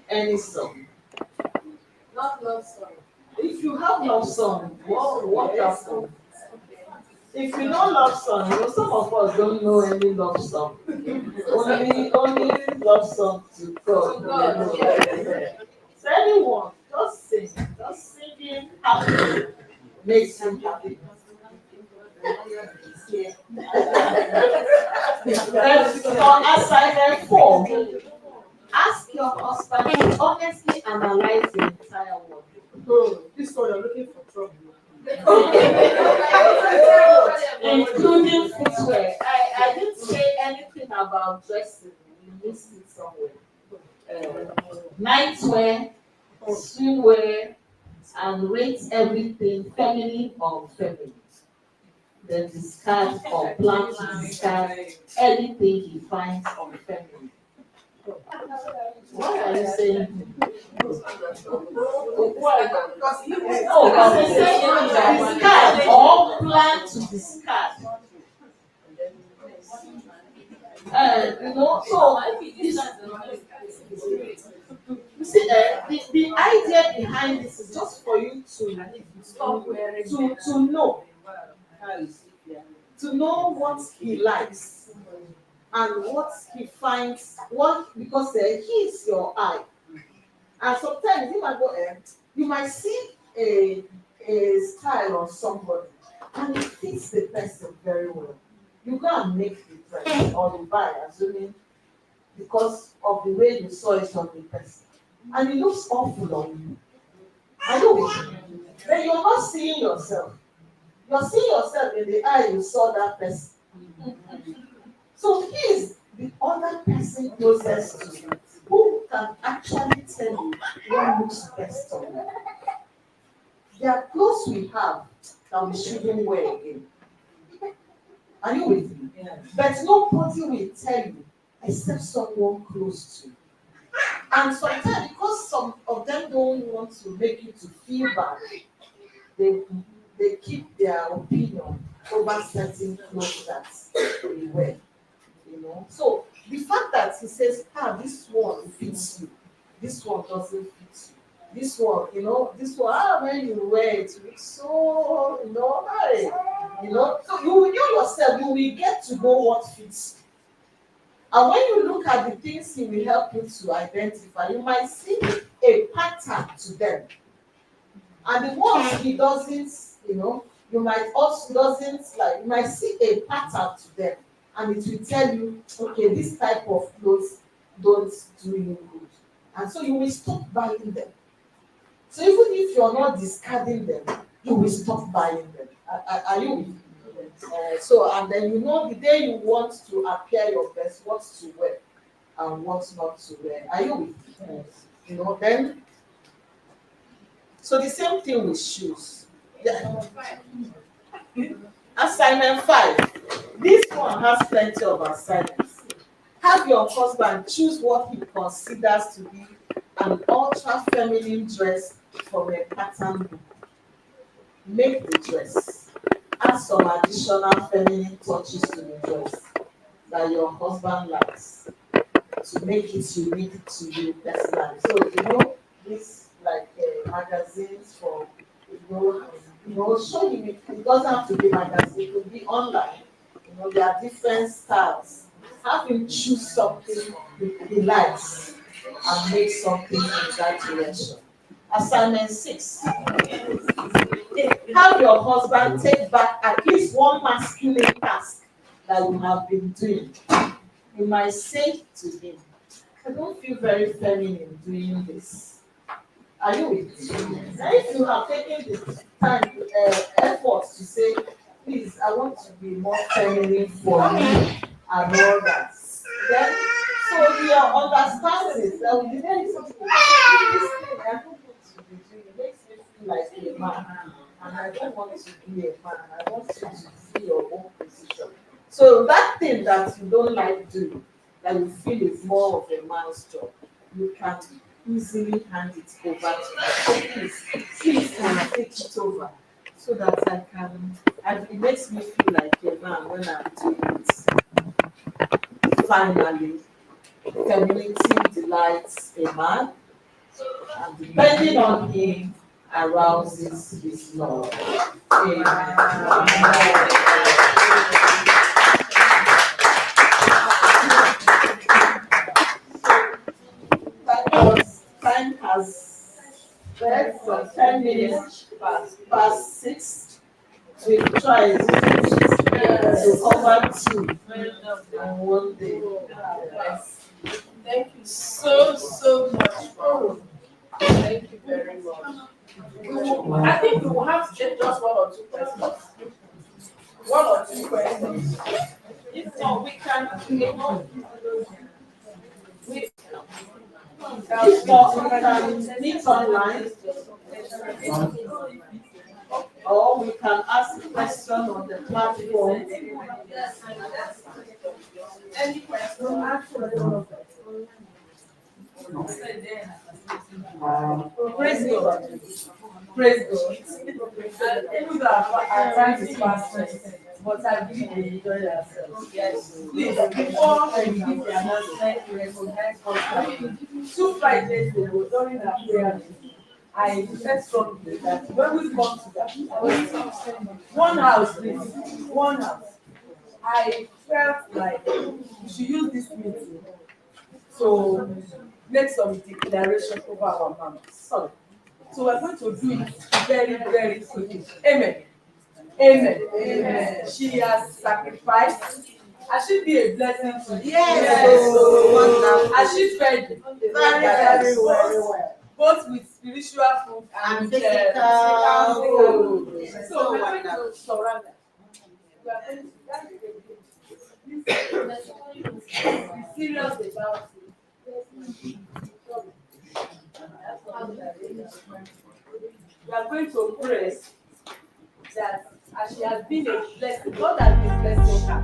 Any song. Not love song. If you have love song, wonderful. If you know love song, some of us don't know any love song. Only love song to God. So anyone, just sing. Just singing happy makes him happy. For assignment 4, ask your husband to honestly analyze the entire world. Oh, this one you're looking for trouble. Including footwear. I didn't say anything about dressing. You missed it somewhere. Nightwear, swimwear, and rate everything feminine or unfeminine. Then discard or plan to discard anything he finds unfeminine. Why are you saying? Oh, but they say discard or plan to discard. So you see, the idea behind this is just for you to know what he likes and what he finds, because he is your eye. And sometimes you might see a style on somebody and it fits the person very well. You go and make the dress or you buy, assuming because of the way you saw it on the person. And it looks awful on you. I know it. Then you're not seeing yourself. You're seeing yourself in the eye you saw that person. So he is the other person closest to you who can actually tell you what looks best on you. There are clothes we have that we shouldn't wear again. Are you with me? Yeah. But nobody will tell you except someone close to you. And sometimes, because some of them don't want to make you to feel bad, they keep their opinion over certain clothes that they wear. So the fact that he says, this one fits you, this one doesn't fit you, this one, when you wear it, you look so, hey, so you yourself, you will get to know what fits you. And when you look at the things he will help you to identify, you might see a pattern to them. And the ones he doesn't, you might also you might see a pattern to them. And it will tell you, okay, this type of clothes don't do you good. And so you will stop buying them. So even if you're not discarding them, you will stop buying them. Are you with me? And then the day you want to appear your best, what to wear and what not to wear. Are you with me? Then. So the same thing with shoes. Yeah. Assignment 5. This one has plenty of assignments. Have your husband choose what he considers to be an ultra feminine dress from a pattern book. Make the dress. Add some additional feminine touches to the dress that your husband likes to make it unique to you personally. So this like magazines for show him it doesn't have to be magazine, it could be online. There are different styles. Have him choose something he likes and make something in that direction. Assignment 6. Have your husband take back at least one masculine task that you have been doing. You might say to him, I don't feel very feminine doing this. Are you with me? Now, if you have taken the time, effort to say, please, I want to be more feminine for you and all that, then so your understanding is that we didn't something. This thing I don't want to be doing it makes me feel like a man, and I don't want to be a man. I want you to see your own position. So that thing that you don't like doing, that you feel is more of a man's job, you can easily hand it over to me. So please can I take it over so that I can, and it makes me feel like a man when I'm doing it. Finally, femininity delights a man, and depending on him, arouses his love. Amen. Time has sped from 10 minutes past 6. We try to cover 2 on one day. Thank you so much. Thank you very much. I think we will have to take just one or two questions. One or two questions. If not, we can. If not, we can meet online, or we can ask a question on the platform. Any question? Praise God. Praise God. Even though our time is fast, but I believe they enjoy themselves. Yes. Please, before we give the announcement, we recognize God. 2 Fridays ago, during our prayer meeting, I said something that when we come to that, one house, please, one house. I felt like we should use this meeting to make some declaration over our mama. So we're going to do it very quickly. Amen. Amen. Amen. She has sacrificed. I should be a blessing to you. Yes. So wonderful. I should fed Very well. both with spiritual food And and physical food. food. So we're going to surround her. We are going to be serious about it. We are going to pray that as she has been a blessing, God has been blessing her.